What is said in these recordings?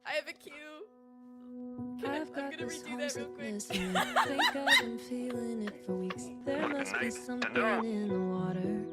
I have a cue. I'm gonna redo that real quick. Think I've been feeling it for weeks. There must be something in the water.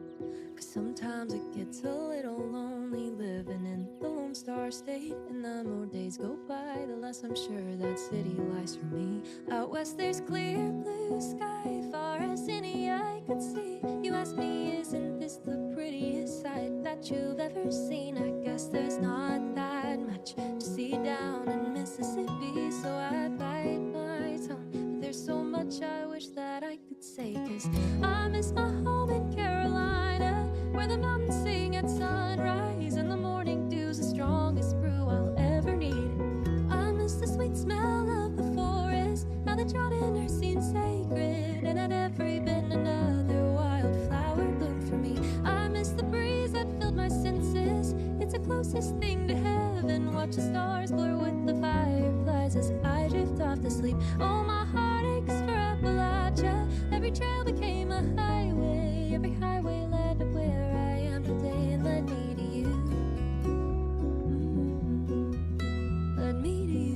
Cause sometimes it gets a little lonely living in the Lone Star State. And the more days go by, the less I'm sure that city lies for me. Out west there's clear blue sky, far as any eye could see. You asked me, isn't this the prettiest sight that you've ever seen? I guess there's not that much to see down in Mississippi, so I bite my tongue. But there's so much I wish that I could say, cause I miss my home in Carolina, where the mountains sing at sunrise and the morning dew's the strongest brew I'll ever need. I miss the sweet smell of the forest, how the trot in her seems sacred, and at every bend another wildflower bloomed for me. I miss the breeze that filled my senses, it's the closest thing to heaven. Watch the stars blur with the fireflies as I drift off to sleep. Oh, my heart aches for Appalachia, every trail became a highway, every highway led to where I am today and led me to you. Led me to you.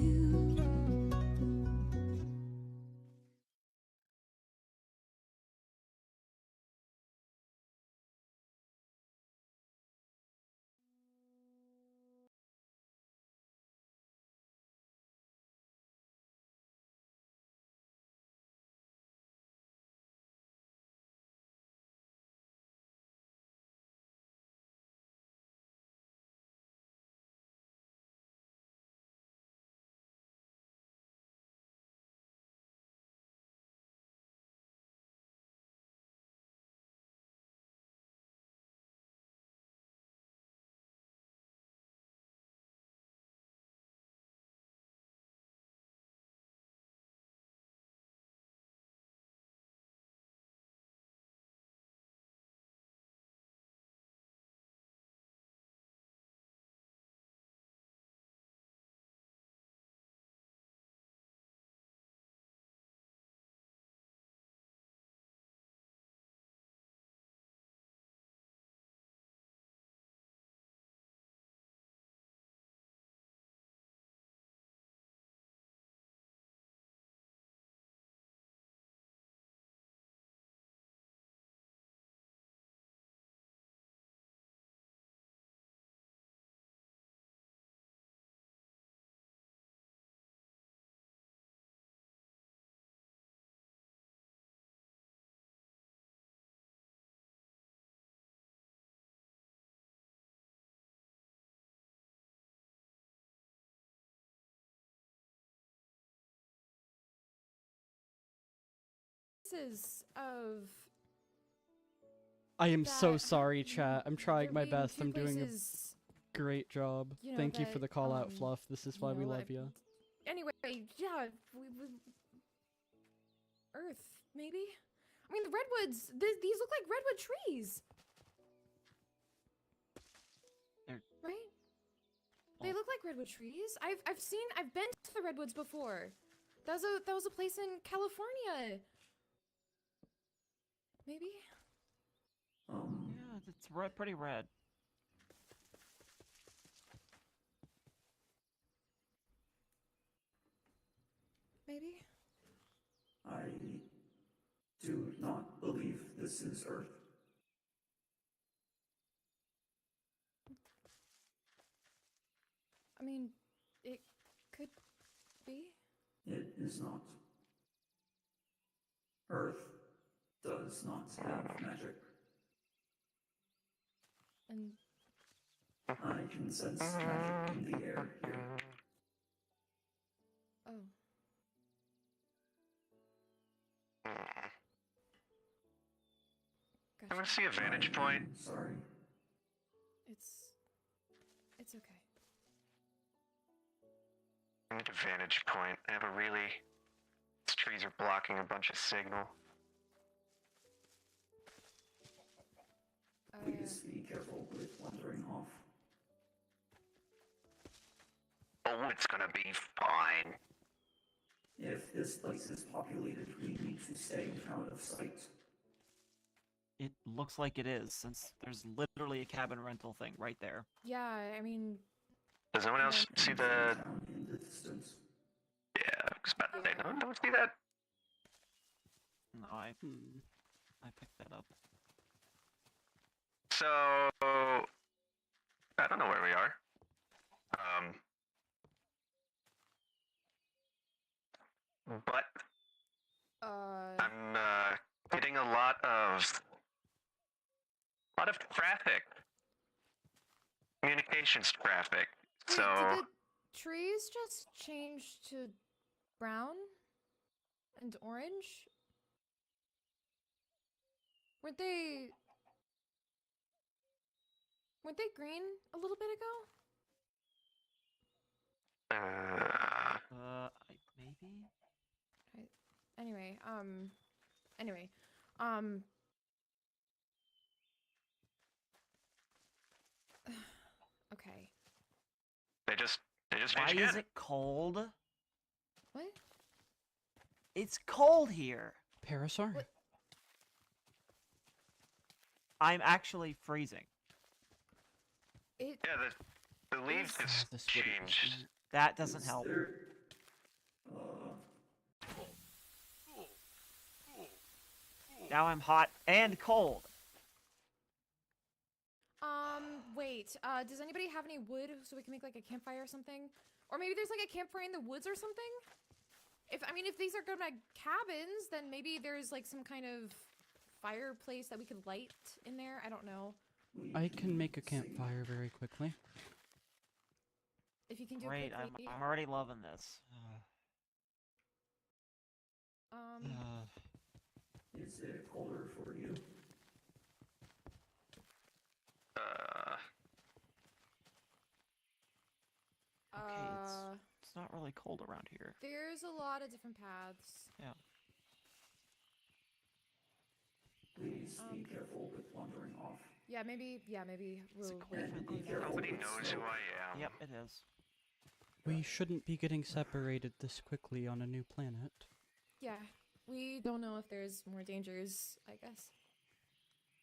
Of I am so that sorry, chat. I'm trying my best. I'm doing a places, great job. you know, Thank you for that, the call out, Fluff. This is why we love you. Anyway, yeah, we Earth, maybe? I mean, the redwoods, these look like redwood trees. Right? They look like redwood trees. I've been to the redwoods before. That was a place in California. Maybe? Yeah, it's pretty red. Maybe? I do not believe this is Earth. I mean, it could be. It is not. Earth does not have magic. And I can sense magic in the air here. oh. I want to see a vantage point. Sorry. It's okay. I need a vantage point. I have a really... These trees are blocking a bunch of signal. Please be careful with wandering off. Oh, it's gonna be fine. If this place is populated, we need to stay out of sight. It looks like it is, since there's literally a cabin rental thing right there. Yeah, I mean, Does anyone And else then- see the? Down in the distance. Yeah, I was about to say, Yeah. no one see that? No, Hmm. I picked that up. So I don't know where we are. But I'm getting a lot of traffic, communications traffic. Wait, So did the trees just change to brown and orange? Weren't they green a little bit ago? Maybe? Anyway, anyway, okay. they just Why changed is again. it cold? What? It's cold here. Parasaur? What? I'm actually freezing. It Yeah, the leaves Is- just This wouldn't be changed. smart. That doesn't Is help. there, Now I'm hot and cold. wait, does anybody have any wood so we can make like a campfire or something? Or maybe there's like a campfire in the woods or something? If these are good like cabins, then maybe there's like some kind of fireplace that we could light in there. I don't know. I can make a campfire very quickly. If you can do Great, it I'm quickly. already loving this. is it colder for you? Okay, it's not really cold around here. There's a lot of different paths. Please be careful with wandering off. Yeah, maybe we'll cold wait And be on that. careful Nobody with knows snow. who I am. Yep, it is. We shouldn't be getting separated this quickly on a new planet. Yeah, we don't know if there's more dangers, I guess.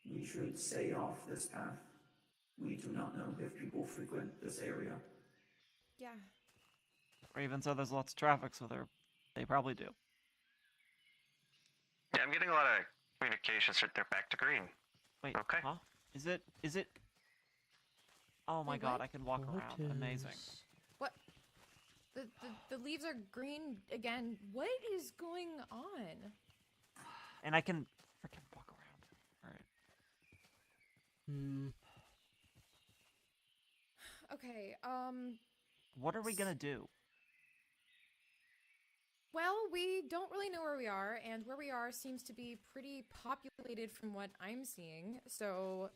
We should stay off this path. We do not know if people frequent this area. Yeah. Or even so, there's lots of traffic, so they probably do. Yeah, I'm getting a lot of communications. They're back to green. Wait, Okay. huh? Is it? Oh my Wait, god, what? I can walk around. Amazing. Tortoise. What? The leaves are green again. What is going on? And I can freaking walk around. Alright. Hmm. Okay, What are we gonna do? well, we don't really know where we are, and where we are seems to be pretty populated from what I'm seeing, so,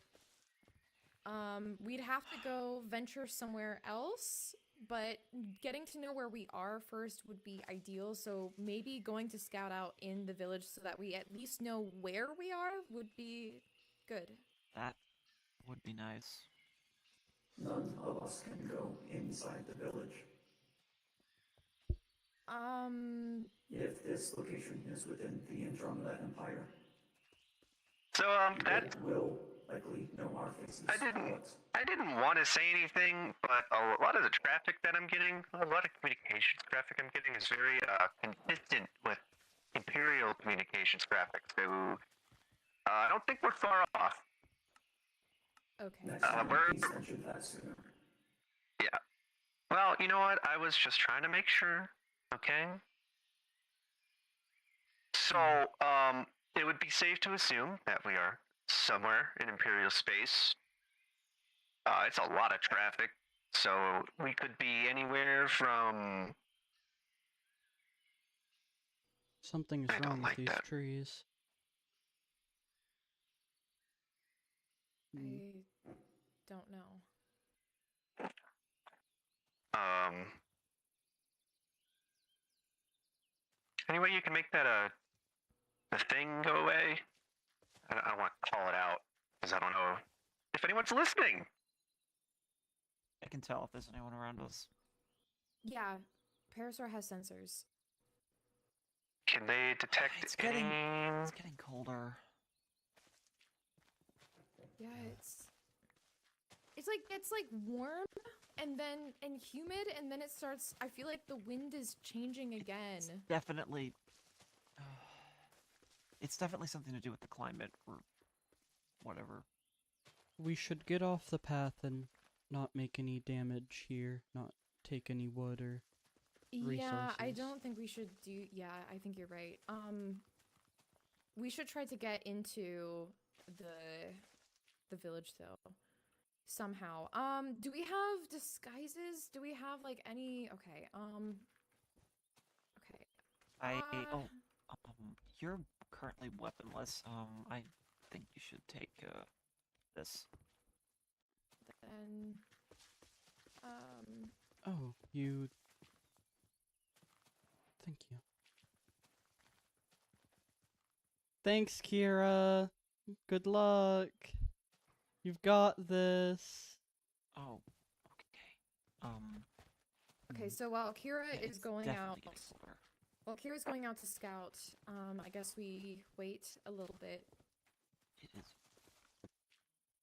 we'd have to go venture somewhere else, but getting to know where we are first would be ideal, so maybe going to scout out in the village so that we at least know where we are would be good. That would be nice. None of us can go inside the village. If this location is within the Andromeda Empire, So that it will likely know our faces. I didn't want to say anything, but a lot of the traffic that I'm getting, a lot of communications traffic I'm getting is very consistent with Imperial communications traffic. So I don't think we're far off. Okay. Next time, we're- please mention that sooner. Yeah. Well, you know what? I was just trying to make sure. Okay. So it would be safe to assume that we are somewhere in Imperial space. It's a lot of traffic, so we could be anywhere from. Something is I don't wrong with like these that. trees. Hmm. I don't know. Any way you can make that the thing go away? I don't want to call it out because I don't know if anyone's listening. I can tell if there's anyone around us. Yeah, Parasaur has sensors. Can they detect It's getting any? colder. Yeah, it's like gets like warm and humid, and then it starts. I feel like the wind is changing again. Definitely. It's definitely something to do with the climate or whatever. We should get off the path and not make any damage here, not take any wood or Yeah, I resources. don't think we should do. Yeah, I think you're right. We should try to get into the village though somehow. Do we have disguises? Do we have like any? Okay. Okay. Uh, You're currently weaponless. I think you should take this. then Oh, you... Thank you. Thanks, Kira! Good luck! You've got this! Oh, okay. Okay, so while Kira Yeah, is it's going definitely out, getting colder. while Kira's going out to scout, I guess we wait a little bit. It is.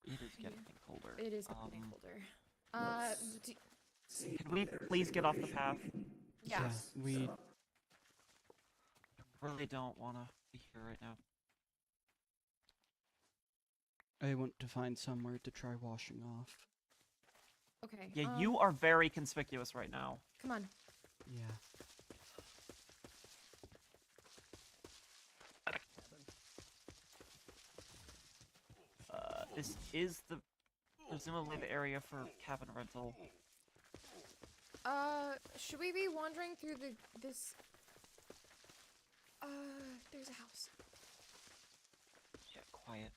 It is getting colder. It is getting colder. let's Do, see Can we if there's please get off the path? information yeah. Yeah, we... set up. Really don't want to be here right now. I want to find somewhere to try washing off. Okay. Yeah, you are very conspicuous right now. Come on. Yeah. This is presumably the area for cabin rental. Should we be wandering through this? There's a house. Yeah, quiet.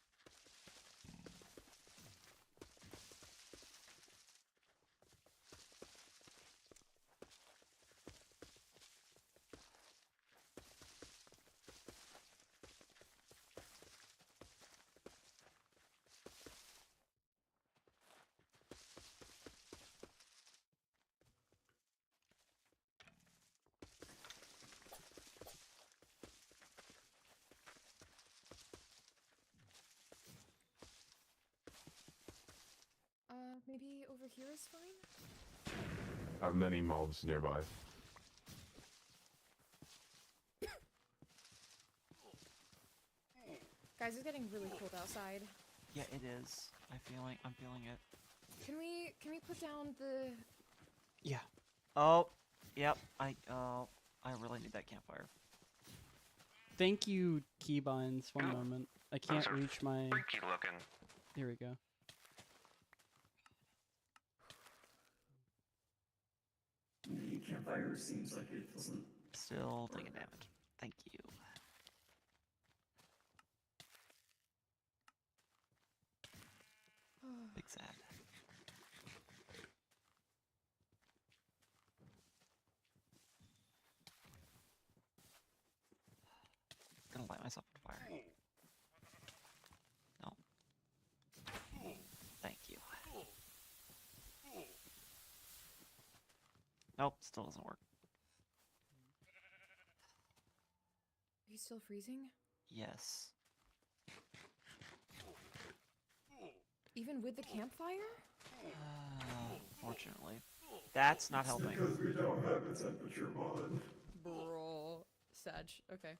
Maybe over here is fine? Have many mobs nearby. Guys, it's getting really cold outside. Yeah, it is. I'm feeling it. Can we put down the... Yeah. Oh, yep. I really need that campfire. Thank you, keybinds. One moment. I can't Those are reach my... Freaky looking. Here we go. The campfire seems like it doesn't. Still taking damage. Thank you. Big sad. Gonna light myself on fire. No. Thank you. Nope, still doesn't work. Are you still freezing? Yes. Even with the campfire? Fortunately. That's not helping. Because we don't have a temperature mod. Bro. Sag. Okay.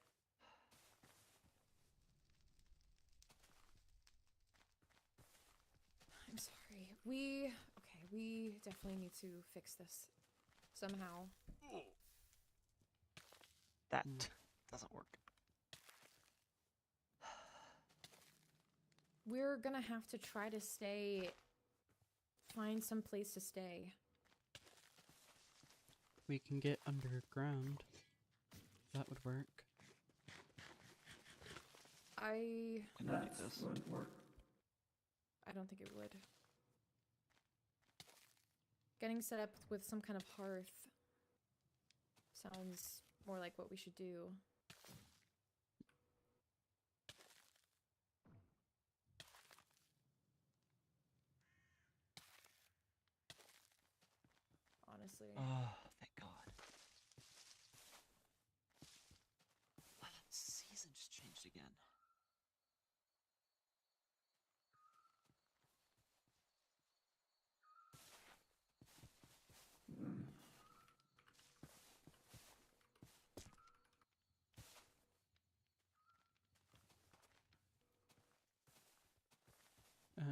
I'm sorry. We definitely need to fix this somehow. That doesn't work. We're gonna have to try to find some place to stay. We can get underground. That would work. I We don't need That this. wouldn't work. don't think it would. Getting set up with some kind of hearth sounds more like what we should do. Honestly. Oh, thank God. Season just changed again.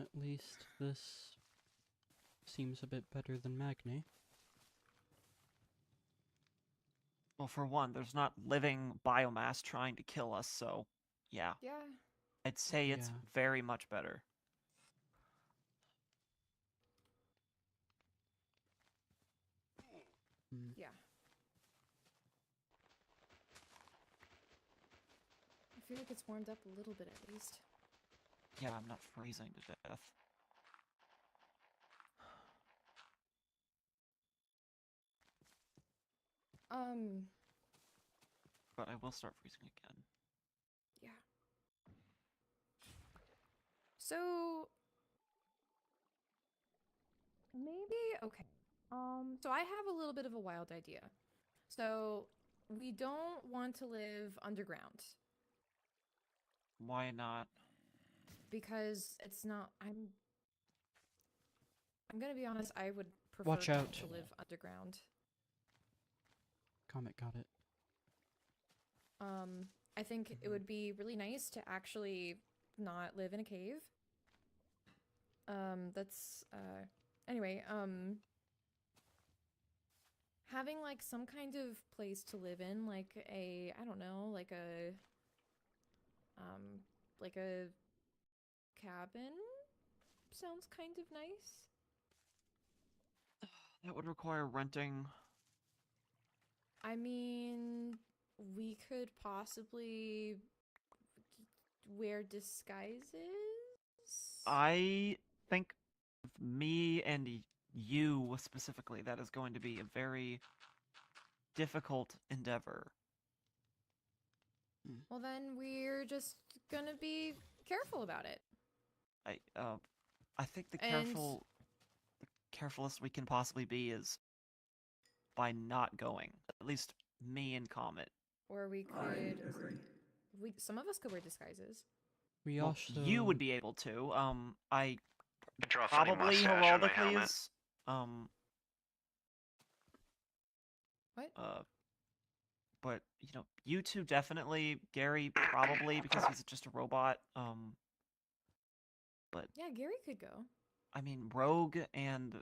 At least this seems a bit better than Magni. Well, for one, there's not living biomass trying to kill us, so yeah. Yeah. I'd say it's Yeah. very much better. Hmm. Yeah. I feel like it's warmed up a little bit at least. Yeah, I'm not freezing to death. But I will start freezing again. Yeah. So maybe okay. So I have a little bit of a wild idea. So we don't want to live underground Why not? because it's not I'm gonna be honest, I would prefer Watch not out. to live underground. Comet got it. I think it would be really nice to actually not live in a cave. Anyway, having like some kind of place to live in, like I don't know, like a cabin sounds kind of nice. That would require renting. I mean, we could possibly wear disguises. I think me and you specifically, that is going to be a very difficult endeavor. Well, then we're just gonna be careful about it. I think the And- carefulest we can possibly be is by not going. At least me and Comet. Or we I could agree. some of us could wear disguises. We Well, also... you would be able to. I Could draw a funny probably mustache on my heraldically helmet. is. What? But you know, you two definitely. Gary probably because he's just a robot. But Yeah, Gary could go. I mean, Rogue, and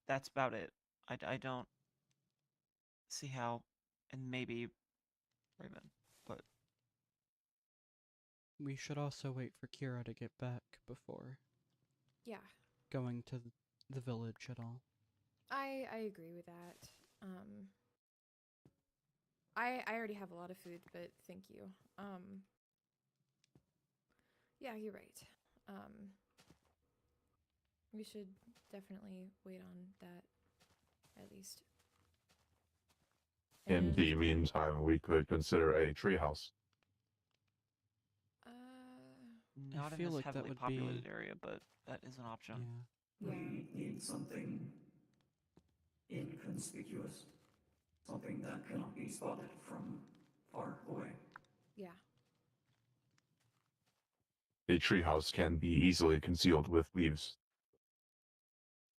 that's about it. I don't see how, and maybe Raven, but We should also wait for Kira to get back before Yeah, going to the village at all. I agree with that. I already have a lot of food, but thank you. Yeah, you're right. We should definitely wait on that at least. In the meantime, we could consider a treehouse. uh, not in feel this like that heavily would populated be- area. But that is an option. Yeah. yeah. We need something inconspicuous. Something that cannot be spotted from far away. Yeah. A treehouse can be easily concealed with leaves.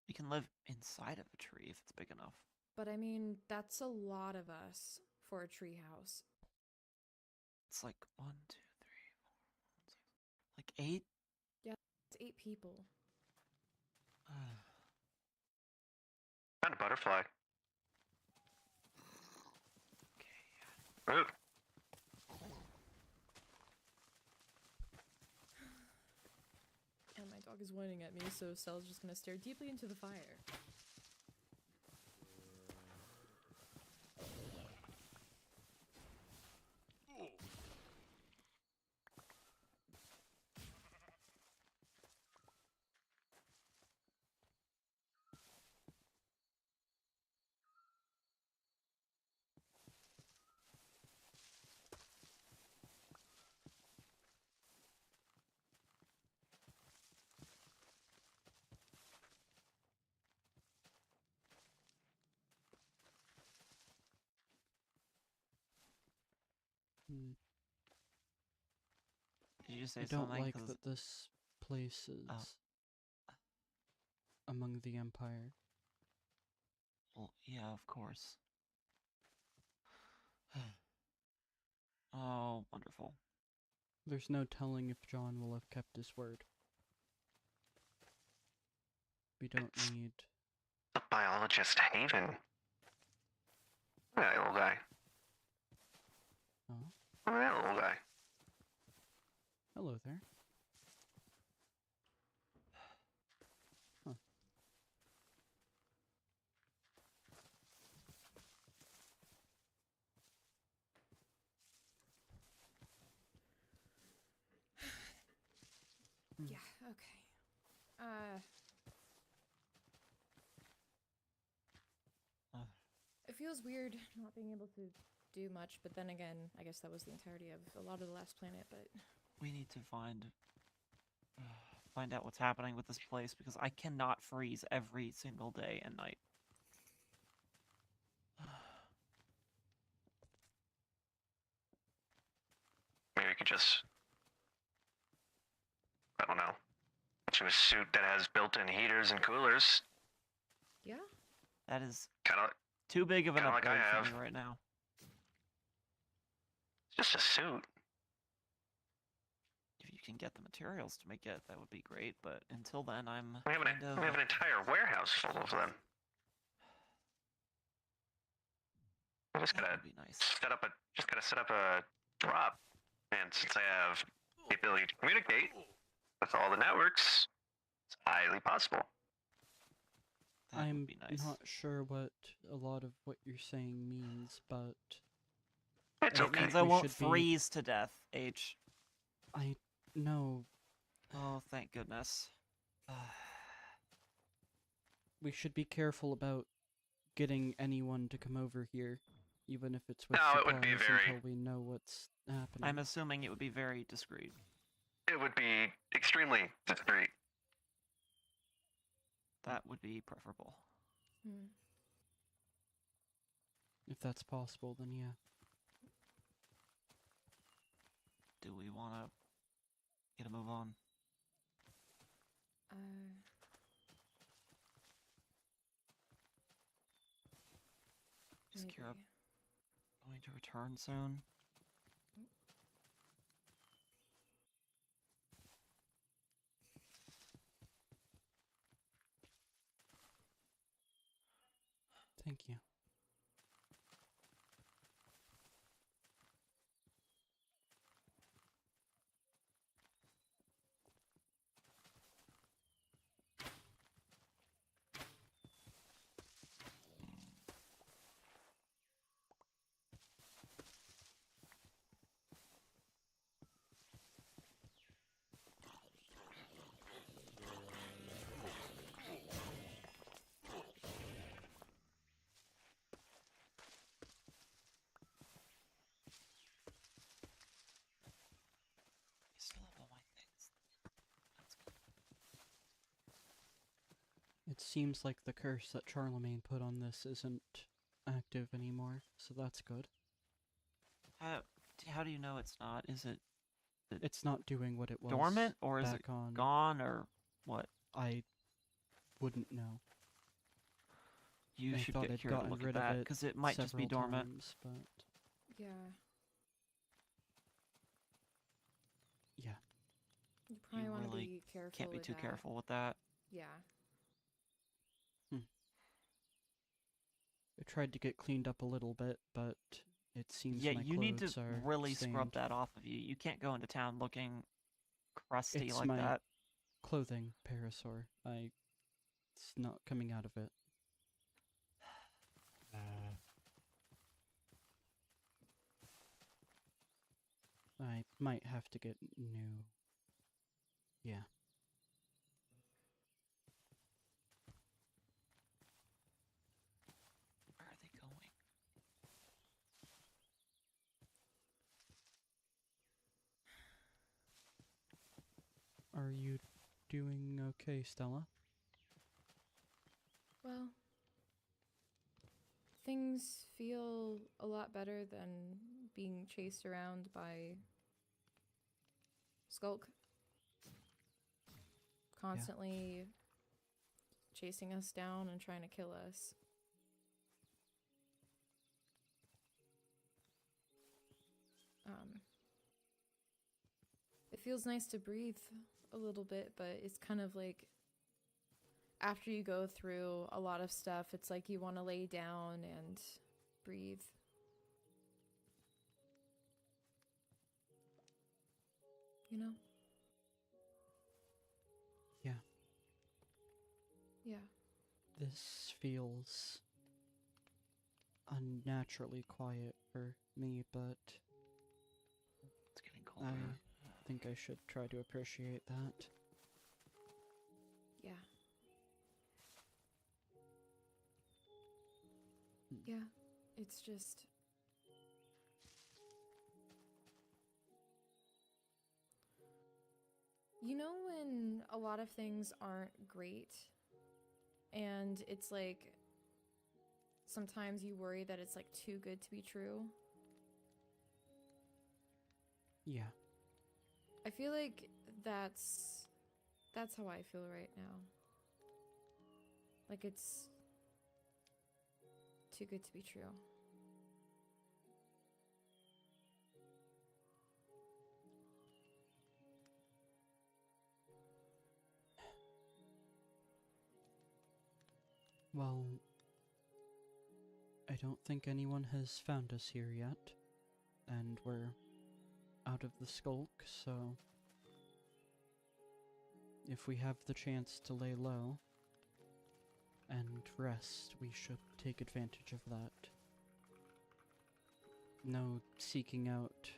You can live inside of a tree if it's big enough. But I mean, that's a lot of us for a treehouse. It's like 1, 2, 3, 4, 5, 6, like 8. It's 8 people. Found a butterfly. Okay. Ooh. And my dog is whining at me, so Stella's just gonna stare deeply into the fire. Hmm. Did you say I don't something? like 'Cause- that this place is Oh. among the Empire. Well, yeah, of course. Oh, wonderful. There's no telling if John will have kept his word. We don't need. The biologist Haven. Look at that little guy. Oh, Look at that little guy. hello there. Huh. Yeah, okay. It feels weird not being able to do much, but then again, I guess that was the entirety of a lot of the last planet, but We need to find out what's happening with this place because I cannot freeze every single day and night. Maybe we could just, I don't know, get you a suit that has built-in heaters and coolers. yeah. That is Kind of too big of an Kinda like I upgrade for have. me right now. just a suit. If you can get the materials to make it, that would be great. But until then, I'm We have, kind of. we have an entire warehouse full of them. I just That gotta would be nice. set up a drop. And since I have the ability to communicate with all the networks, it's highly possible. That I'm would be nice. not sure what a lot of what you're saying means, but It's I It okay. means think I we won't should be- freeze to death, H. I know Oh, thank goodness. we should be careful about getting anyone to come over here, even if it's with No, it supplies, would be very- until we know what's happening. I'm assuming it would be very discreet. It would be extremely discreet. That would be preferable. Hmm. If that's possible, then yeah. Do we want to get a move on? Is Maybe. Kira going to return soon? Thank you. I still have all my things. That's good. It seems like the curse that Charlemagne put on this isn't active anymore, so that's good. How do you know it's not? Is it It's not doing what it was dormant or is it back on. gone or what? I wouldn't know. You I should thought get I'd Kira to gotten look rid at of that it because it might just be several dormant. times, but Yeah. yeah. You probably want to really be careful. Can't be with too that. careful with that. Yeah. I tried to get cleaned up a little bit, but it seems Yeah, my you need to clothes are really scrub stained. that off of you. You can't go into town looking crusty It's like my that. clothing, Parasaur. It's not coming out of it. I might have to get new. Yeah. Where are they going? Are you doing okay, Stella? Well, things feel a lot better than being chased around by Skulk. Constantly chasing us down and trying to kill us. It feels nice to breathe a little bit, but it's kind of like after you go through a lot of stuff, it's like you want to lay down and breathe. You know? Yeah. Yeah. This feels unnaturally quiet for me, but It's getting I colder. think I should try to appreciate that. Yeah. Yeah. It's just... You know when a lot of things aren't great and it's like sometimes you worry that it's like too good to be true? Yeah. I feel like that's how I feel right now. Like it's too good to be true. Well, I don't think anyone has found us here yet, and we're out of the skulk, so if we have the chance to lay low and rest, we should take advantage of that. No seeking out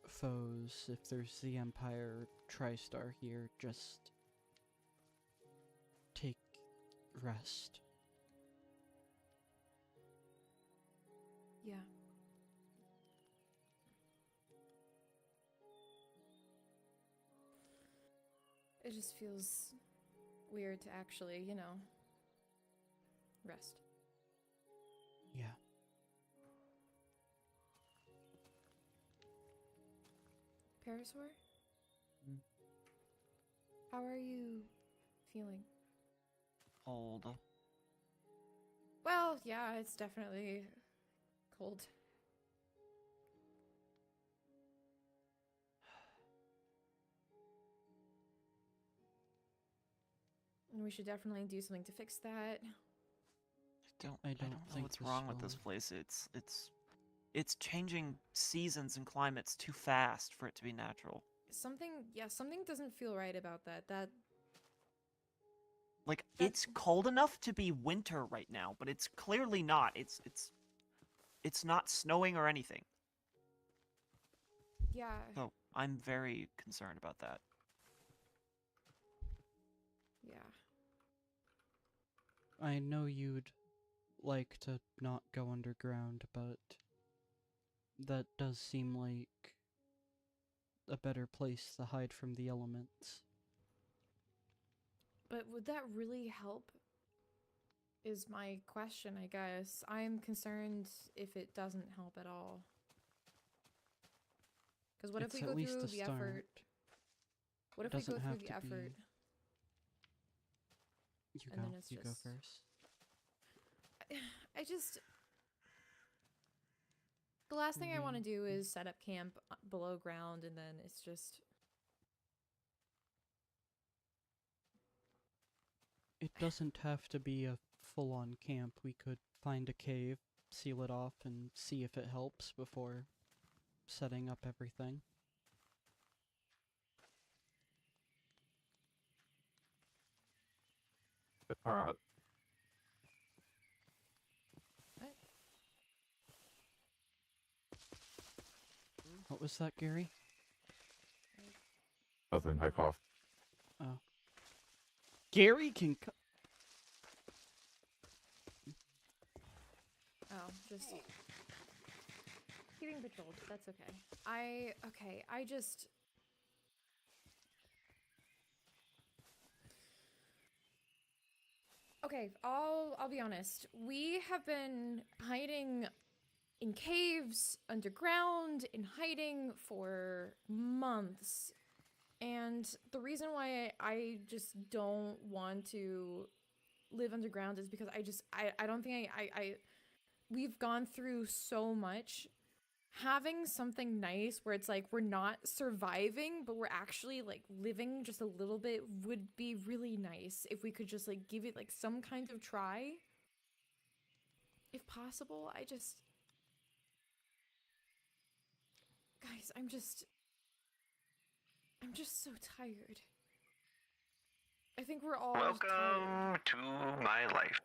foes if there's the Empire TriStar here, just take rest. Yeah. It just feels weird to actually, you know, rest. Yeah. Parasaur? Mm. How are you feeling? Cold. Well, yeah, it's definitely cold. And we should definitely do something to fix that. I don't know think what's this wrong with this will- place. It's changing seasons and climates too fast for it to be natural. Something doesn't feel right about that. Like That- it's cold enough to be winter right now, but it's clearly not. It's not snowing or anything. Yeah. So I'm very concerned about that. Yeah. I know you'd like to not go underground, but that does seem like a better place to hide from the elements. But would that really help? Is my question, I guess. I'm concerned if it doesn't help at all. Because what if we It's go at least through a the start. effort? What It if we doesn't go through have the to be- effort? You And go. then it's You go just- first. I just... The last thing I want to do Mhm. is set up camp below ground and then it's just... It doesn't have to be a full-on camp. We could find a cave, seal it off, and see if it helps before setting up everything. Uh, What was that, Gary? Nothing. I coughed. Oh. Gary can Oh, just... Keeping patrolled. That's okay. I just... Okay, I'll be honest. We have been hiding in caves, underground, in hiding for months. And the reason why I just don't want to live underground is because I don't think we've gone through so much having something nice where it's like we're not surviving, but we're actually like living just a little bit would be really nice if we could just like give it like some kind of try. If possible, guys, I'm just so tired. I think we're all just tired. Welcome to my life.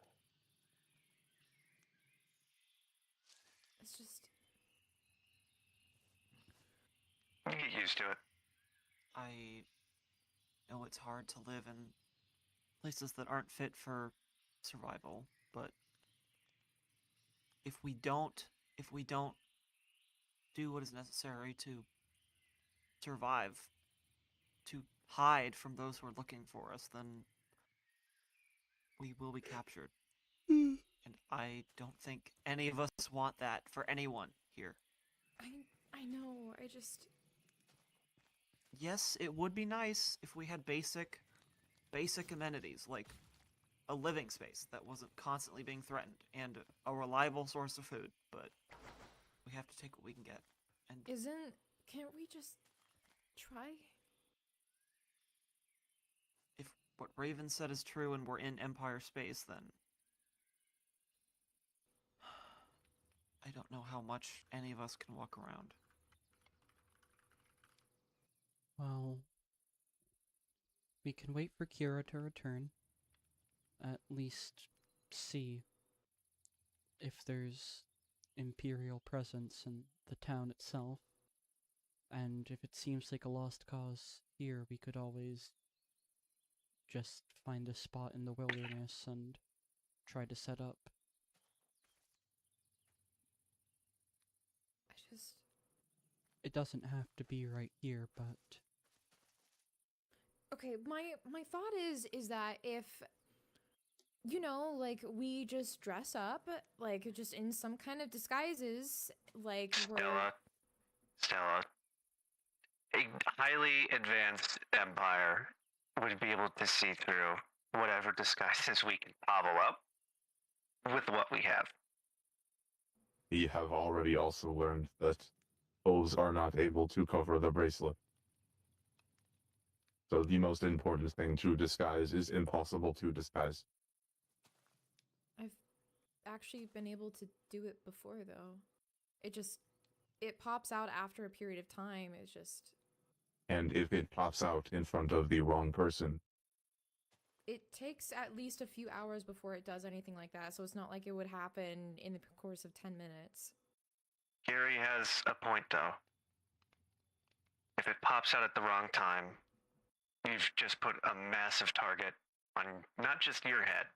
It's just You get used to it. I know it's hard to live in places that aren't fit for survival, but if we don't do what is necessary to survive, to hide from those who are looking for us, then we will be captured. And I don't think any of us want that for anyone here. I know. I just Yes, it would be nice if we had basic amenities like a living space that wasn't constantly being threatened and a reliable source of food, but we have to take what we can get. And can't we just try? if what Raven said is true and we're in Empire space, then I don't know how much any of us can walk around. Well, we can wait for Kira to return. At least see if there's Imperial presence in the town itself. And if it seems like a lost cause here, we could always just find a spot in the wilderness and try to set up. I just It doesn't have to be right here, but Okay, my thought is that if like we just dress up like just in some kind of disguises like we're Stella, a highly advanced empire would be able to see through whatever disguises we can cobble up with what we have. We have already also learned that those are not able to cover the bracelet. So the most important thing to disguise is impossible to disguise. I've actually been able to do it before though. It pops out after a period of time. It's just And if it pops out in front of the wrong person, it takes at least a few hours before it does anything like that, so it's not like it would happen in the course of 10 minutes. Gary has a point though. If it pops out at the wrong time, you've just put a massive target on not just your head,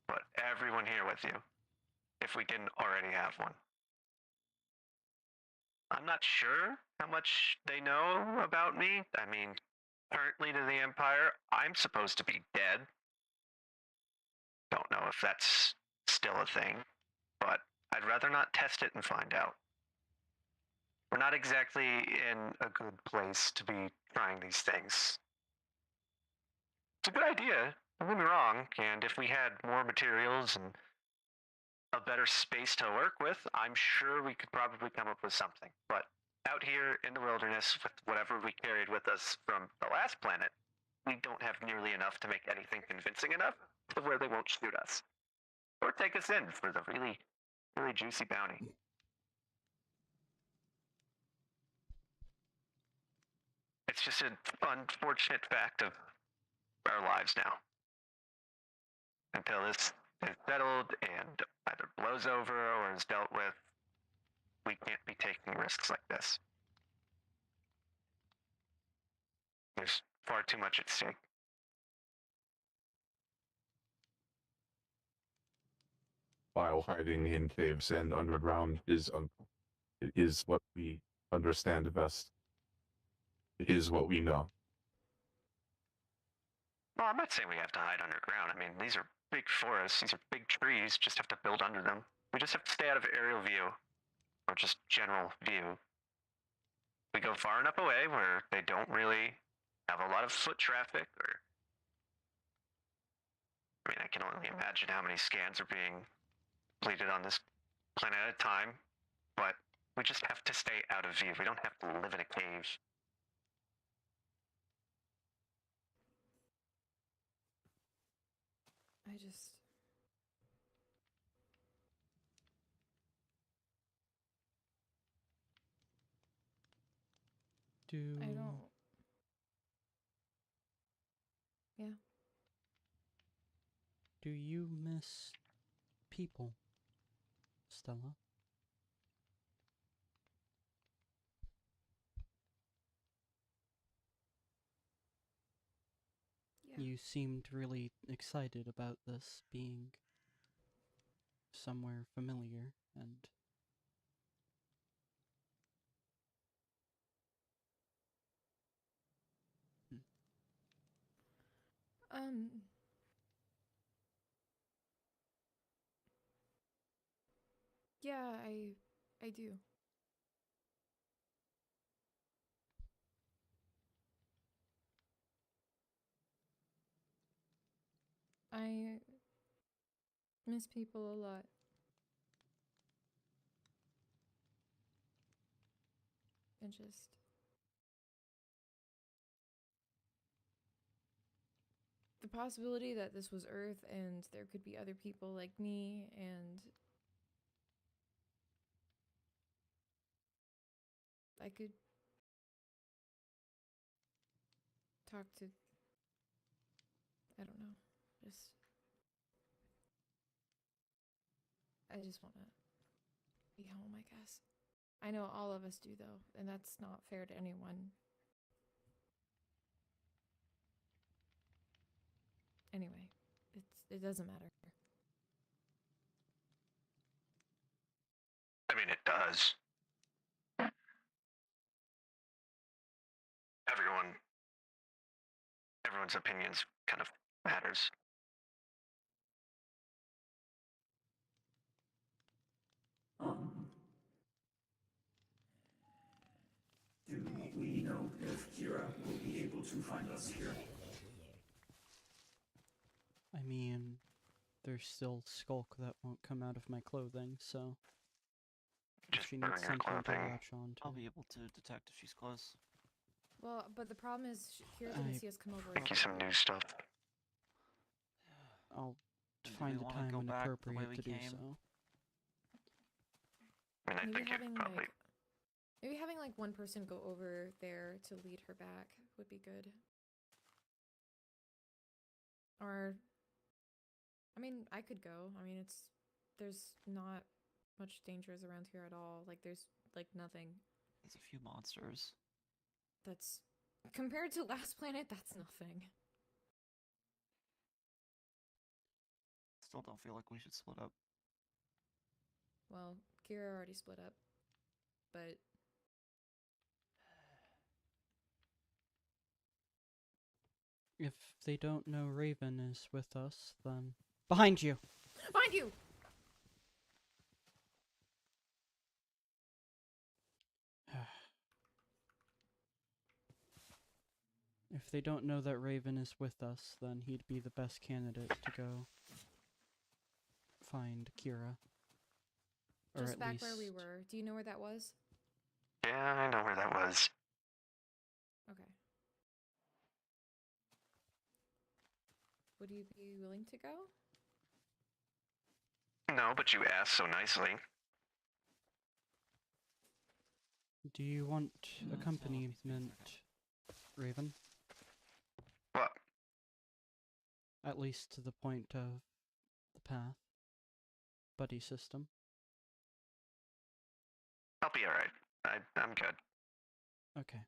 but everyone here with you, if we didn't already have one. I'm not sure how much they know about me. I mean, currently to the Empire, I'm supposed to be dead. Don't know if that's still a thing, but I'd rather not test it and find out. We're not exactly in a good place to be trying these things. It's a good idea, don't get me wrong, and if we had more materials and a better space to work with, I'm sure we could probably come up with something. But out here in the wilderness, with whatever we carried with us from the last planet, we don't have nearly enough to make anything convincing enough to where they won't shoot us. Or take us in for the really, really juicy bounty. It's just an unfortunate fact of our lives now. Until this is settled and either blows over or is dealt with, we can't be taking risks like this. There's far too much at stake. while hiding in caves and underground is what we understand best. It is what we know. Well, I'm not saying we have to hide underground. I mean, these are big forests, these are big trees, just have to build under them. We just have to stay out of aerial view, or just general view. We go far enough away where they don't really have a lot of foot traffic, or... I mean, I can only imagine how many scans are being completed on this planet at a time, but We just have to stay out of view. We don't have to live in a cave. I just... I don't... Yeah. Do you miss people, Stella? Yeah. You seemed really excited about this being somewhere familiar, and Um... Yeah, I do. I miss people a lot. And just... the possibility that this was Earth and there could be other people like me and I could talk to, I don't know, just, I just want to be home, I guess. I know all of us do though, and that's not fair to anyone. Anyway, it doesn't matter. I mean, it does. Everyone's opinions kind of matters. Do we know if Kira will be able to find us here? I mean, there's still skulk that won't come out of my clothing, so if Just she burn needs your something to clothing. latch on to. I'll be able to detect if she's close. Well, but the problem is Kira didn't I see us come over. Thank you some new stuff. I'll Do find we the wanna time go when back the way appropriate we to do came? so. I mean, I Maybe think it having probably... maybe having like one person go over there to lead her back would be good. Or, I mean, I could go. I mean, there's not much dangers around here at all. Like, there's like nothing. There's a few monsters. That's, compared to Last Planet, that's nothing. Still don't feel like we should split up. Well, Kira already split up, but If they don't know Raven is with us, then... Behind you! Find you! If they don't know that Raven is with us, then he'd be the best candidate to go find Kira. Or Just at back least... where we were. Do you know where that was? Yeah, I know where that was. Okay. Would you be willing to go? No, but you asked so nicely. Do you want I'll be accompaniment, speaking for Raven? What? At least to the point of the path. Buddy system. I'll be alright. I'm good. Okay. I-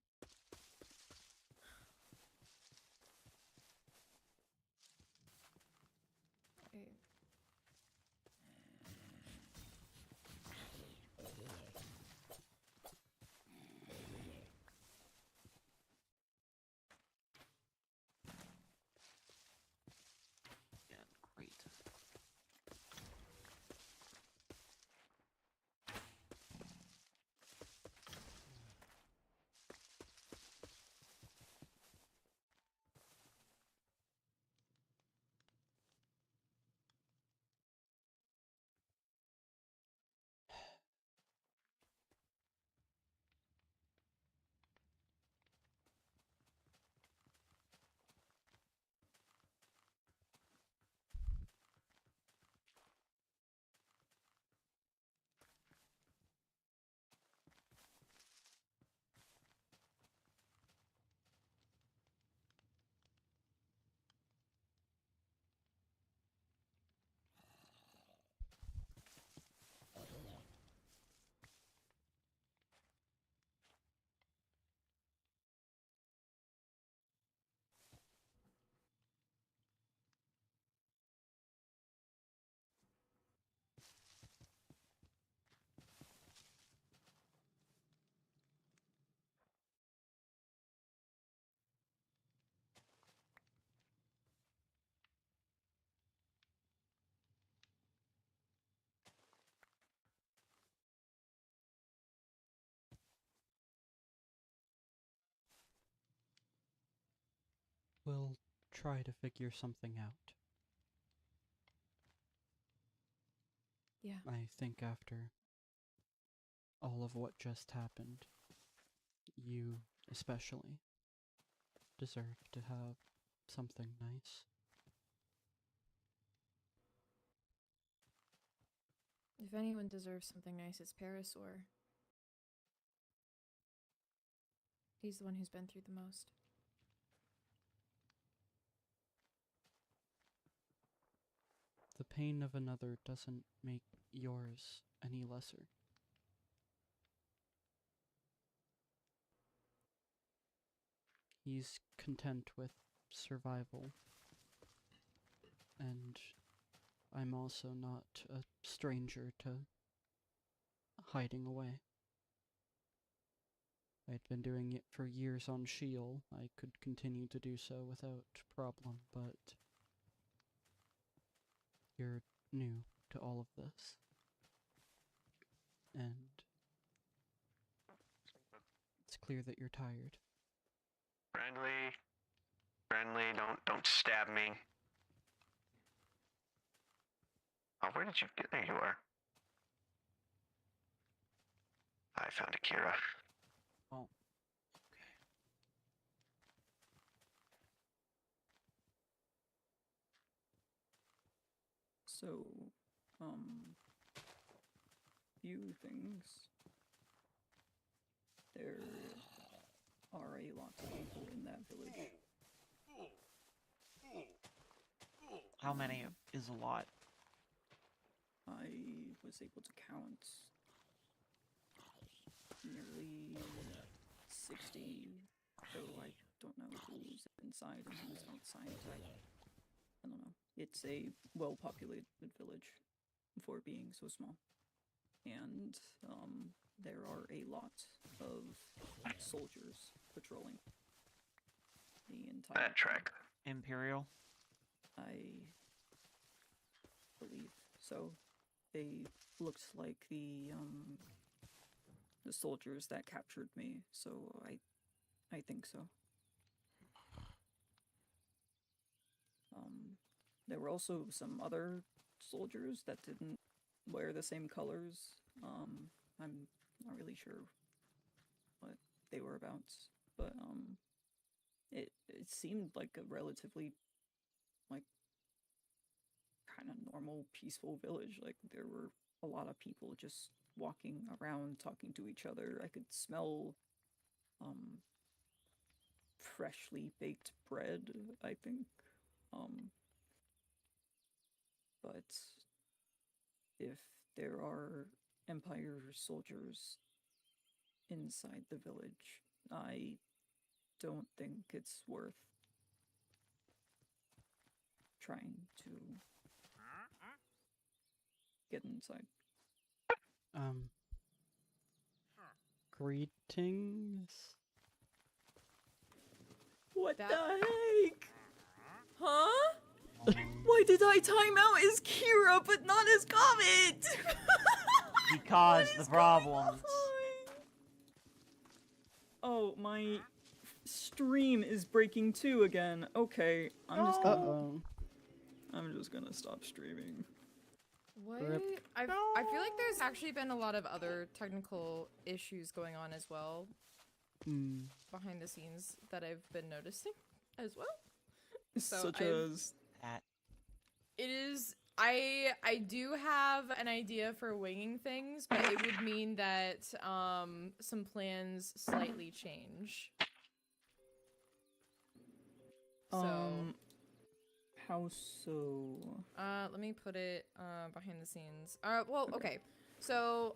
Yeah, great. We'll try to figure something out. Yeah. I think after all of what just happened, you especially deserve to have something nice. If anyone deserves something nice, it's Parasaur. He's the one who's been through the most. The pain of another doesn't make yours any lesser. He's content with survival, and I'm also not a stranger to hiding away. I'd been doing it for years on Shield. I could continue to do so without problem, but you're new to all of this. And it's clear that you're tired. Friendly, don't stab me. Oh, where did you get? There you are. I found Akira. Oh. So, few things. There are a lot of people in that village. How many is a lot? I was able to count nearly 60, though I don't know who's inside and who's outside. I don't know. It's a well-populated village for being so small. And there are a lot of soldiers patrolling the entire That track. Imperial? I believe so. They looked like the soldiers that captured me, so I think so. There were also some other soldiers that didn't wear the same colors. I'm not really sure what they were about, but it seemed like a relatively like kind of normal, peaceful village. Like there were a lot of people just walking around, talking to each other. I could smell freshly baked bread, I think. But if there are Empire soldiers inside the village, I don't think it's worth trying to get inside. Greetings? What That- the heck? Huh? Why did I time out as Kira but not as Comet? He caused the problems. Oh, my stream is breaking too again. Okay, I'm just gonna Uh-oh. I'm just gonna stop streaming. What? Rip. I feel like there's actually been a lot of other technical issues going on as well behind the scenes that I've been noticing as well. So Such I've- as That It is. I do have an idea for winging things, but it would mean that some plans slightly change. So how so? let me put it behind the scenes. Well, okay. So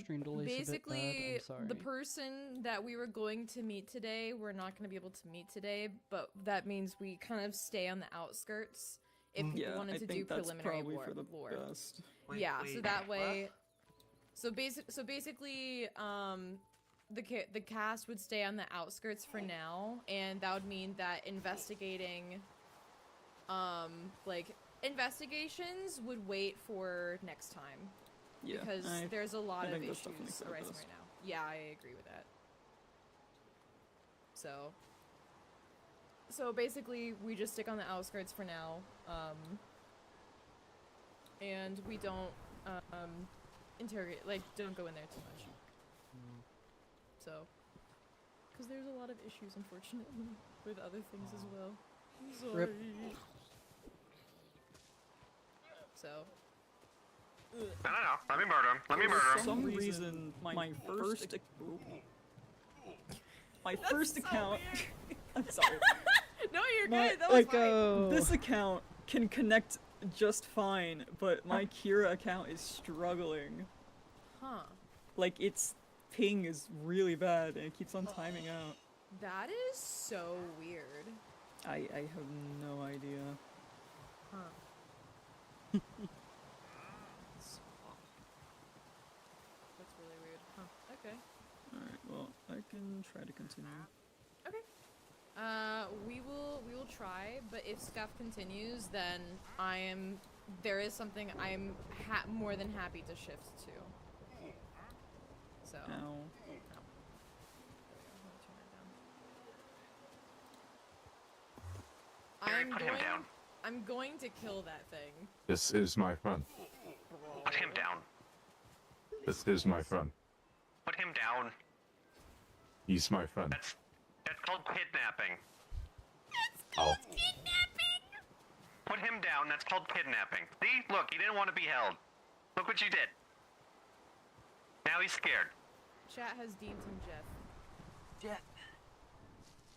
Stream delay's a bit bad, basically I'm sorry. the person that we were going to meet today, we're not going to be able to meet today, but that means we kind of stay on the outskirts if people Yeah, wanted I to do think that's preliminary probably lore. for the best. Wait, Yeah, so wait, that what? way. So basically, the cast would stay on the outskirts for now, and that would mean that investigating, like investigations would wait for next time. Yeah, Because there's a lot I of think that's definitely issues for the arising best. right now. Yeah, I agree with that. So, So basically, we just stick on the outskirts for now, and we don't interrogate, like, don't go in there too much. So, because there's a lot of issues, unfortunately, with other things as well. I'm sorry. Rip. So. No. Let me murder him. Let me murder For him. some reason, my first account. I'm sorry. No, you're My- good. That was like, fine. This account can connect just fine, but my Kira account is struggling. Huh. Like, its ping is really bad and it keeps on timing out. That is so weird. I have no idea. Huh. So long. That's really weird. Huh. Okay. Alright, well, I can try to continue. Okay. We will try, but if scuff continues, then there is something I'm more than happy to shift to. So. Ow. There we go. Let me turn that down. Gary, put him down. I'm going to kill that thing. This is my friend. Put him down. This is my friend. Put him down. He's my friend. That's called kidnapping. Oh. Put him down. That's called kidnapping. See? Look, he didn't want to be held. Look what you did. Now he's scared. Chat has deemed him Jeff. Jeff.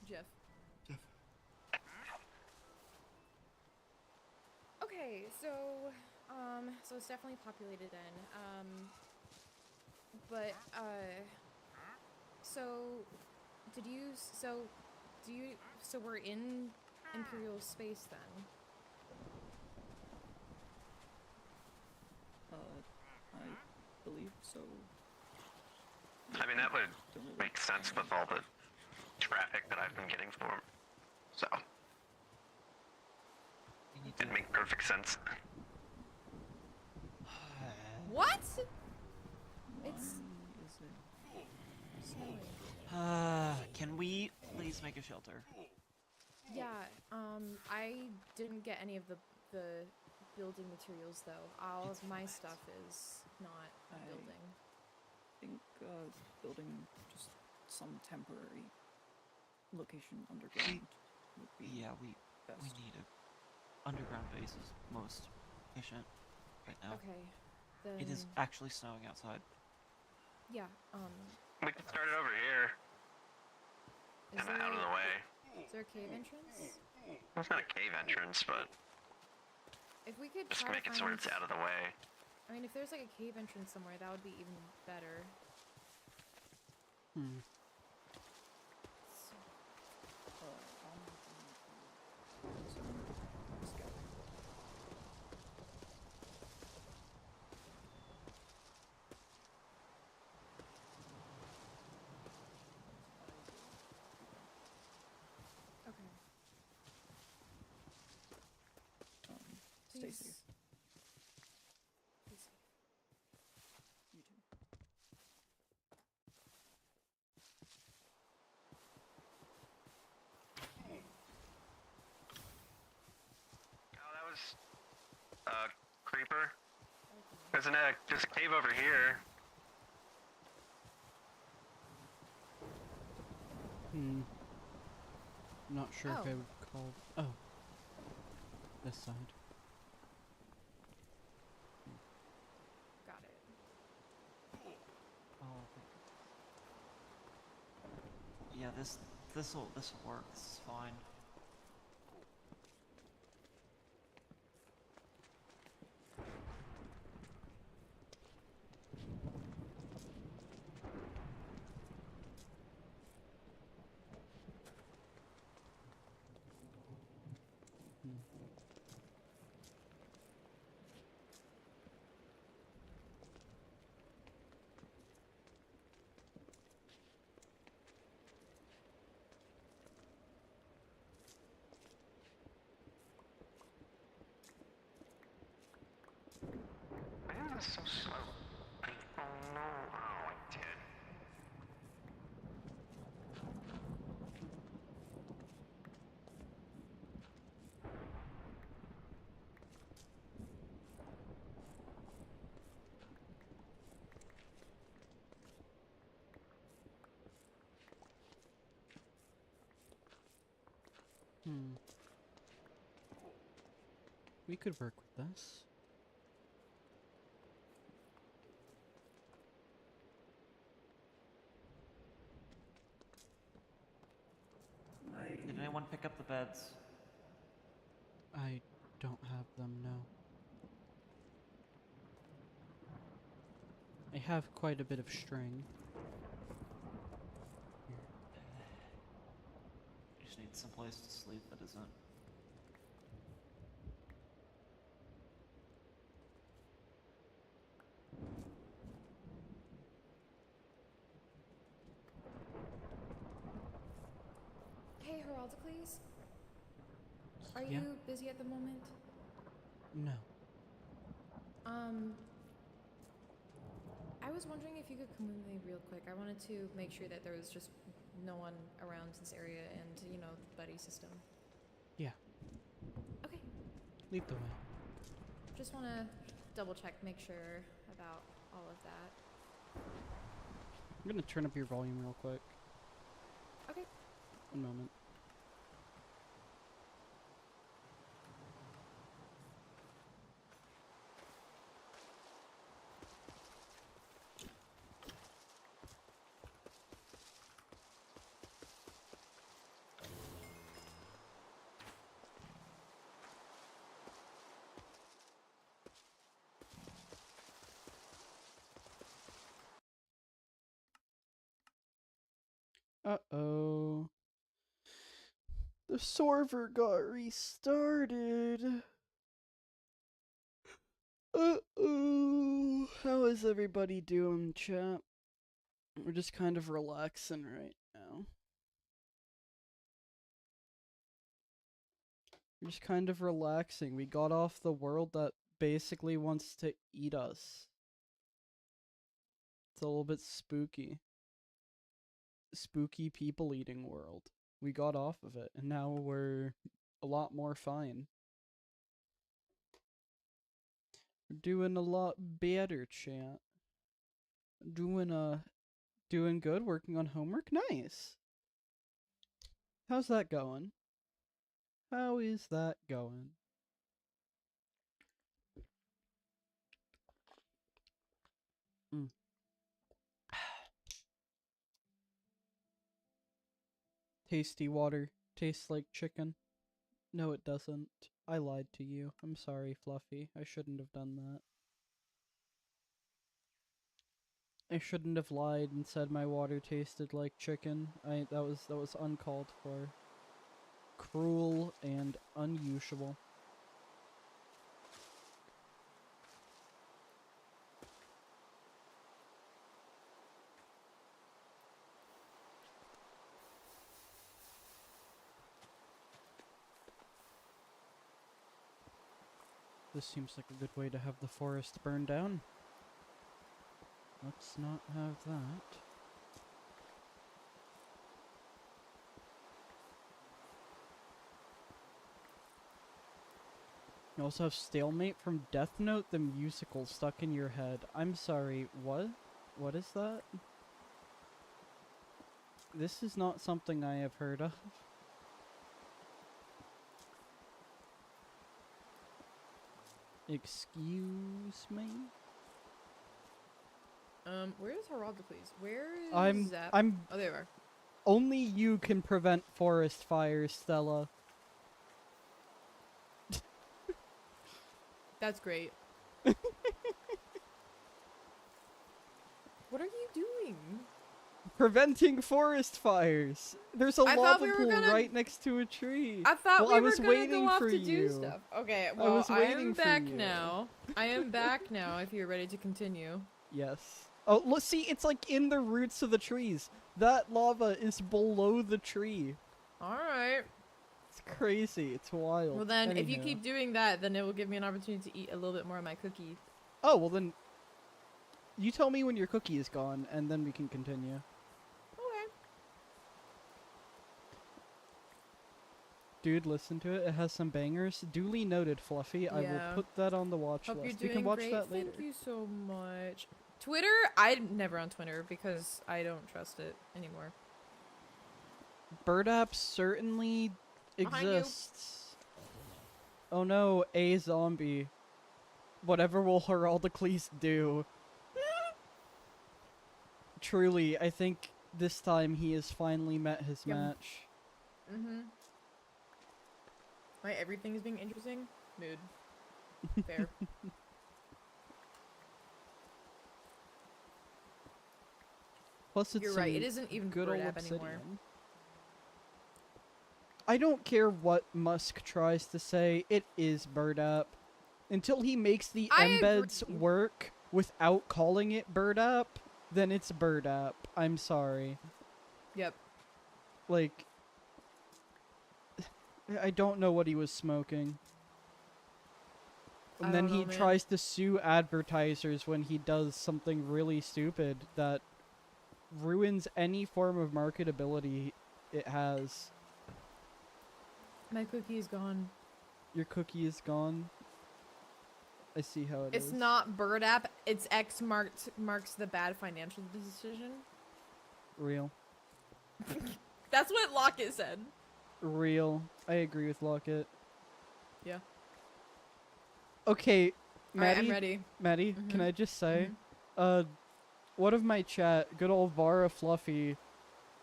Jeff. Okay, so it's definitely populated then. But so we're in Imperial space then? I believe so. I mean, that would Don't really make sense with all the traffic that I've been getting for him. So, We need to. it'd make perfect sense. What? Why It's is it? snowing. Can we please make a shelter? Yeah, I didn't get any of the building materials though. All of my stuff is not building. I think building just some temporary location underground would be Yeah, we best. need a underground base is most efficient right now. Okay, then It is actually snowing outside. yeah. We can start it over here. Is Kind of there, out of the way. is there a cave entrance? It's not a cave entrance, but If we could just try make to it so find, it's out of the way. I mean, if there's like a cave entrance somewhere, that would be even better. Hmm. So, okay. Stay Please. safe. Be safe. You too. Oh, that was creeper. There's just a cave over here. Hmm. Not sure if Oh. I would call. Oh. This side. Got it. Oh. Yeah, this'll work. This is fine. Why is this so slow? I don't know how I did. We could work with this. Did anyone pick up the beds? I don't have them, no. I have quite a bit of string. You just need some place to sleep that isn't. Hey, Heraldicles. Are Yeah? you busy at the moment? No. I was wondering if you could come with me real quick. I wanted to make sure that there was just no one around this area and, you know, the buddy system. Yeah. Okay. Lead the way. Just want to double check, make sure about all of that. I'm gonna turn up your volume real quick. Okay. One moment. Uh-oh. The server got restarted. Uh-oh. How is everybody doing, chat? We're just kind of relaxing right now. We're just kind of relaxing. We got off the world that basically wants to eat us. It's a little bit spooky. Spooky people eating world. We got off of it, and now we're a lot more fine. We're doing a lot better, chat. Doing good, working on homework. Nice. How's that going? How is that going? Tasty water. Tastes like chicken. No, it doesn't. I lied to you. I'm sorry, Fluffy. I shouldn't have done that. I shouldn't have lied and said my water tasted like chicken. That was uncalled for. Cruel and unusual. This seems like a good way to have the forest burn down. Let's not have that. You also have Stalemate from Death Note the musical stuck in your head. I'm sorry, what? What is that? This is not something I have heard of. Excuse me? Where's Heraldicles? Where is I'm Oh, there you are. only you can prevent forest fires, Stella. That's great. What are you doing? Preventing forest fires. There's a I lava thought we were pool gonna- right next to a tree. I thought Well, we I were was gonna waiting go off for to you. do stuff. Okay, well, was I waiting am for back you. now. I am back now if you're ready to continue. Yes. Oh, look, see, it's like in the roots of the trees. That lava is below the tree. Alright. It's crazy. It's wild. Well then, if you Anyhow. keep doing that, then it will give me an opportunity to eat a little bit more of my cookie. Oh, well then... You tell me when your cookie is gone, and then we can continue. Okay. Dude, listen to it. It has some bangers. Duly noted, Fluffy. I will Yeah. put that on the watch Hope you're list. doing We can watch great. that later. Thank you so much. Twitter? I'm never on Twitter because I don't trust it anymore. Bird app certainly Behind you. exists. Oh no, a zombie. Whatever will Heraldicles do? Truly, I think this time he has finally met his Yep. match. Mm-hmm. My everything is being interesting. Mood. Fair. Plus, it's You're right. It some isn't even good bird old app anymore. obsidian. I don't care what Musk tries to say, it is bird app. Until he makes the I embeds agree. work without calling it bird app, then it's bird app. I'm sorry. Yep. Like, I don't know what he was smoking. I And then don't he know, man. tries to sue advertisers when he does something really stupid that ruins any form of marketability it has. My cookie is gone. Your cookie is gone. I see how it is. It's not bird app. It's X marks the bad financial decision. Real. That's what Lockett said. Real. I agree with Lockett. Yeah. Okay, Alright, Maddie. I'm ready. Maddie, can Mhm. I just say, Mhm. one of my chat, good old Vara Fluffy,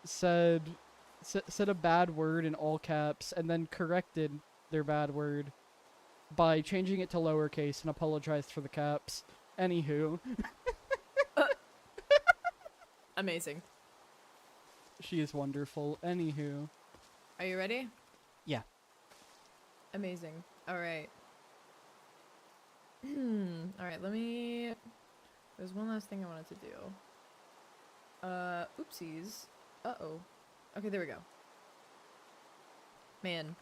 said a bad word in all caps and then corrected their bad word by changing it to lowercase and apologized for the caps. Anywho, Amazing. she is wonderful. Anywho. Are you ready? Yeah. Amazing. Alright. Alright, let me... There's one last thing I wanted to do. Oopsies. Uh-oh. Okay, there we go. Man.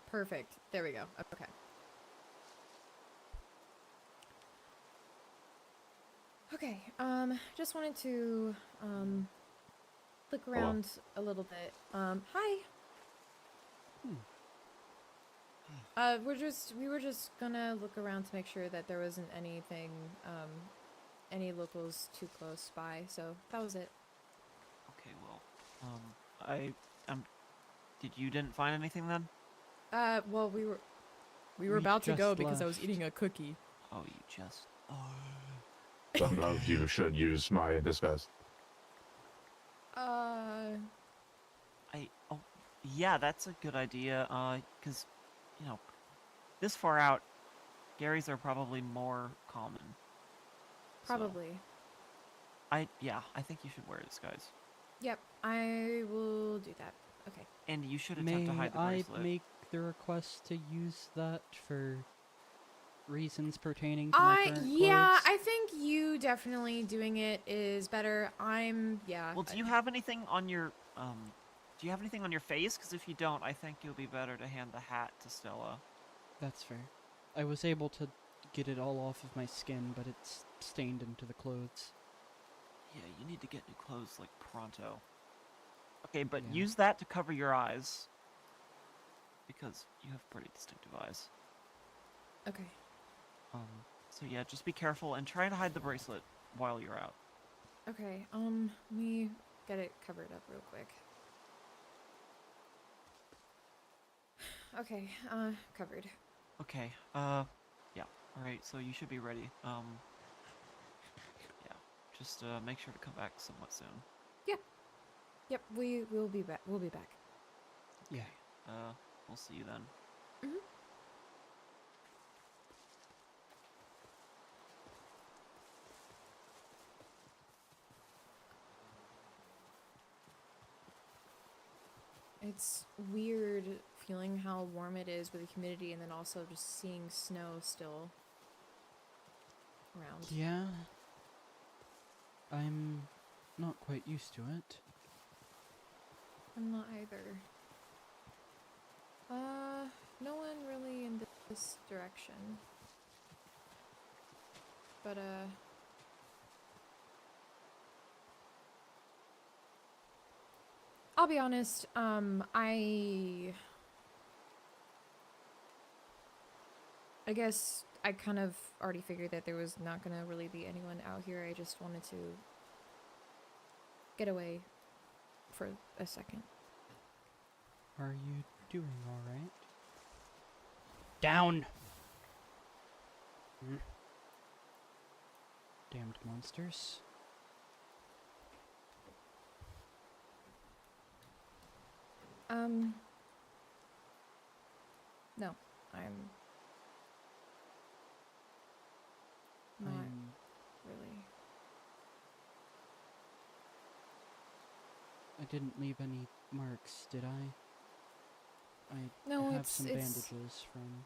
Perfect. There we go. Okay. Okay, just wanted to, look around a little bit. Hi! We were just gonna look around to make sure that there wasn't anything, any locals too close by, so that was it. Okay, well, you didn't find anything then? Well, we were We about to go just because I was left. eating a cookie. Oh, you just. Some of you should use my disguise. Oh, yeah, that's a good idea. Cause, you know, this far out, Garys are probably more common. So, Probably. I think you should wear a disguise. Yep, I will do that. Okay. And you should May attempt to hide the I bracelet. make the request to use that for reasons pertaining to my current Yeah, clothes? I think you definitely doing it is better. Well, do you have anything on your, do you have anything on your face? Because if you don't, I think you'll be better to hand the hat to Stella. That's fair. I was able to get it all off of my skin, but it's stained into the clothes. Yeah, you need to get new clothes, like, pronto. Okay, but Yeah. use that to cover your eyes. Because you have pretty distinctive eyes. Okay. So yeah, just be careful and try to hide the bracelet while you're out. Okay, let me get it covered up real quick. Okay, covered. Okay, yeah. Alright, so you should be ready. Yeah. Just, make sure to come back somewhat soon. Yep, we'll be back. We'll be back. Yeah. We'll see you then. Mhm. It's weird feeling how warm it is with the humidity and then also just seeing snow still around. Yeah. I'm not quite used to it. I'm not either. No one really in this direction. But, I'll be honest, I guess I kind of already figured that there was not gonna really be anyone out here. I just wanted to get away for a second. Are you doing alright? Down! Damned monsters. No, I'm not really. I didn't leave any marks, did I? No, I have it's some bandages from.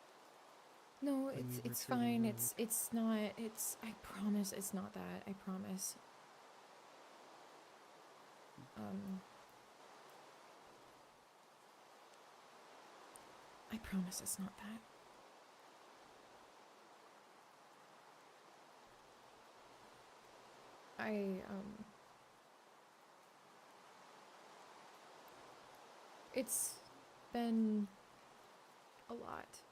No, when we were it's trading fine. rogue. It's not. I promise it's not that. I promise. I promise it's not that. It's been a lot.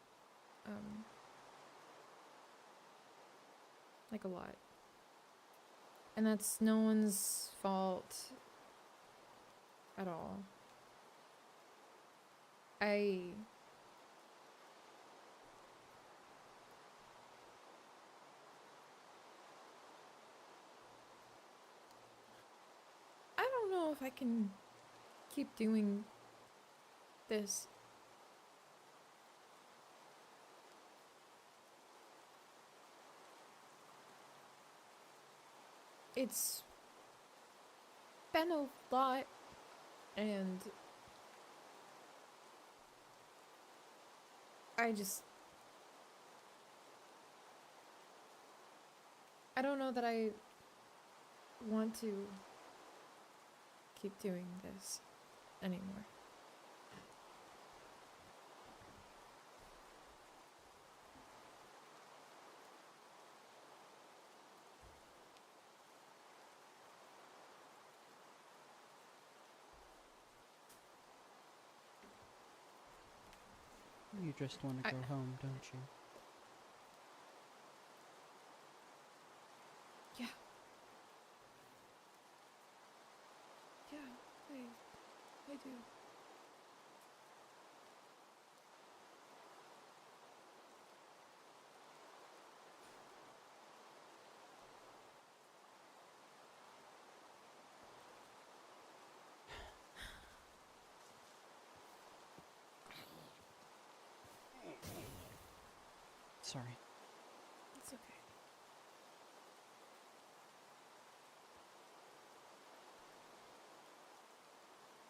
Like a lot. And that's no one's fault at all. I don't know if I can keep doing this. It's been a lot, and I don't know that I want to keep doing this anymore. You just want to go home, don't you? Yeah. Yeah, I do. Sorry. It's okay.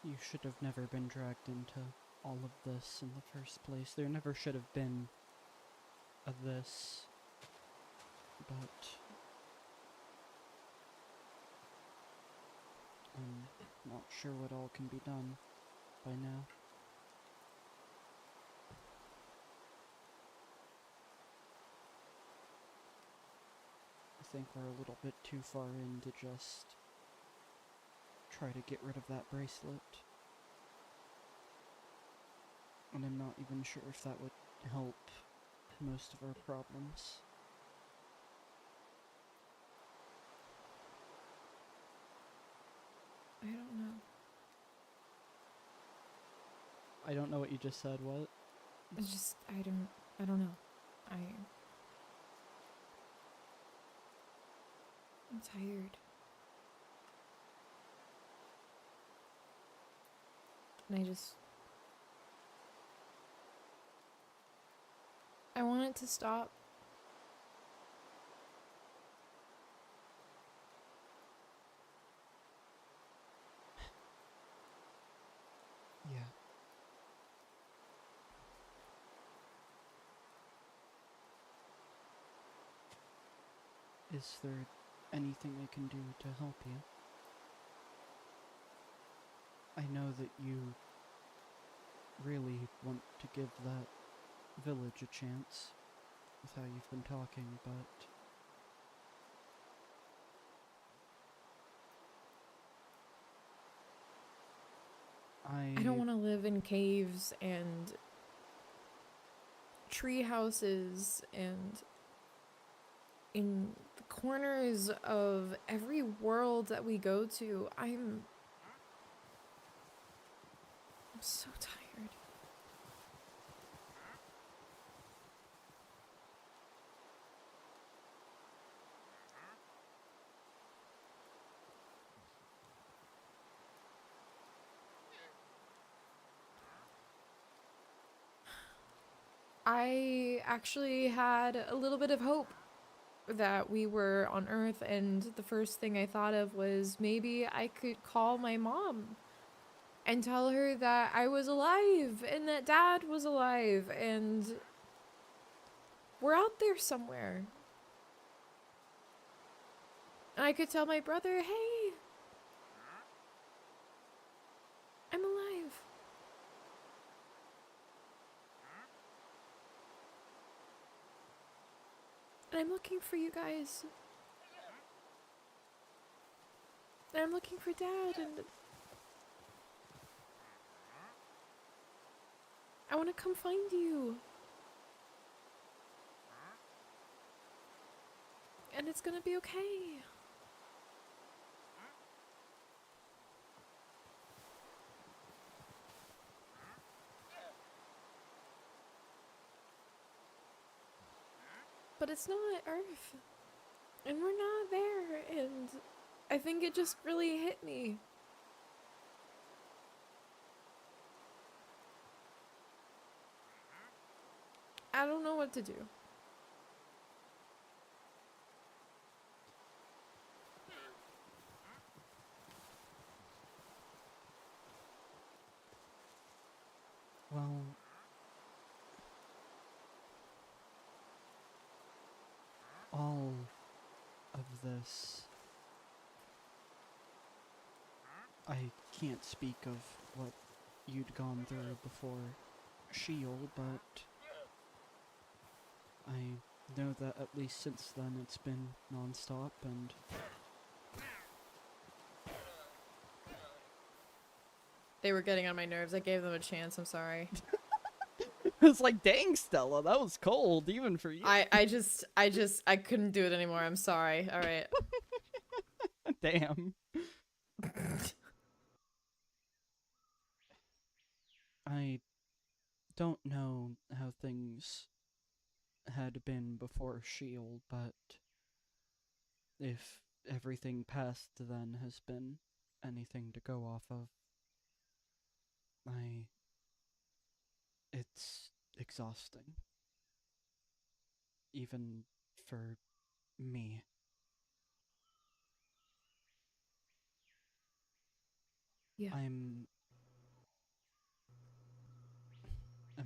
You should have never been dragged into all of this in the first place. There never should have been a this. But I'm not sure what all can be done by now. I think we're a little bit too far in to just try to get rid of that bracelet. And I'm not even sure if that would help most of our problems. I don't know. I don't know what you just said, what? It's just, I don't know. I'm tired. And I want it to stop. Yeah. Is there anything I can do to help you? I know that you really want to give that village a chance with how you've been talking, but I don't want to live in caves and tree houses and in the corners of every world that we go to. I'm so tired. I actually had a little bit of hope that we were on Earth, and the first thing I thought of was maybe I could call my mom and tell her that I was alive and that Dad was alive and we're out there somewhere. And I could tell my brother, hey, I'm alive. And I'm looking for you guys. And I'm looking for Dad, and I want to come find you. And it's gonna be okay. But it's not Earth. And we're not there, and I think it just really hit me. I don't know what to do. Well, all of this, I can't speak of what you'd gone through before Shield, but I know that at least since then it's been non-stop, and They were getting on my nerves. I gave them a chance. I'm sorry. it's like, dang, Stella, that was cold, even for you. I couldn't do it anymore. I'm sorry. All right. Damn. I don't know how things had been before Shield, but if everything past then has been anything to go off of, it's exhausting. Even for me. Yeah. I'm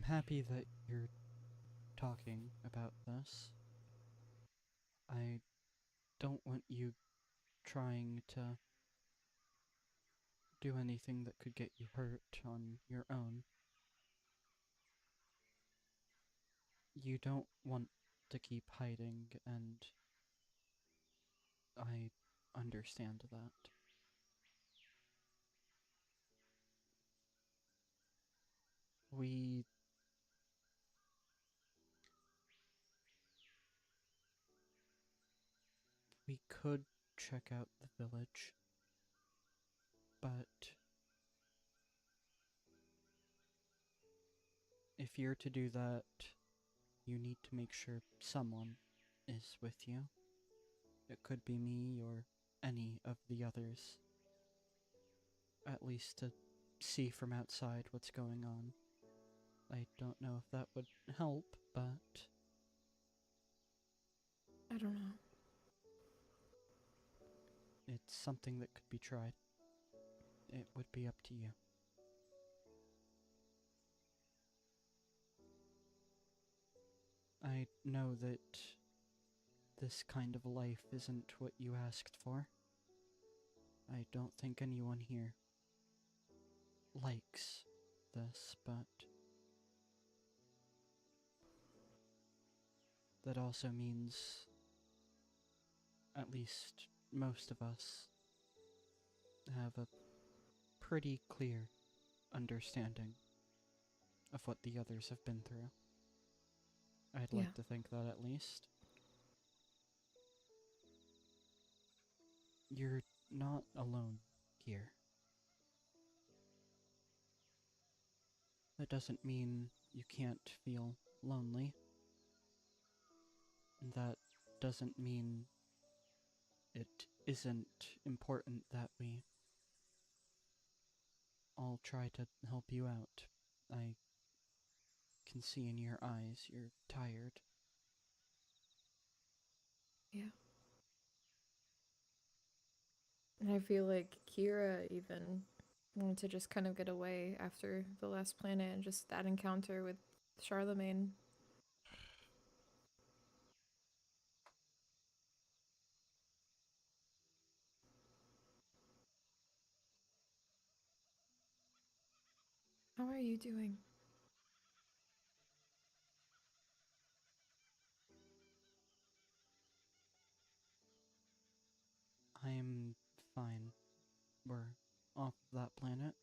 happy that you're talking about this. I don't want you trying to do anything that could get you hurt on your own. You don't want to keep hiding, and I understand that. We could check out the village, but if you're to do that, you need to make sure someone is with you. It could be me or any of the others. At least to see from outside what's going on. I don't know if that would help, but I don't know. it's something that could be tried. It would be up to you. I know that this kind of life isn't what you asked for. I don't think anyone here likes this, but that also means at least most of us have a pretty clear understanding of what the others have been through. I'd like to think that at least. You're not alone here. That doesn't mean you can't feel lonely. That doesn't mean it isn't important that we all try to help you out. I can see in your eyes you're tired. Yeah. And I feel like Kira even wanted to just kind of get away after the last planet and just that encounter with Charlemagne. How are you doing? I'm fine. We're off that planet.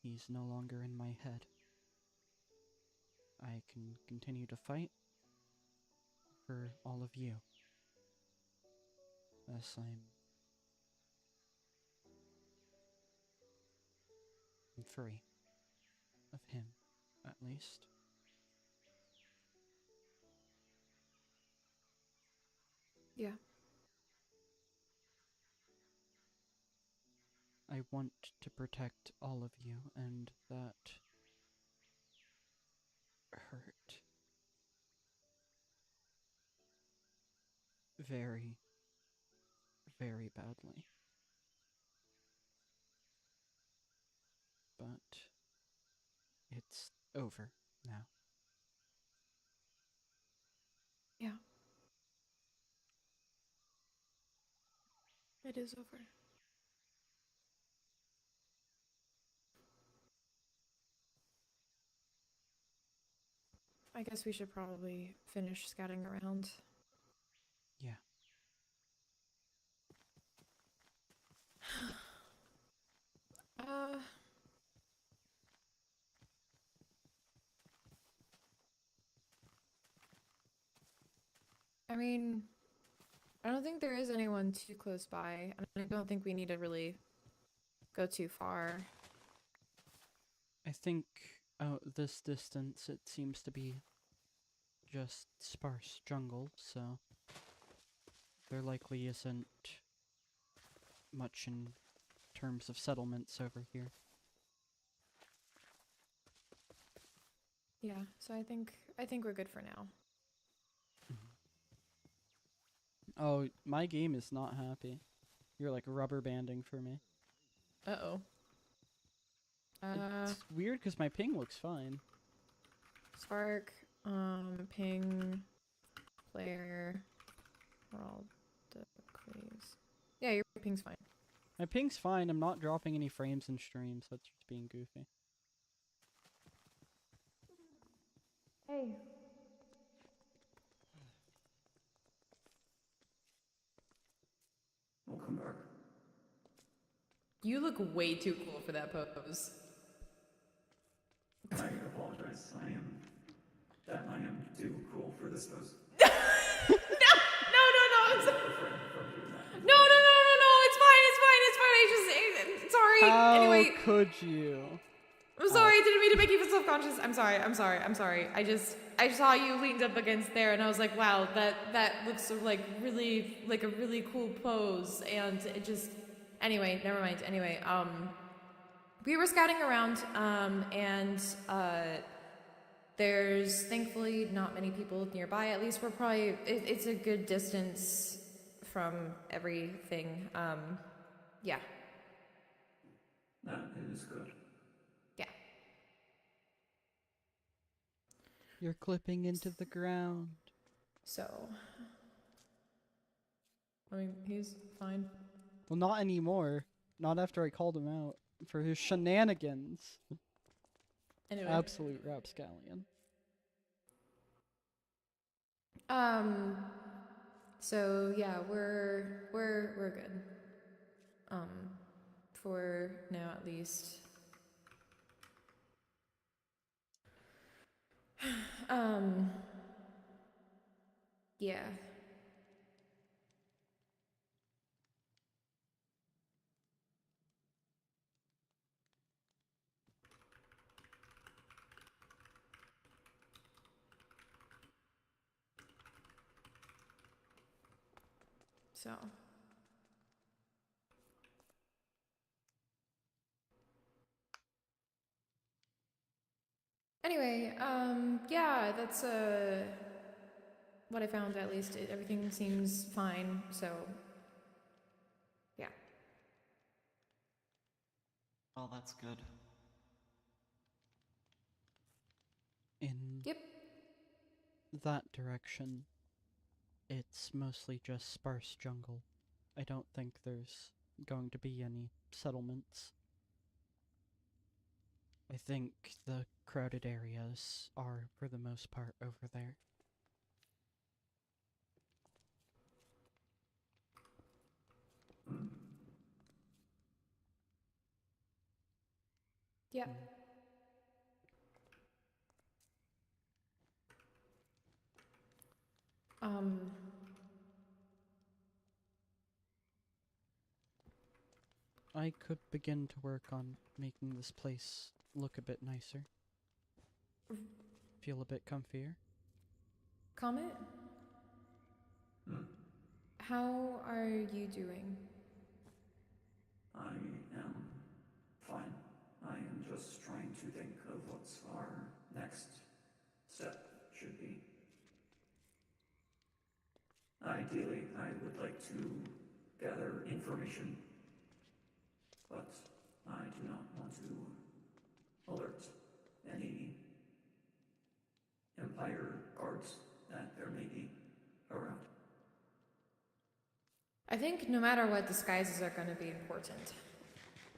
He's no longer in my head. I can continue to fight for all of you. Thus, I'm free. Of him, at least. Yeah. I want to protect all of you, and that hurt. Very, very badly. But it's over now. Yeah. It is over. I guess we should probably finish scouting around. Yeah. Uh... I mean, I don't think there is anyone too close by. I don't think we need to really go too far. I think out this distance it seems to be just sparse jungle, so there likely isn't much in terms of settlements over here. Yeah, so I think we're good for now. Oh, my game is not happy. You're like rubber banding for me. Uh-oh. It's weird because my ping looks fine. Spark, ping, player, world, please. Yeah, your ping's fine. My ping's fine. I'm not dropping any frames in streams. That's just being goofy. Hey. Welcome back. You look way too cool for that pose. I apologize. I am too cool for this pose. No, it's... No, it's fine. I just, sorry. How Anyway, could you? I'm sorry. I didn't mean to make you feel self-conscious. I'm sorry. I saw you leaned up against there, and I was like, wow, that looks like really like a really cool pose, and it just. Anyway, never mind. Anyway, we were scouting around, and there's thankfully not many people nearby. At least we're probably it's a good distance from everything. Yeah. That is good. Yeah. You're clipping into the ground. So, I mean, he's fine. Well, not anymore. Not after I called him out for his shenanigans. Anyway. Absolute rapscallion. So yeah, we're good. For now at least. Yeah. So. Anyway, yeah, that's what I found at least. Everything seems fine, so yeah. Well, that's good. In Yep. that direction, it's mostly just sparse jungle. I don't think there's going to be any settlements. I think the crowded areas are, for the most part, over there. Yep. Mm. Um, I could begin to work on making this place look a bit nicer. Feel a bit comfier. Comet? How are you doing? I am fine. I am just trying to think of what's our next step should be. Ideally, I would like to gather information, but I do not want to alert any Empire guards that there may be around. I think no matter what, disguises are going to be important.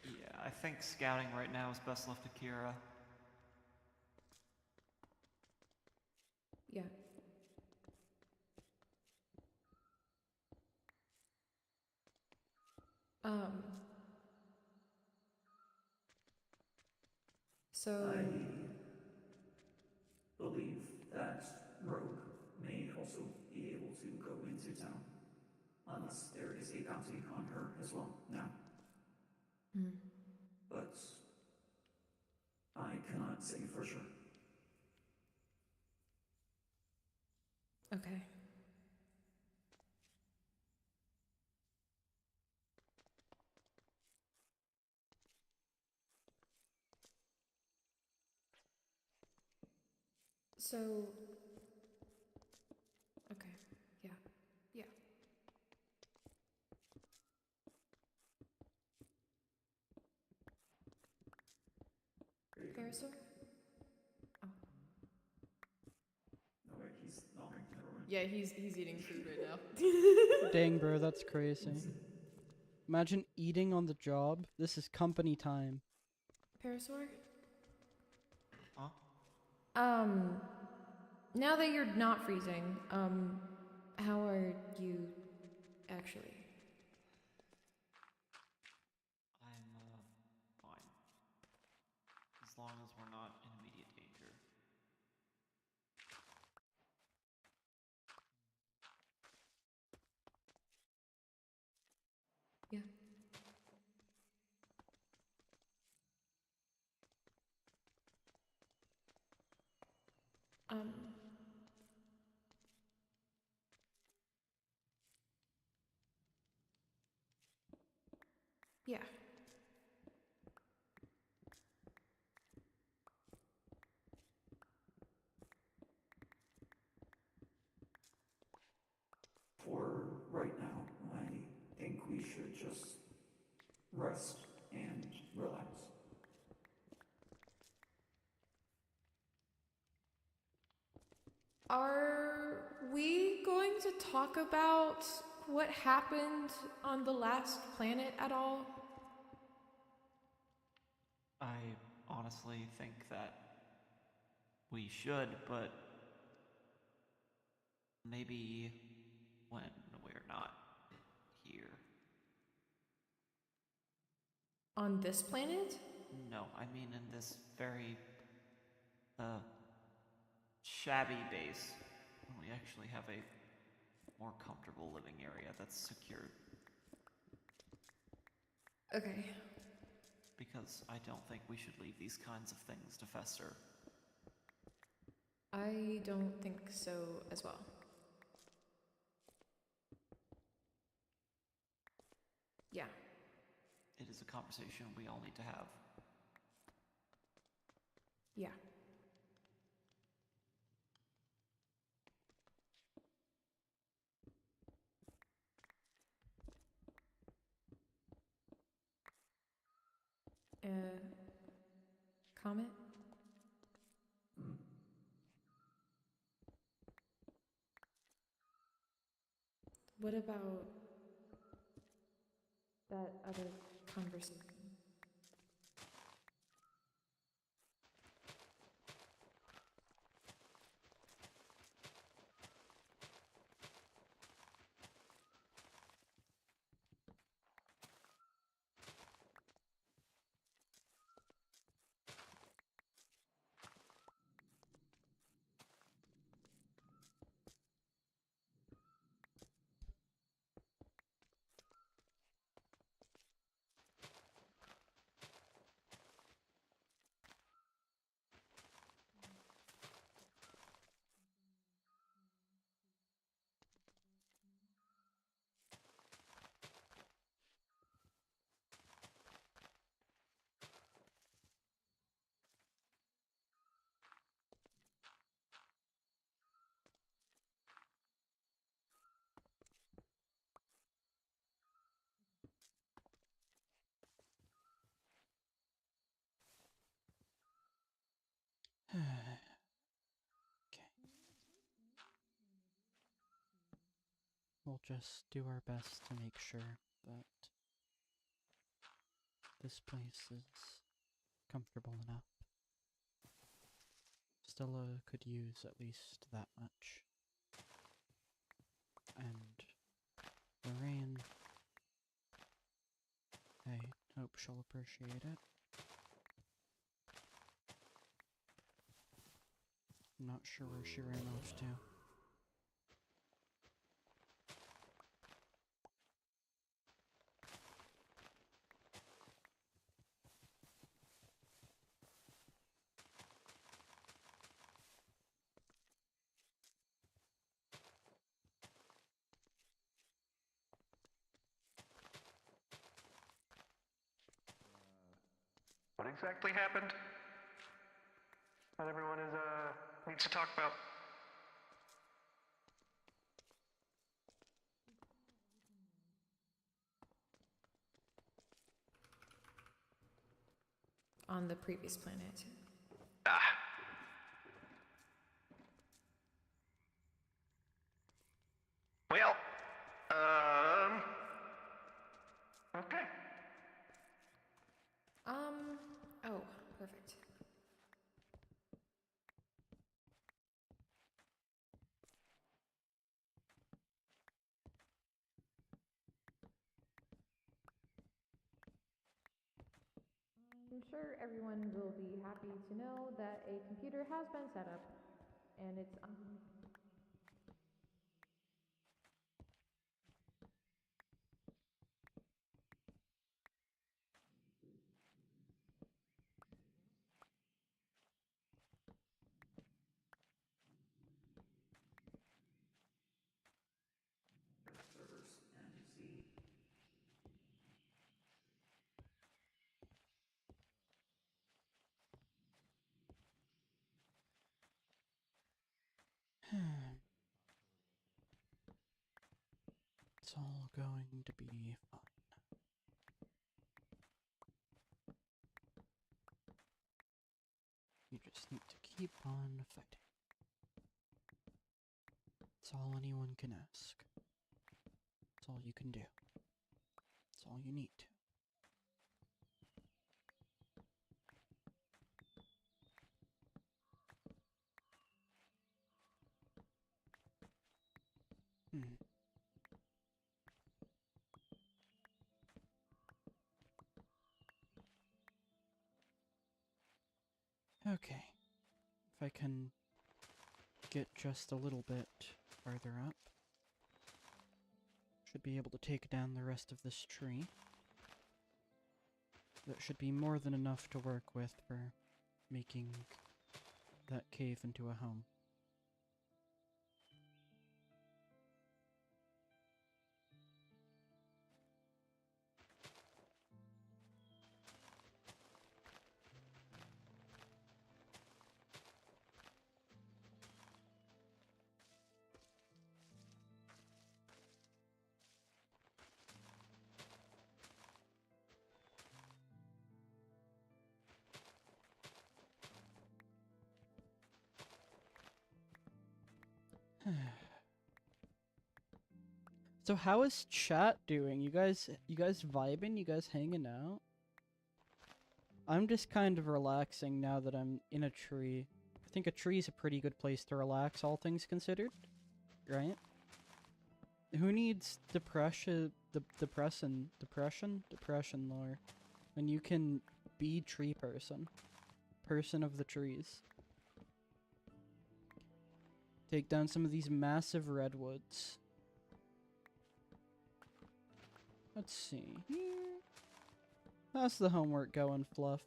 Yeah, I think scouting right now is best left to Kira. Yeah. Um. So. I believe that Rogue may also be able to go into town, unless there is a bounty on her as well now. Hmm. But I cannot say for sure. Okay. So. Okay. Yeah. Yeah. Carousel? Oh. No, wait, he's nodding. Never mind. Yeah, he's eating food right now. Dang, bro, that's crazy. Imagine eating on the job. This is company time. Parasaur? Huh? Now that you're not freezing, how are you actually? I'm, fine. As long as we're not in immediate danger. Yeah. Um. Yeah. For right now, I think we should just rest and relax. Are we going to talk about what happened on the last planet at all? I honestly think that we should, but maybe when we're not here. On this planet? No, I mean in this very, shabby base. We actually have a more comfortable living area that's secured. Okay. Because I don't think we should leave these kinds of things to fester. I don't think so as well. Yeah. It is a conversation we all need to have. Yeah. comment? What about that other conversation? Okay. We'll just do our best to make sure that this place is comfortable enough. Stella could use at least that much. And Lorraine, I hope she'll appreciate it. I'm not sure where she ran off to. What exactly happened? That everyone is needs to talk about. On the previous planet. Ah. Well, okay. Oh, perfect. I'm sure everyone will be happy to know that a computer has been set up, and it's underneath. It's all going to be fine. You just need to keep on fighting. It's all anyone can ask. It's all you can do. It's all you need to. Okay. If I can get just a little bit farther up, should be able to take down the rest of this tree. That should be more than enough to work with for making that cave into a home. So how is chat doing? You guys vibing? You guys hanging out? I'm just kind of relaxing now that I'm in a tree. I think a tree is a pretty good place to relax, all things considered, right? Who needs depression lore when you can be tree person of the trees? Take down some of these massive redwoods. Let's see here. How's the homework going, Fluff?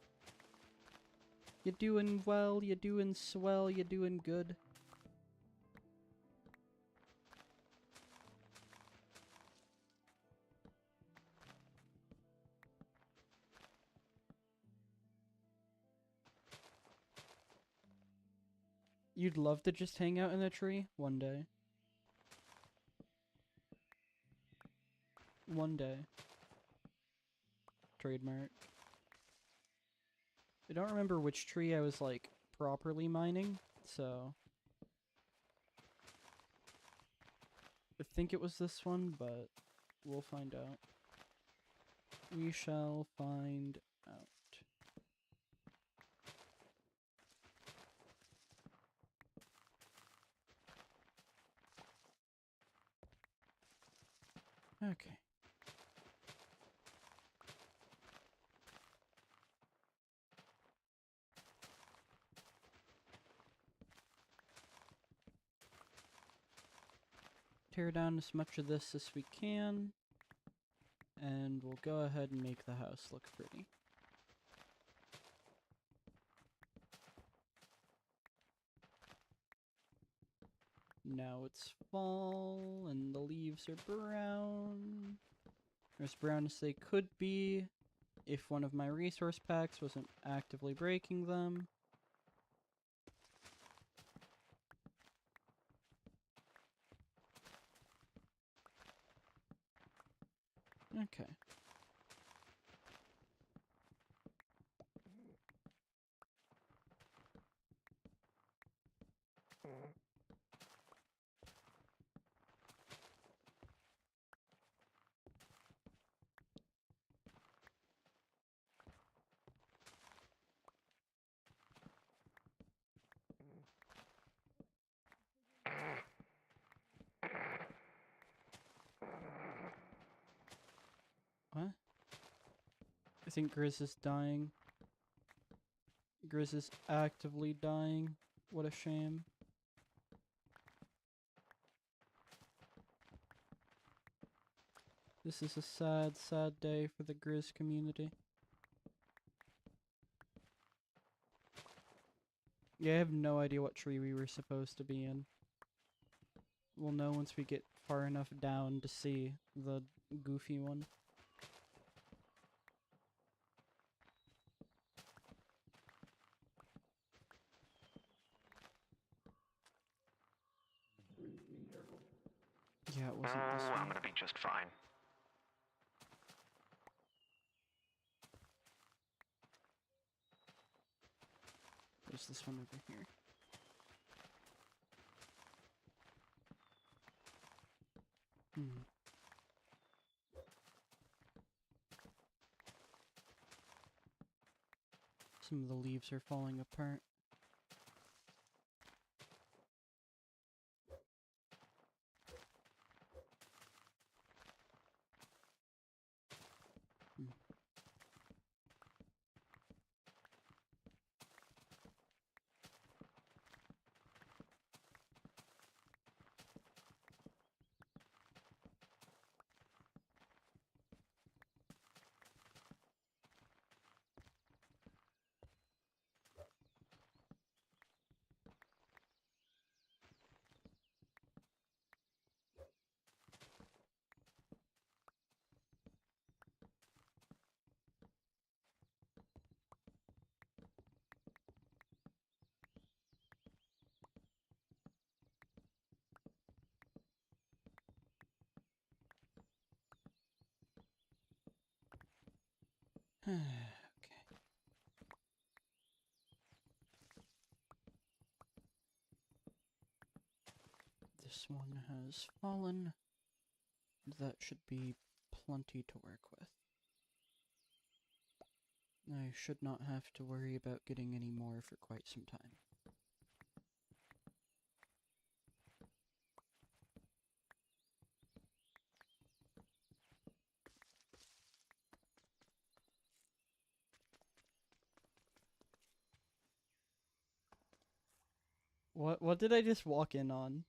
You doing well? You doing swell? You doing good? You'd love to just hang out in a tree? One day. One day. Trademark. I don't remember which tree I was, like, properly mining, so... I think it was this one, but we'll find out. We shall find out. Okay. Tear down as much of this as we can, and we'll go ahead and make the house look pretty. Now it's fall, and the leaves are brown. They're as brown as they could be if one of my resource packs wasn't actively breaking them. Okay. What? I think Grizz is dying. Grizz is actively dying. What a shame. This is a sad, sad day for the Grizz community. Yeah, I have no idea what tree we were supposed to be in. We'll know once we get far enough down to see the goofy one. Yeah, it wasn't this Oh, I'm one. gonna be just fine. There's this one over here. Hmm. Some of the leaves are falling apart. Hmm. Okay. This one has fallen. That should be plenty to work with. I should not have to worry about getting any more for quite some time. What did I just walk in on?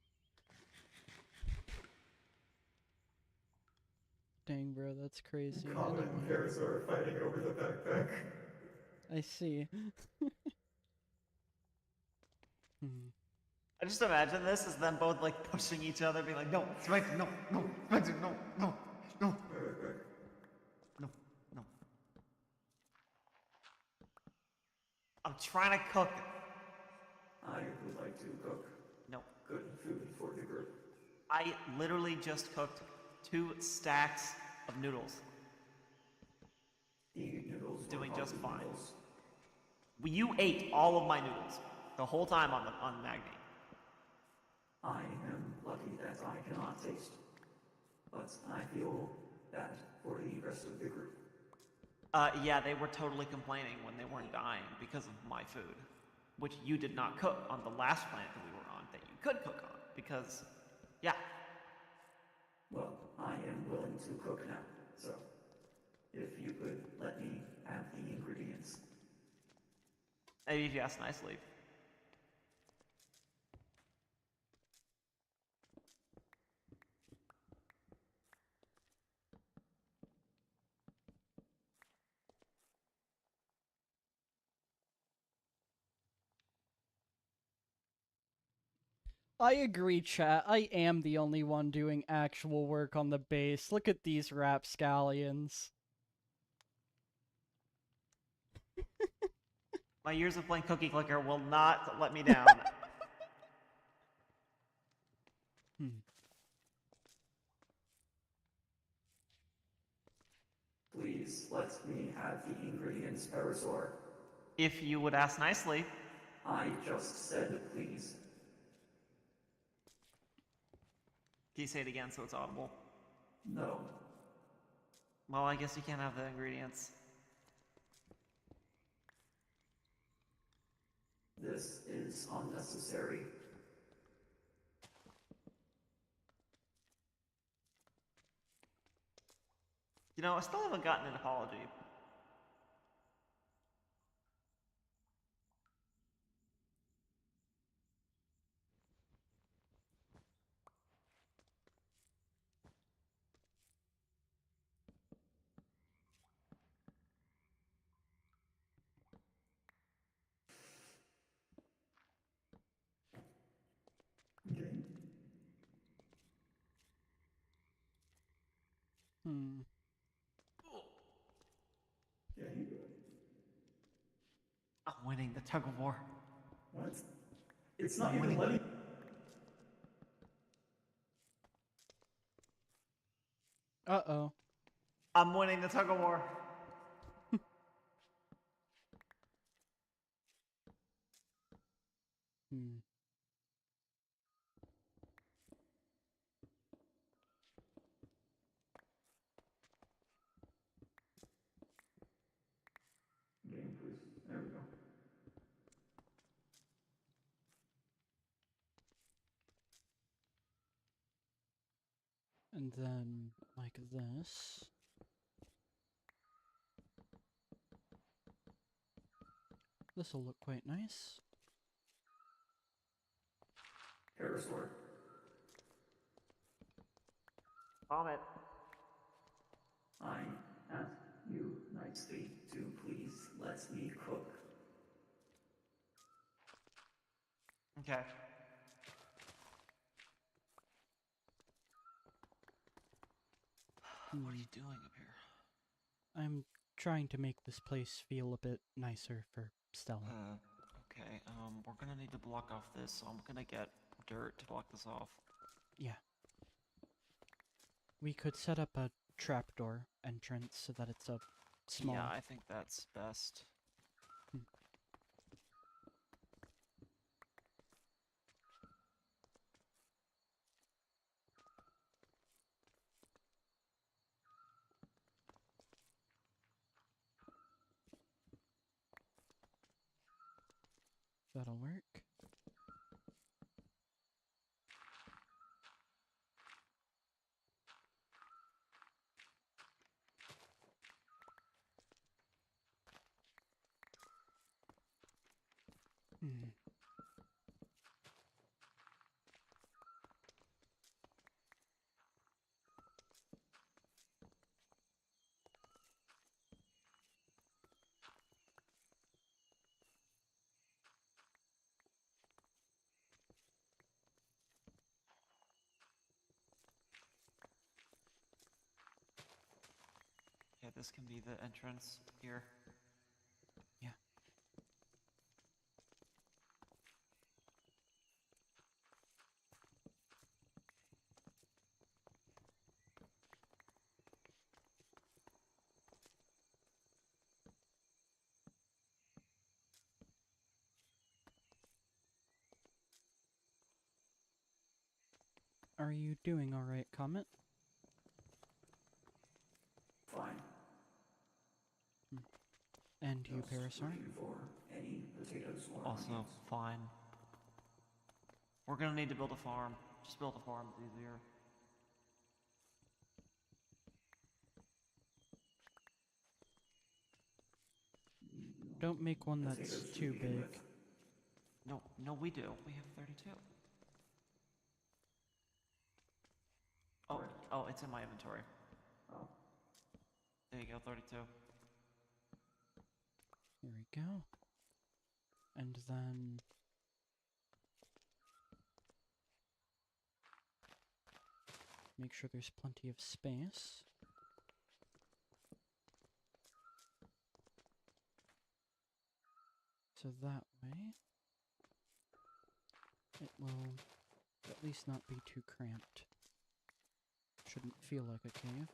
Dang, bro, that's crazy. Comet and Anyway, Ferris are fighting over the backpack. I see. Hmm. I just imagine this as them both like pushing each other, being like, "No, Spencer, no, no, Spencer, no, no, no, no, no." I'm trying to cook. I would like to cook No, good food for the group. I literally just cooked 2 stacks of noodles. The noodles were Doing just hardly fine. noodles. You ate all of my noodles the whole time on Magni. I am lucky that I cannot taste, but I feel bad for the rest of the group. Yeah, they were totally complaining when they weren't dying because of my food, which you did not cook on the last planet that we were on that you could cook on, because, yeah. Well, I am willing to cook now, so if you could let me have the ingredients. Maybe if you ask nicely. I agree, chat. I am the only one doing actual work on the base. Look at these rapscallions. My years of playing Cookie Clicker will not let me down. Hmm. Please let me have the ingredients, Parasaur. If you would ask nicely. I just said please. Can you say it again so it's audible? No. Well, I guess you can't have the ingredients. This is unnecessary. You know, I still haven't gotten an apology. Okay. Hmm. Okay. I'm winning the tug of war. What? It's not even letting. Uh-oh. I'm winning the tug of war. Hmm. Game, please. There we go. And then, like this. This'll look quite nice. Parasaur. Vomit. I ask you nicely to please let me cook. Okay. What are you doing up here? I'm trying to make this place feel a bit nicer for Stella. Okay, we're gonna need to block off this, so I'm gonna get dirt to block this off. Yeah. We could set up a trapdoor entrance so that it's a small... Yeah, I think that's best. That'll work. Hmm. Yeah, this can be the entrance here. Yeah. Are you doing alright, Comet? Fine. And you, Just Parasaur? looking for any potatoes or Also, onions. fine. We're gonna need to build a farm. Just build a farm, it's easier. Don't make one that's Potatoes to too begin big. with. No, we do. We have 32. Oh, Right. oh, it's in my inventory. Oh. There you go, 32. Here we go. And then... make sure there's plenty of space. So that way, it will at least not be too cramped. Shouldn't feel like a cave.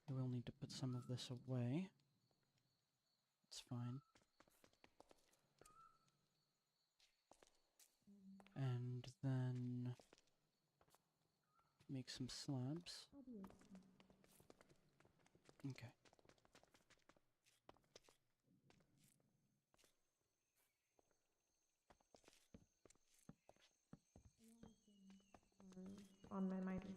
I will need to put some of this away. It's fine. And then make some slabs. Okay. On my mind again.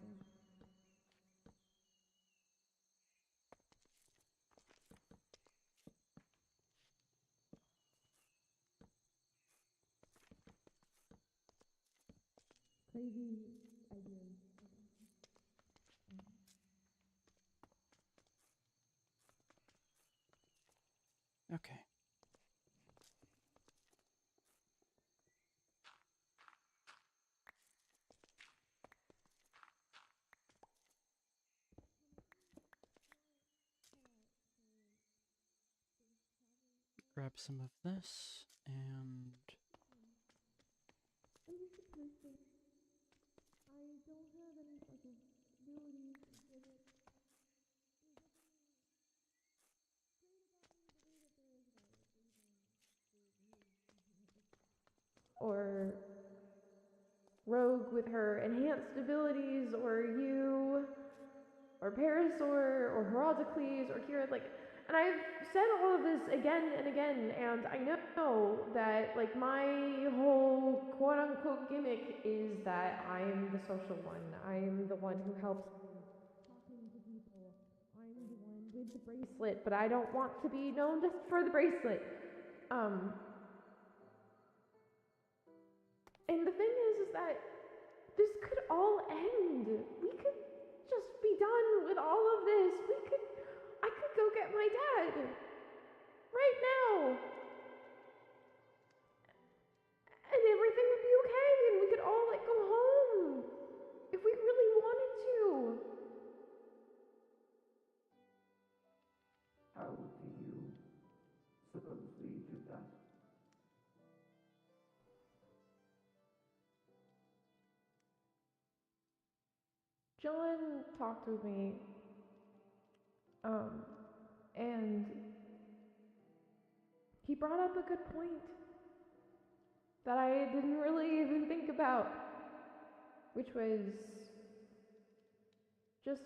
Crazy ideas. Okay. Grab some of this, and... I'm just a person. I don't have any special abilities or that there's nothing great about me the way that there is about or Rogue with her enhanced abilities, or you, or Parasaur, or Heraldicles, or Kira, like, and I've said all of this again and again, and I know that, like, my whole quote-unquote gimmick is that I'm the social one. I'm the one who helps talking to people. I'm the one with the bracelet, but I don't want to be known just for the bracelet. And the thing is that this could all end. We could just be done with all of this. I could go get my dad. Right now. And everything would be okay, and we could all, like, go home. If we really wanted to. How do you supposedly do that? John talked with me, and he brought up a good point that I didn't really even think about, which was just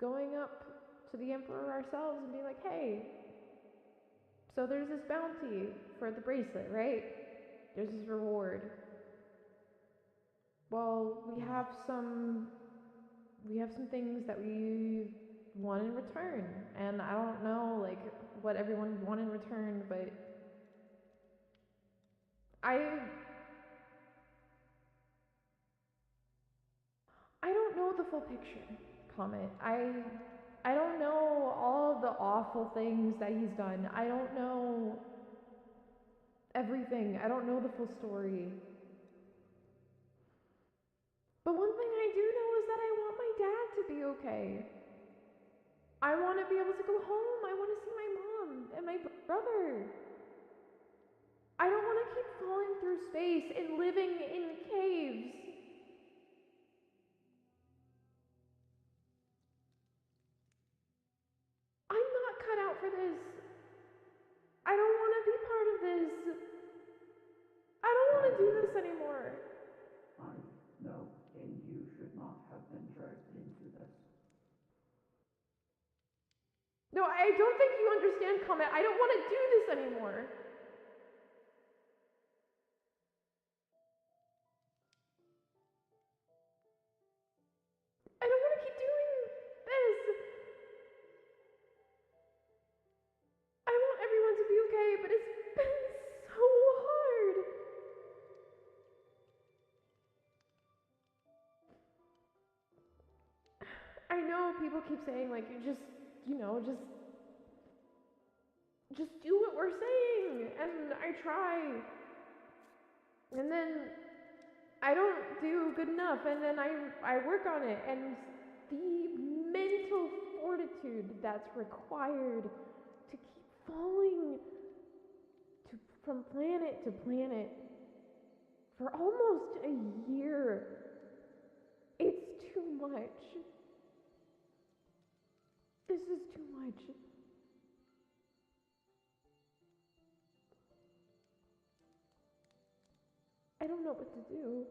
going up to the Emperor ourselves and being like, hey, so there's this bounty for the bracelet, right? There's this reward. Well, we have some things that we want in return, and I don't know like what everyone would want in return, but I don't know the full picture, Comet. I don't know all of the awful things that he's done. I don't know everything. I don't know the full story. But one thing I do know is that I want my dad to be okay. I want to be able to go home. I want to see my mom and my brother. I don't want to keep falling through space and living in caves. I'm not cut out for this. I don't want to be part of this. I don't want to do this anymore. I know, and you should not have been dragged into this. No, I don't think you understand, Comet. I don't want to do this anymore. I don't want to keep doing this. I want everyone to be okay, but it's been so hard. I know people keep saying like you just do what we're saying, and I try. And then I don't do good enough, and then I work on it, and the mental fortitude that's required to keep falling from planet to planet for almost a year, it's too much. This is too much. I don't know what to do.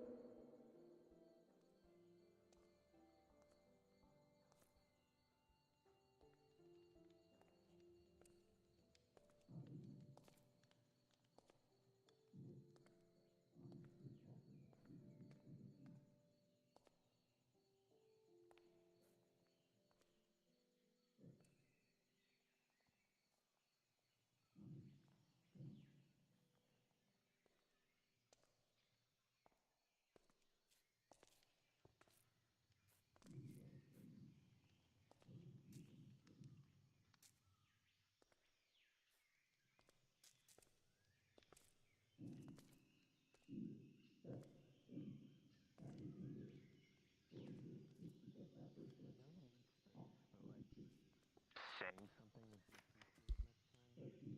Saying something would be appreciated next time.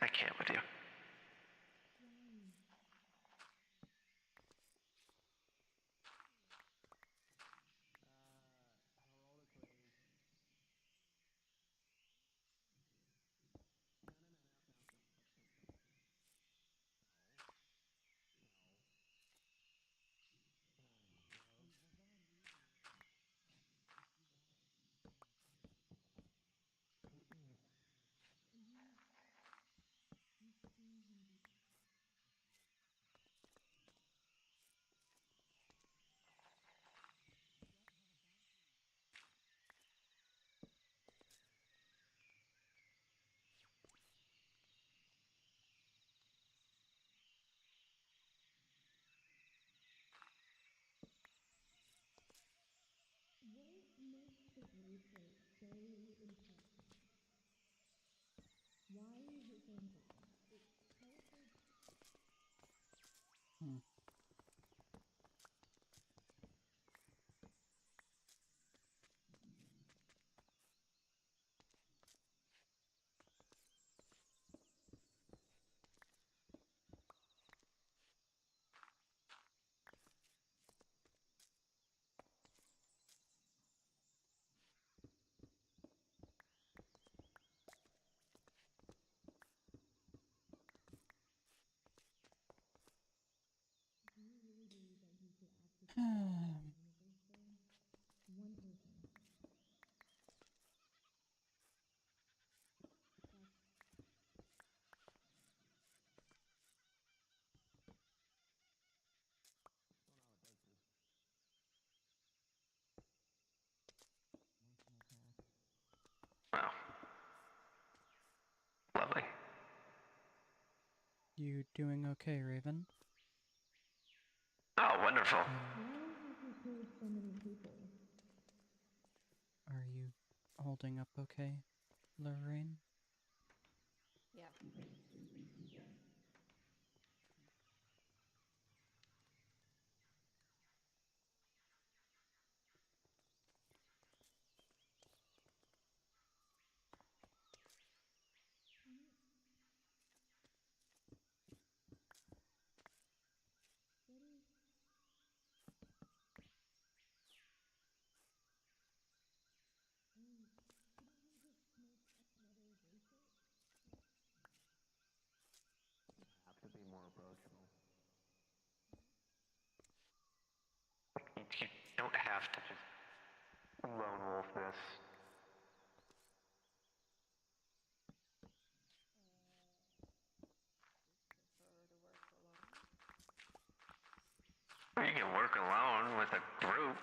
I can't with you. Hmm. Wow. Lovely. You doing okay, Raven? Oh, wonderful. Are you holding up okay, Lorraine? Yeah. Have to be more approachable. You don't have to just lone wolf this. Or you can work alone with a group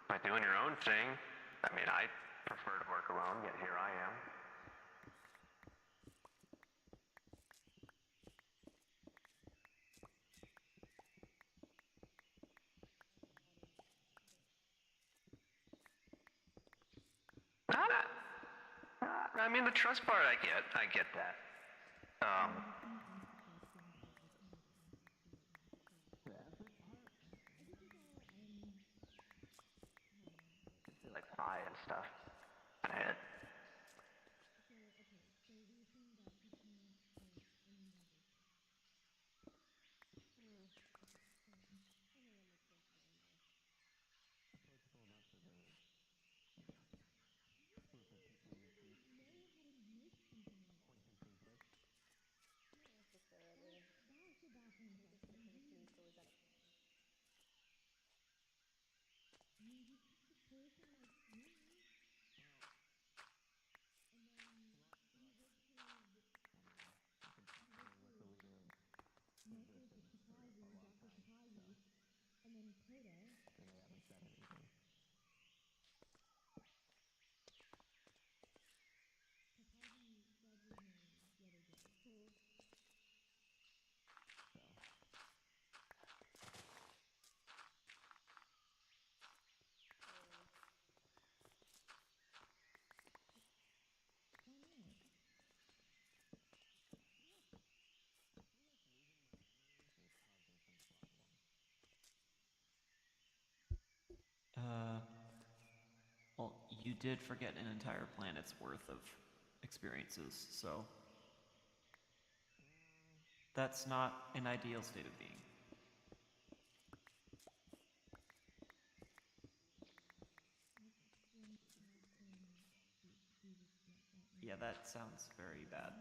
by doing your own thing. I mean, I prefer to work alone, yet here I am. I mean, the trust part, I get that. Like pie and stuff. And it. Well, you did forget an entire planet's worth of experiences, so that's not an ideal state of being. Yeah, that sounds very bad.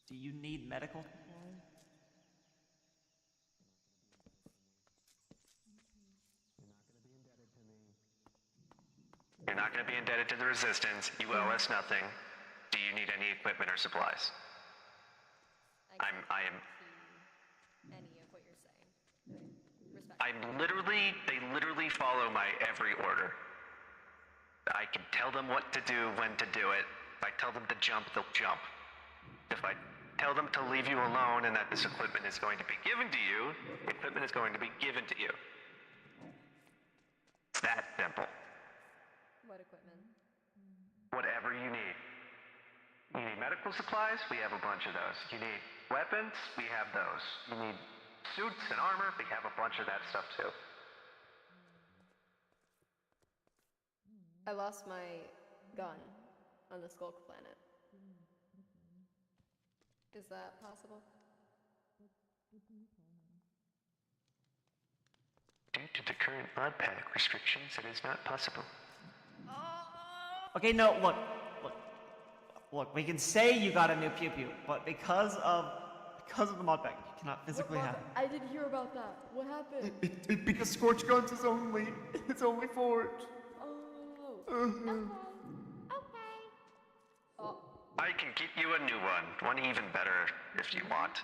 Do you need medical supplies? You're not going to be indebted to the Resistance. You owe us nothing. Do you need any equipment or supplies? I am. Any of what you're saying. Respect. They literally follow my every order. I can tell them what to do, when to do it. If I tell them to jump, they'll jump. If I tell them to leave you alone and that this equipment is going to be given to you, the equipment is going to be given to you. It's that simple. What equipment? whatever you need. You need medical supplies? We have a bunch of those. You need weapons? We have those. You need suits and armor? We have a bunch of that stuff too. I lost my gun on the Skulk planet. Is that possible? Due to the current mod pack restrictions, it is not possible. Okay, no, look. We can say you got a new pew pew, but because of the mod pack, you cannot physically have it. I didn't hear about that. What happened? Because Scorch Guns is only forged. Oh. Okay. Oh. I can get you a new one even better if you want.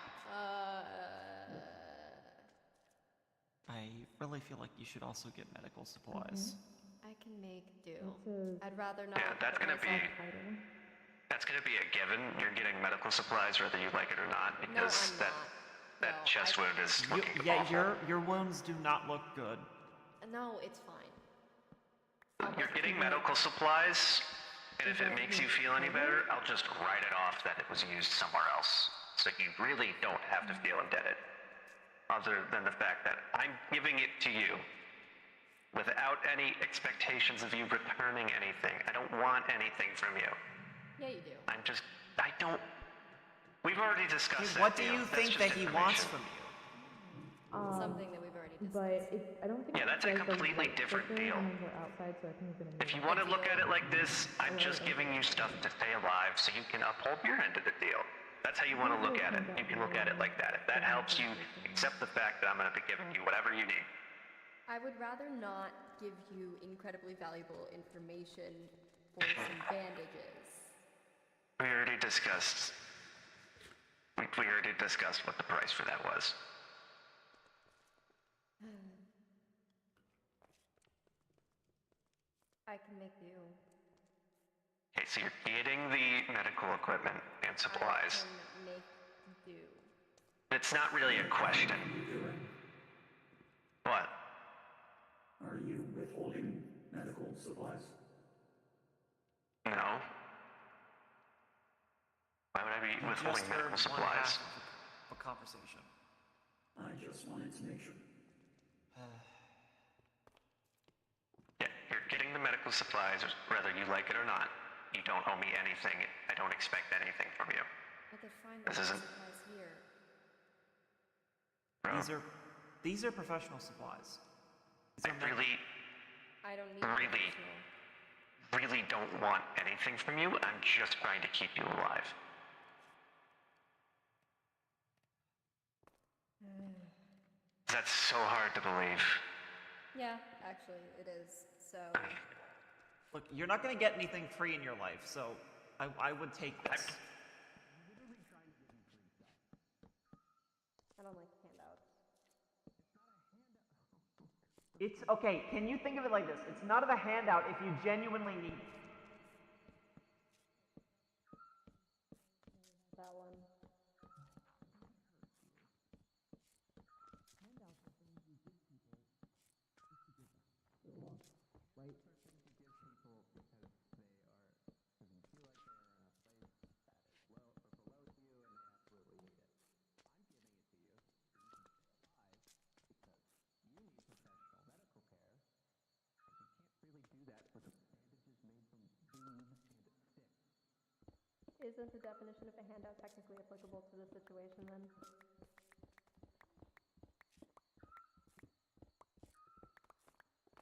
I really feel like you should also get medical supplies. I can make do. I'd rather not. Yeah, that's put gonna be a given. You're getting medical supplies whether you like it or not, because no, I'm that not. chest wound is looking Yeah, awful. your wounds do not look good. No, it's fine. You're getting medical supplies, and if it makes you feel any better, I'll just write it off that it was used somewhere else. So you really don't have to feel indebted. Other than the fact that I'm giving it to you without any expectations of you returning anything. I don't want anything from you. Yeah, you do. I don't. We've already discussed that. What do deal. you That's think just that he wants information. from you? Something that we've already discussed. I don't think Yeah, that's a completely different deal. Outside, so I think he's gonna If you want to look at it like this, I'm just giving you stuff to stay alive so you can uphold your end of the deal. That's how you want to look at it. You can look at it like that. If that helps you accept the fact that I'm going to be giving you whatever you need. I would rather not give you incredibly valuable information for some bandages. We already discussed. We already discussed what the price for that was. I can make do. Okay, so you're getting the medical equipment and supplies. I can make do. It's not really a question. What? Are you withholding medical supplies? No. Why would I be withholding Just medical heard supplies? 1/2 of a conversation. I just wanted to make sure. Yeah, you're getting the medical supplies whether you like it or not. You don't owe me anything. I don't expect anything from you. I could find This the isn't- supplies here. Bro, These are professional supplies. These I are med- really, I don't need Really? professional. really don't want anything from you. I'm just trying to keep you alive. That's so hard to believe. Yeah, actually, it is. So, Look, you're not going to get anything free in your life, so I would take this. I don't like handouts. It's okay. Can you think of it like this? It's not a handout if you genuinely need it. That one. Isn't the definition of a handout technically applicable to this situation then?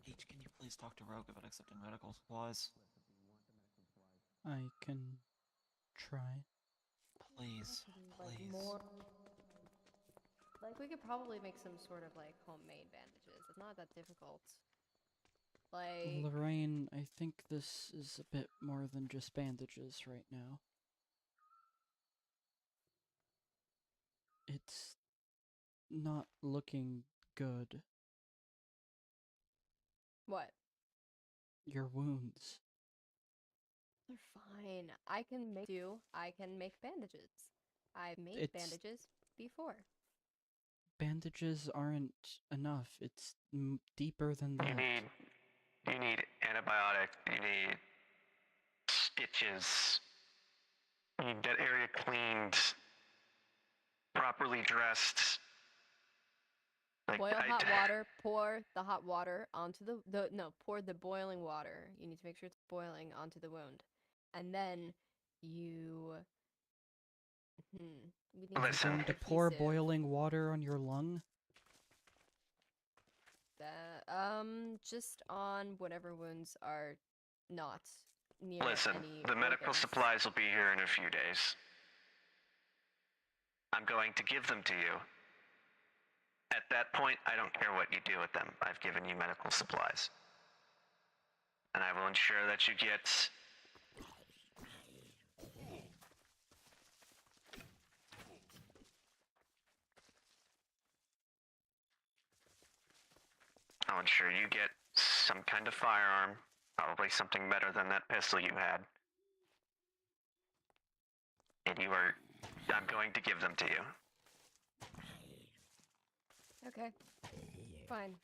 H, can you please talk to Rogue about accepting medical supplies? I can try. Please, Like please. more. Like we could probably make some sort of like homemade bandages. It's not that difficult. Like Lorraine, I think this is a bit more than just bandages right now. It's not looking good. what? Your wounds. They're fine. I can make do. I can make bandages. I've made It's- bandages before. Bandages aren't enough. It's deeper than that. You need antibiotics. You need stitches. You need that area cleaned, properly dressed. Like, Boil hot water, pour the hot water onto pour the boiling water. You need to make sure it's boiling onto the wound. And then you we need some Listen. Going kind to of pour adhesive. boiling water on your lung? Just on whatever wounds are not near Listen, any the medical organs. supplies will be here in a few days. I'm going to give them to you. At that point, I don't care what you do with them. I've given you medical supplies. And I will ensure that you get... I'll ensure you get some kind of firearm. Probably something better than that pistol you had. And I'm going to give them to you. Okay. Fine.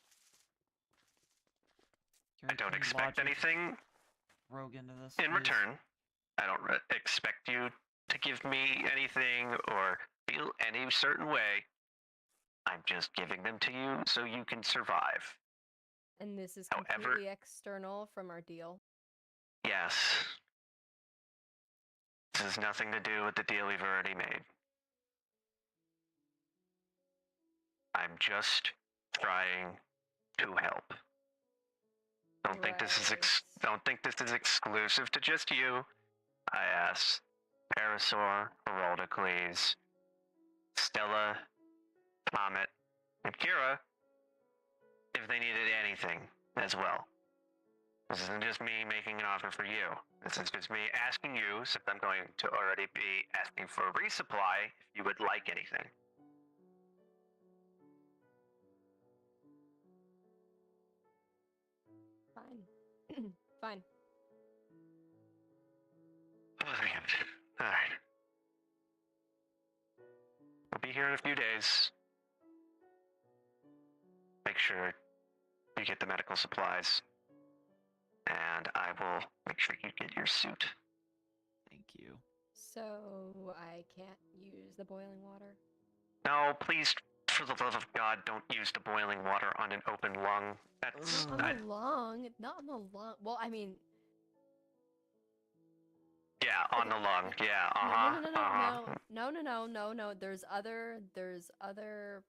I don't expect anything Rogue into this. in please. return. I don't expect you to give me anything or feel any certain way. I'm just giving them to you so you can survive. And this is However- completely external from our deal. Yes. This has nothing to do with the deal we've already made. I'm just trying to help. Don't think this is exclusive to just you. I asked Parasaur, Heraldicles, Stella, Comet, and Kira if they needed anything as well. This isn't just me making an offer for you. This is just me asking you, since I'm going to already be asking for a resupply, if you would like anything. Fine. Fine. Alright. I'll be here in a few days. Make sure you get the medical supplies. And I will make sure you get your suit. Thank you. So I can't use the boiling water? No, please, for the love of God, don't use the boiling water on an open lung. That's... Not on the lung. Not on the lung. Well, I mean... Yeah, on the lung. Yeah, uh-huh. No. There's other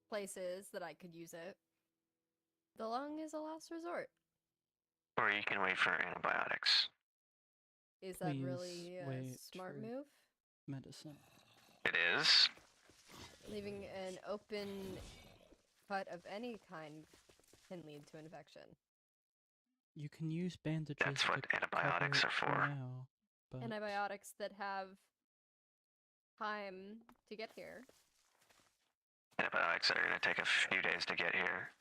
places that I could use it. The lung is a last resort. Or you can wait for antibiotics. Is that Please really a wait smart for- move? Medicine. It is. Leaving an open cut of any kind can lead to infection. You can use bandages. That's what to antibiotics cover are it for. Now, but Antibiotics that have time to get here. Antibiotics that are going to take a few days to get here.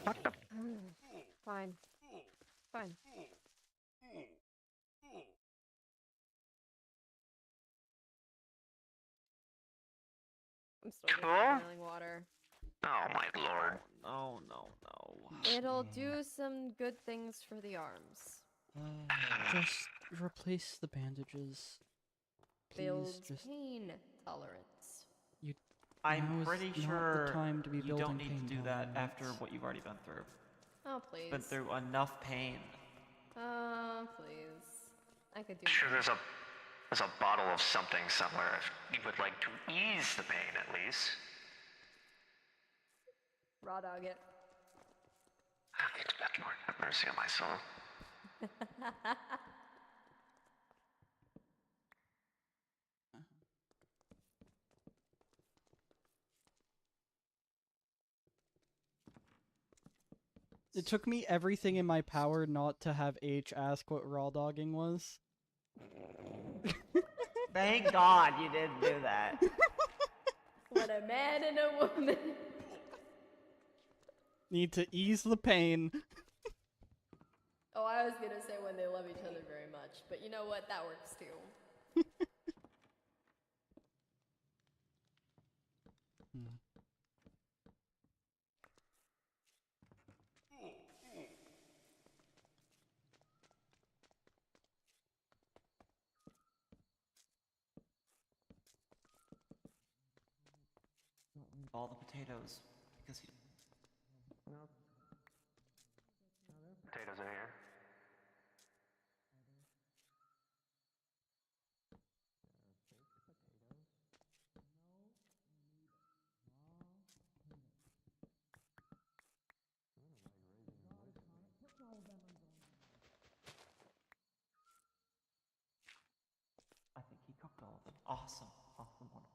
What the... Fine. Fine. I'm still Cool. getting boiling water. Oh, my lord. No. It'll do some good things for the arms. just replace the bandages. Please, Builds just pain tolerance. I'm Now is pretty not the sure time to be you don't building need pain to do that after tolerance. what you've already been through. Oh, please. Been through enough pain. Oh, please. I could do I'm sure more. there's a bottle of something somewhere if you would like to ease the pain at least. Raw dog it. Good Lord, have mercy on my soul. It took me everything in my power not to have H ask what raw dogging was. Thank God you didn't do that. When a man and a woman. Need to ease the pain. Oh, I was gonna say when they love each other very much, but you know what? That works too. all the potatoes because he. Potatoes in here. I think he cooked all of them. Awesome, awesome, wonderful.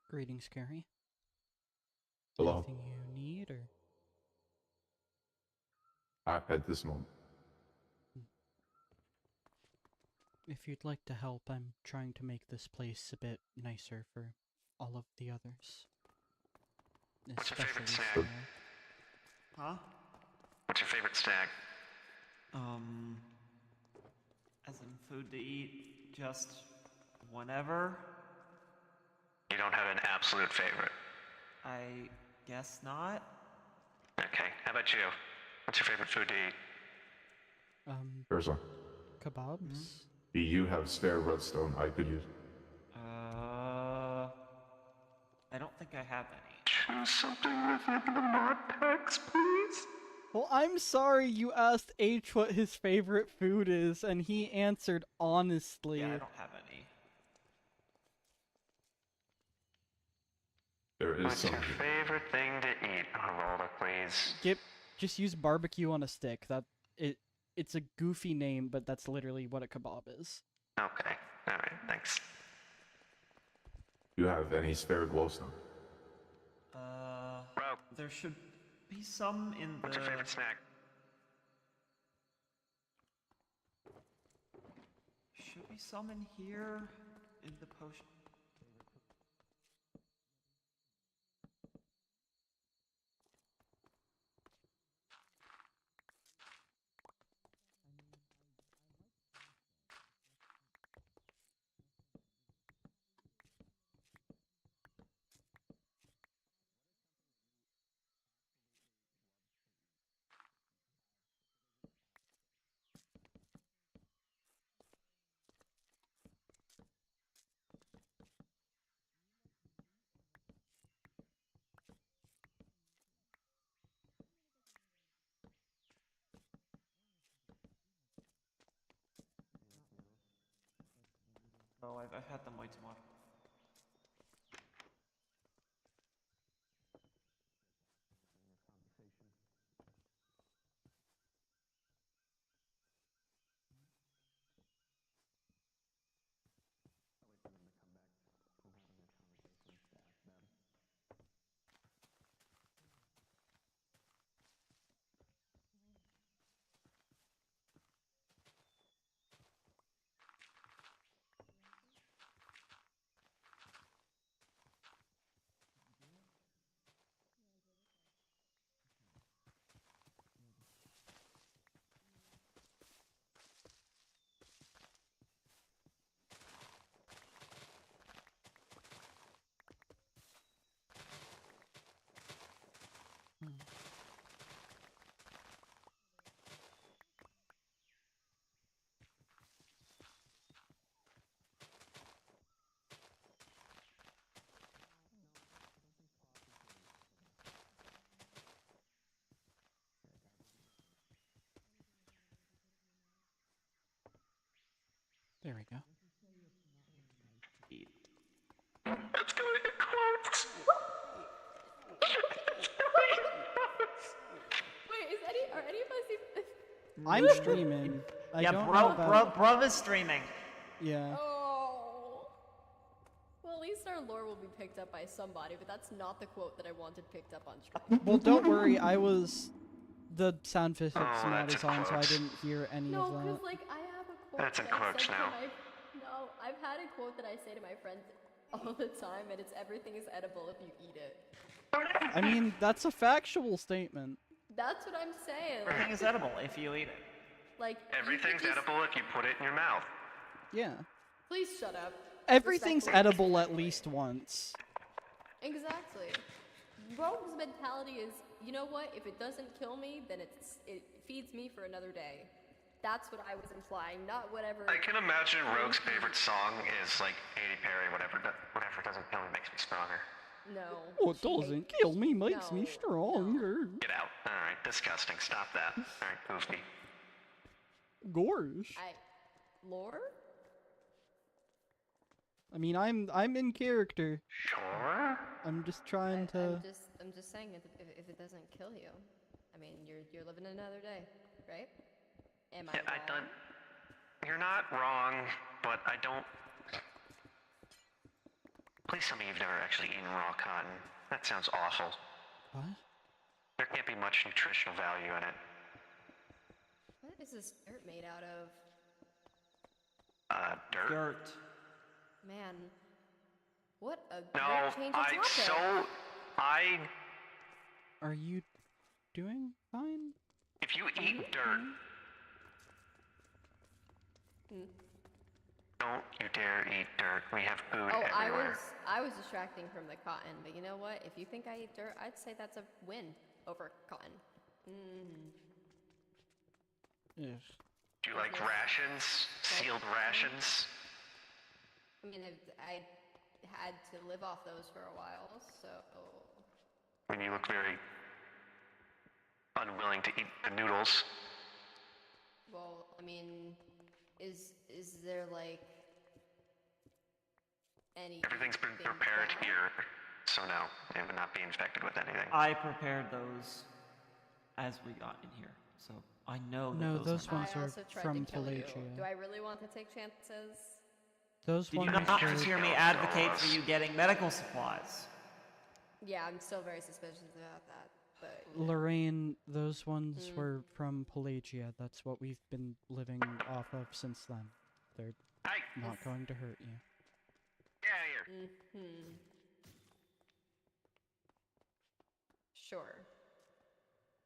Greetings, Carrie. Hello. Anything you need, or At this moment. if you'd like to help, I'm trying to make this place a bit nicer for all of the others. What's your favorite Especially snack? Sarah. Huh? What's your favorite snack? As in food to eat, just whenever? You don't have an absolute favorite. I guess not. Okay, how about you? What's your favorite food to eat? Here's one. Kebabs? Do you have spare redstone I could use? I don't think I have any. Choose something within the mod packs, please. Well, I'm sorry you asked H what his favorite food is, and he answered honestly. Yeah, I don't have any. There is What's some. your favorite thing to eat? Rolla, please. Just use barbecue on a stick. It's a goofy name, but that's literally what a kebab is. Okay, alright, thanks. Do you have any spare glowstone? Bro, There should be some in the. what's your favorite snack? Should be some in here in the potion. No, I've had them way too much. There we go. Let's do it in quotes! Wait, are any of us even... I'm streaming. I Yeah, don't know about... bruv is streaming. Yeah. Oh. Well, at least our lore will be picked up by somebody, but that's not the quote that I wanted picked up on stream. Well, don't worry. I was... The sound physics Oh, mod that's is on, so I close. didn't hear any No, of that. because, like, I have a quote That's in that I quotes said to now. No, I've had a quote that I say to my friends all the time, and it's everything is edible if you eat it. I mean, that's a factual statement. That's what I'm saying. Everything is edible if you eat it. Like, Everything's you could just- edible if you put it in your mouth. Yeah. Please shut up. Everything's Respectfully. edible at least once. Exactly. Rogue's mentality is, you know what? If it doesn't kill me, then it feeds me for another day. That's what I was implying, not whatever. I can imagine Rogue's favorite song is like Katy Perry, whatever doesn't kill me makes me stronger. No. What she doesn't hates- kill me makes me No, stronger. Get out. Alright, disgusting. Stop that. Alright, goofy. Gosh. Lore? I mean, I'm in character. Sure? I'm just trying to. I'm just saying if it doesn't kill you, I mean you're living another day, right? Am I Yeah, wrong? I don't. You're not wrong, but I don't. Please tell me you've never actually eaten raw cotton. That sounds awful. What? There can't be much nutritional value in it. What is this dirt made out of? Dirt? Dirt. Man, what a No, great change of topic. Are you doing fine? If you eat dirt, don't you dare eat dirt. We have food Oh, everywhere. I was distracting from the cotton, but you know what? If you think I eat dirt, I'd say that's a win over cotton. Yes. Do you like rations? Sealed rations? I mean, I had to live off those for a while, so. I mean, you look very unwilling to eat the noodles. Well, I mean, is there like any? Everything's been prepared here, so no, they would not be infected with anything. I prepared those as we got in here, so I know that No, those those are ones I are also tried from to kill you. Pelagia. Do I really want to take chances? Those Did ones you not were just hear me advocate for you getting medical supplies? Yeah, I'm still very suspicious about that, but. Lorraine. Those ones were from Pelagia. That's what we've been living off of since then. They're Hey, not going to hurt you. get out of here. Sure.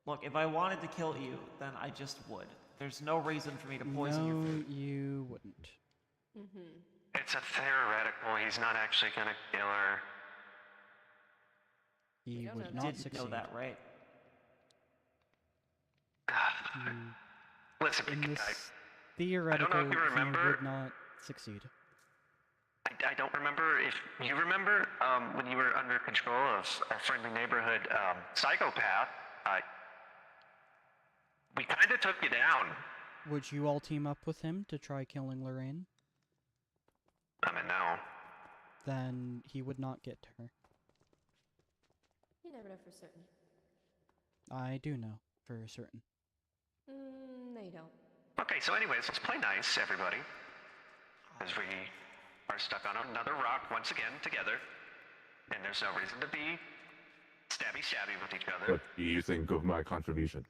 Look, if I wanted to kill you, then I just would. There's no reason for me to poison your No, food. you wouldn't. It's a theoretical. He's not actually gonna kill her. He don't would know You not didn't succeed. know that, right? You- Listen, in Big this Guy, theoretical, if you he remember- would not succeed. I don't remember if you remember when you were under control of our friendly neighborhood psychopath. We kind of took you down. Would you all team up with him to try killing Lorraine? I mean, no. Then he would not get to her. You never know for certain. I do know for certain. No, you don't. Okay, so anyways, let's play nice, everybody. As we are stuck on another rock once again together. And there's no reason to be stabby with each other. What do you think of my contribution?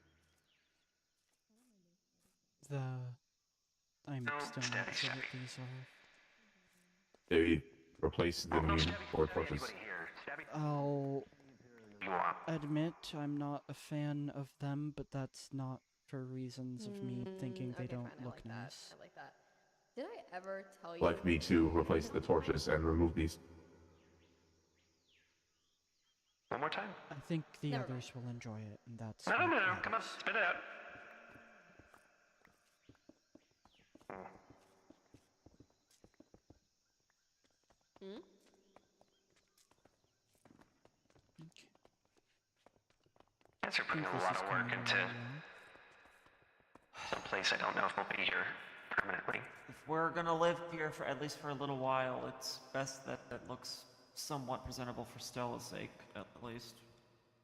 I'm No, still not stabby, sure what stabby. these are. They replace the Oh, no need stabby for stabby torches. anybody here. Stabby I'll you want. admit I'm not a fan of them, but that's not for reasons of me thinking they Okay, don't fine, look I like nice. That. I like that. Did I ever tell you? Like me to replace the torches and remove these. One more time. I think the Never mind. others will enjoy it, and that's No, what come on, matters. spit it out. Hmm? Okay. Guys are I putting think a this lot is of work coming into along well. some place I don't know if we'll be here permanently. If we're gonna live here for at least for a little while, it's best that it looks somewhat presentable for Stella's sake, at least.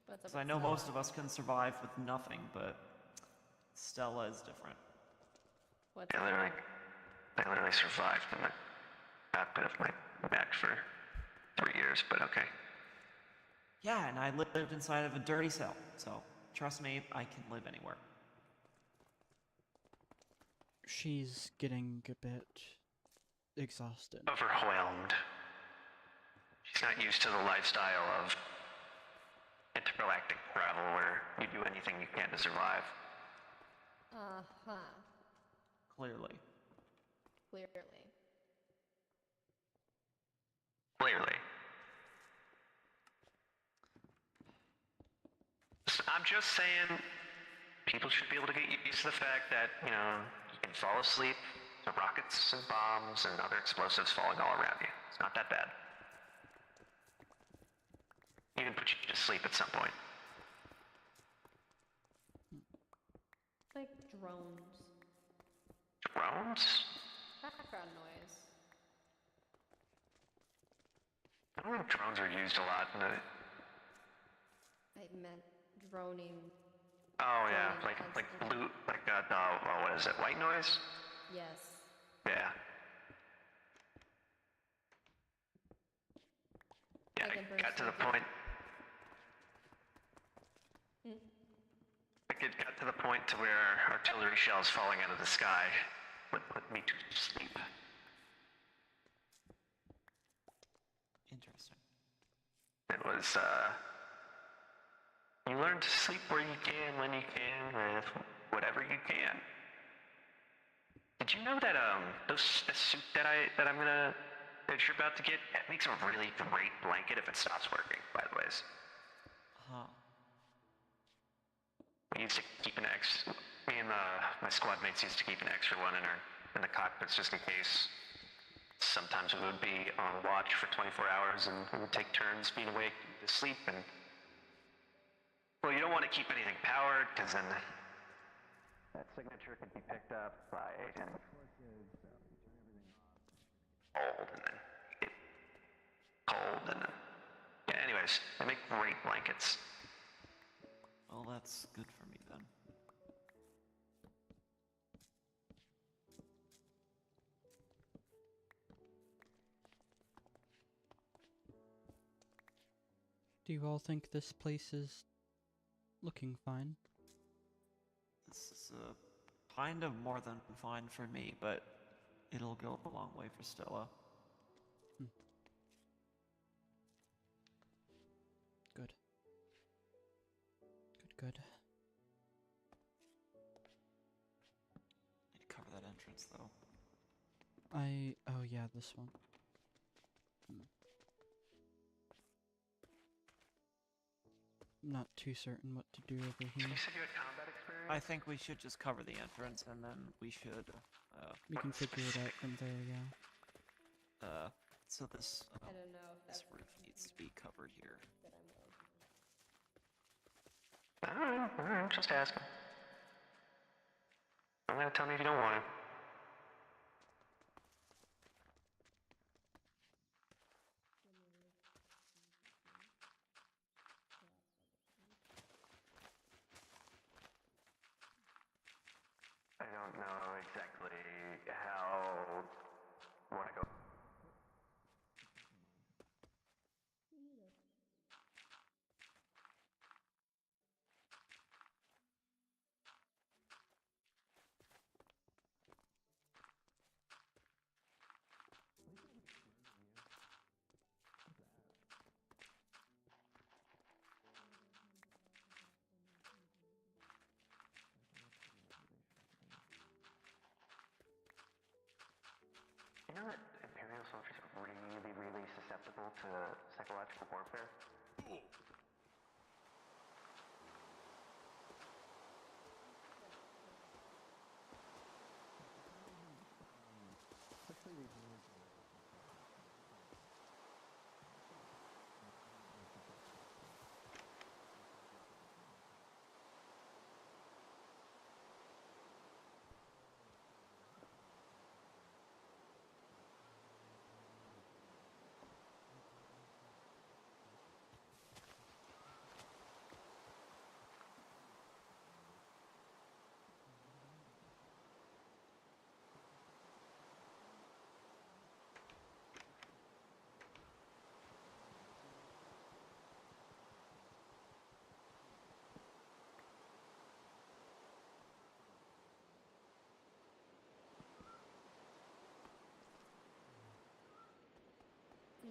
What's up Because I with know Stella? most of us can survive with nothing, but Stella is different. What's I up literally, with I literally survived in the cockpit of my back for 3 years, but okay. Yeah, and I lived inside of a dirty cell, so trust me, I can live anywhere. She's getting a bit exhausted. Overwhelmed. She's not used to the lifestyle of intergalactic travel where you do anything you can to survive. Uh-huh. Clearly. Clearly. Clearly. I'm just saying, people should be able to get used to the fact that, you know, you and fall asleep to rockets and bombs and other explosives falling all around you. It's not that bad. Even put you to sleep at some point. It's like drones. Drones? Background noise. I don't think drones are used a lot in the... I meant droning. Oh yeah, Droning like as blue, like what is it? White noise? Yes. Yeah. Yeah, Like I a got to the burst of point. Hmm. It got to the point to where artillery shells falling out of the sky would put me to sleep. Interesting. It was, you learn to sleep where you can, when you can, with whatever you can. Did you know that, the suit that that you're about to get, it makes a really great blanket if it stops working, by the way. Huh. We used to keep an me and my squad mates used to keep an extra one in the cockpits just in case. Sometimes we would be on watch for 24 hours and we would take turns being awake to sleep and... Well, you don't want to keep anything powered because then that signature could be picked up by old and then get cold and then... Yeah, anyways, they make great blankets. Well, that's good for me then. Do you all think this place is looking fine? This is kind of more than fine for me, but it'll go a long way for Stella. Good. Good. Need to cover that entrance though. Oh yeah, this one. Not too certain what to do over here. You said you had combat experience? I think we should just cover the entrance and then we should, We can figure it out from there, yeah. so this, I don't know if this that's roof needs to be covered here. that I'm Alright, just asking. I'm gonna tell me if you don't want to. I don't know exactly how... want to go. You know that Imperial soldiers are really, really susceptible to psychological warfare?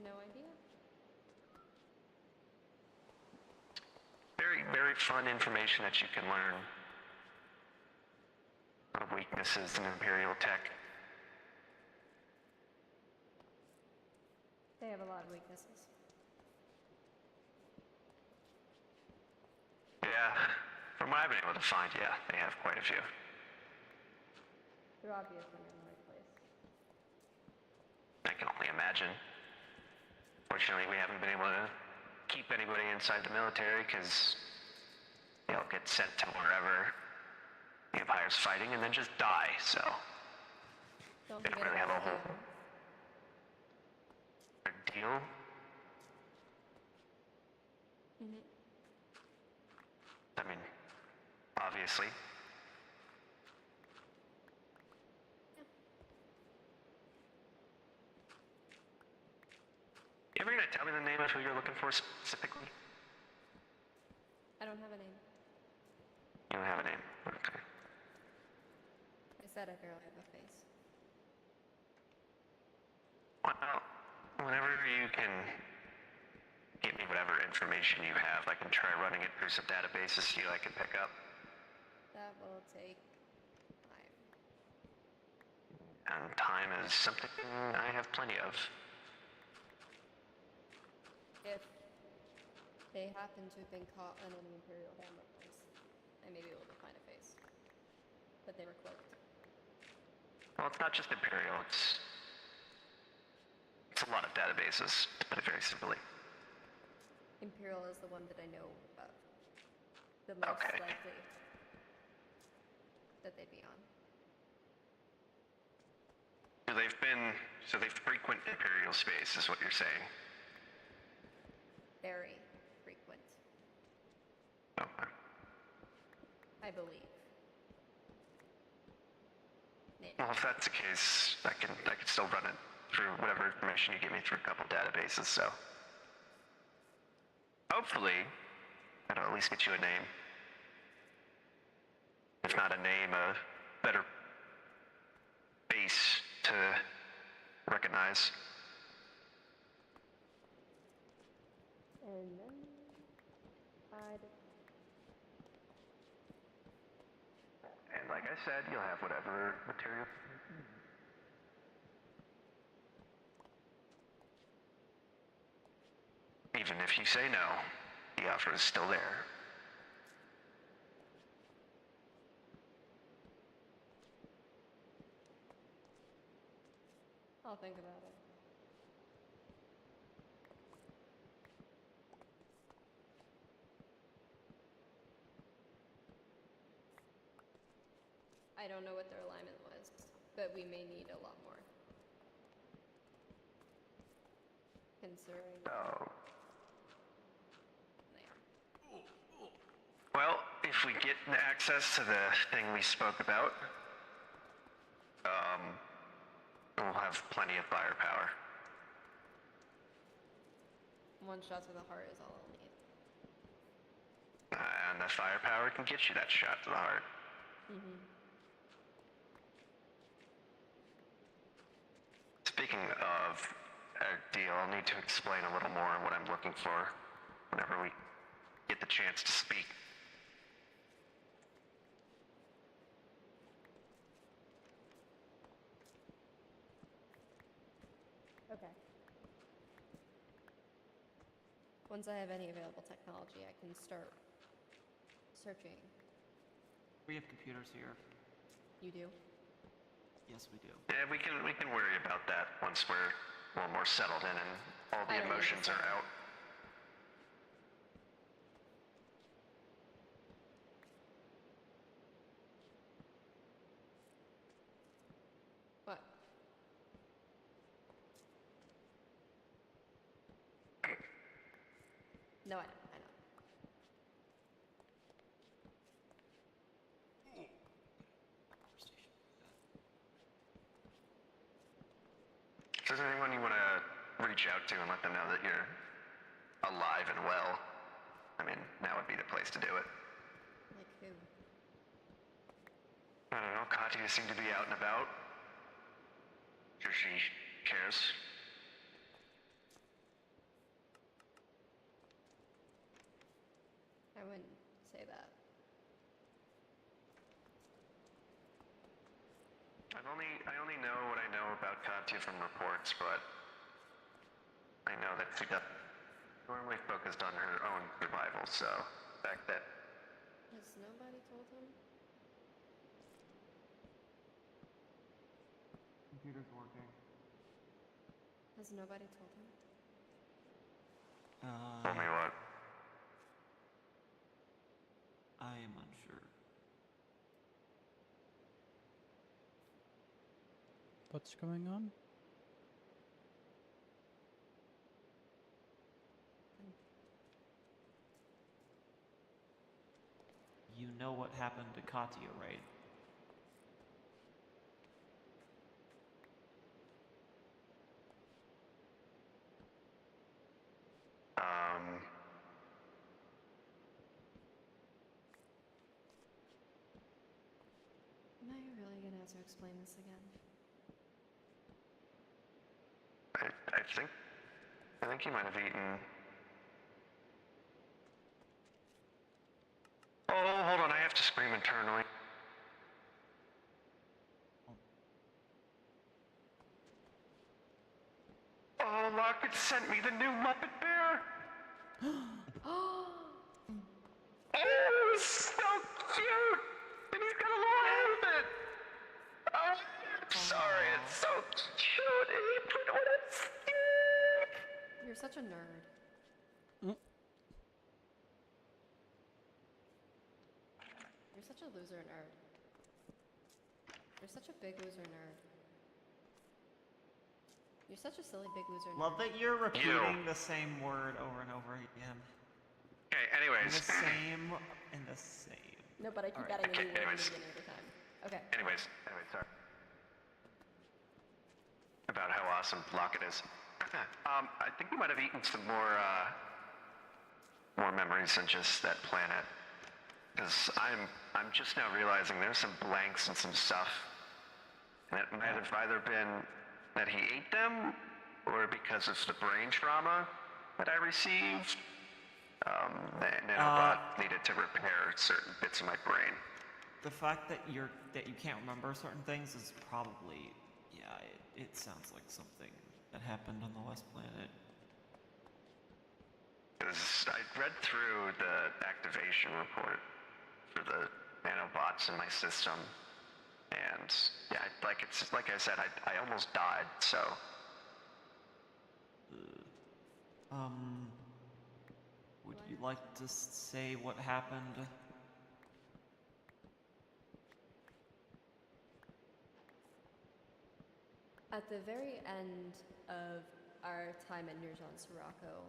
No idea. Very, very fun information that you can learn. Of weaknesses in Imperial tech. They have a lot of weaknesses. Yeah, from what I've been able to find, yeah, they have quite a few. They're obviously in the right place. I can only imagine. Fortunately, we haven't been able to keep anybody inside the military because they'll get sent to wherever the Empire's fighting and then just die, so Don't they don't forget really have about a the whole deal. deal. Mm-hmm. I mean, obviously. You ever gonna tell me the name of who you're looking for specifically? I don't have a name. You don't have a name. Okay. I said I barely have a face. Well, whenever you can get me whatever information you have, I can try running it through some databases, see what I can pick up. That will take time. And time is something I have plenty of. If they happen to have been caught on an Imperial camera place, I may be able to find a face. But they were cloaked. Well, it's not just Imperial, it's a lot of databases, to put it very simply. Imperial is the one that I know of. The most Okay. likely that they'd be on. So they frequent Imperial space, is what you're saying. Very frequent, Okay. I believe. Maybe. Well, if that's the case, I can still run it through whatever information you give me through a couple databases, so. Hopefully, that'll at least get you a name. If not a name, a better base to recognize. And then I'd And like I said, you'll have whatever material. Even if you say no, the offer is still there. I'll think about it. I don't know what their alignment was, but we may need a lot more. Considering Oh. they are. Well, if we get access to the thing we spoke about, we'll have plenty of firepower. One shot to the heart is all I'll need. And the firepower can get you that shot to the heart. Mm-hmm. Speaking of a deal, I'll need to explain a little more on what I'm looking for whenever we get the chance to speak. Okay. Once I have any available technology, I can start searching. We have computers here. You do? Yes, we do. Yeah, we can worry about that once we're a little more settled in and all I the don't need to emotions are settle. out. What? No, I know. Conversation. Is there anyone you want to reach out to and let them know that you're alive and well? I mean, now would be the place to do it. Like who? I don't know, Katya seemed to be out and about. Sure she cares. I wouldn't say that. I only know what I know about Katya from reports, but I know that she got normally focused on her own survival, so the fact that Has nobody told him? computer's working. Has nobody told him? Tell me what. I am unsure. What's going on? You know what happened to Katya, right? Am I really gonna have to explain this again? I think you might have eaten. Oh, hold on, I have to scream internally. Oh, Lockett sent me the new Muppet Bear! Oh! Oh, it was so cute! And he's got a little helmet! Oh, I'm sorry, it's so cute! And he put on a stick! You're such a nerd. You're such a loser nerd. You're such a big loser nerd. You're such a silly big loser nerd. Love that you're repeating the same word over and over again. Okay, anyways. In the same. No, but I keep Alright. adding a new word in Anyways. the beginning every time. Okay. Anyways, sorry. About how awesome Lockett is. I think we might have eaten some more memories than just that planet. Because I'm just now realizing there's some blanks and some stuff. And it might have either been that he ate them, or because of the brain trauma that I received. The nanobot needed to repair certain bits of my brain. The fact that you can't remember certain things is probably, it sounds like something that happened on the West Planet. Because I read through the activation report for the nanobots in my system, and yeah, like I said, I almost died. So, Would you like to say what happened? At the very end of our time at Nurjan Sirocco,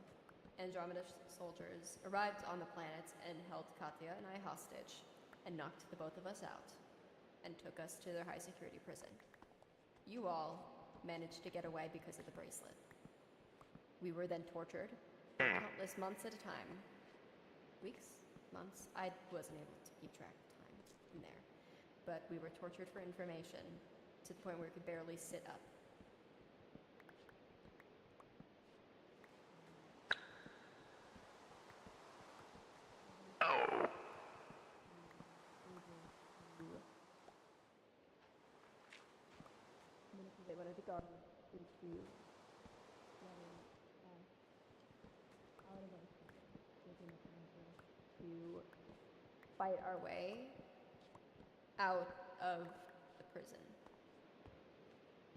Andromeda soldiers arrived on the planet and held Katya and I hostage, and knocked the both of us out, and took us to their high security prison. You all managed to get away because of the bracelet. We were then tortured for countless months at a time. Weeks? Months? I wasn't able to keep track of time in there. But we were tortured for information to the point where we could barely sit up. oh, Manipulate one of the guards into letting us out of our cell, taking the time to fight our way out of the prison.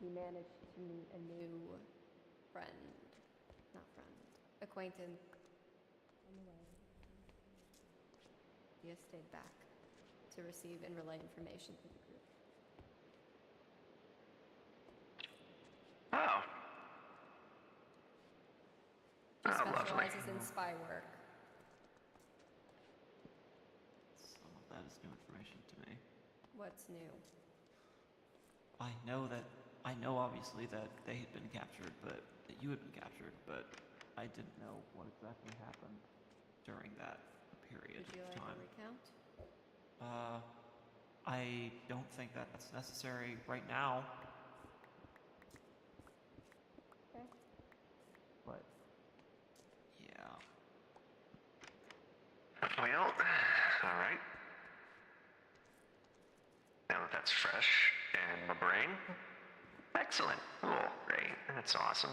We managed to meet a new acquaintance on the way. He has stayed back to receive and relay information to the group. oh, He lovely. specializes in spy work. Some of that is new information to me. What's new? I know obviously that they had been captured, but that you had been captured, but I didn't know what exactly happened during that period Would you of like time. a recount? I don't think that's necessary right now. Okay. But yeah. Well, all right. Now that that's fresh in my brain, excellent, cool, great, that's awesome.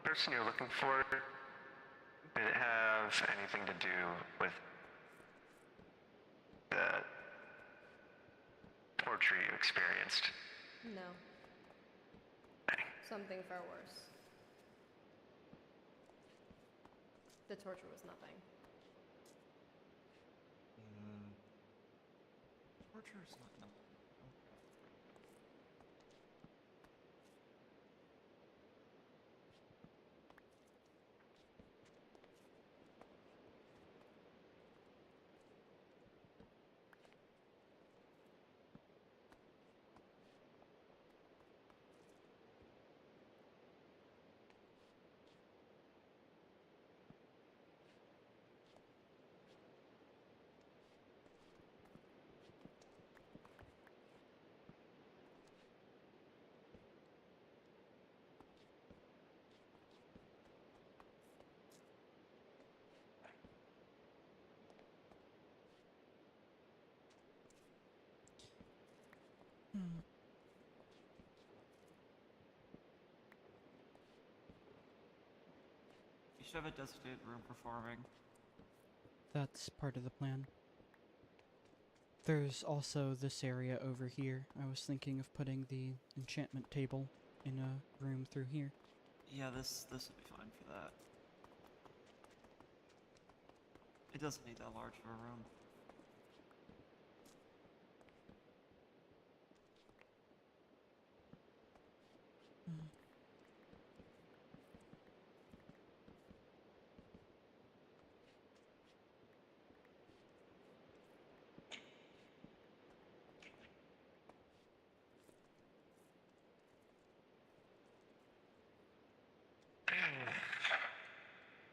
person you're looking for, did it have anything to do with the torture you experienced? No. Okay. Something far worse. The torture was nothing. Torture's not nothing. You should have a designated room for farming. That's part of the plan. There's also this area over here. I was thinking of putting the enchantment table in a room through here. Yeah, this would be fine for that. It doesn't need that large of a room.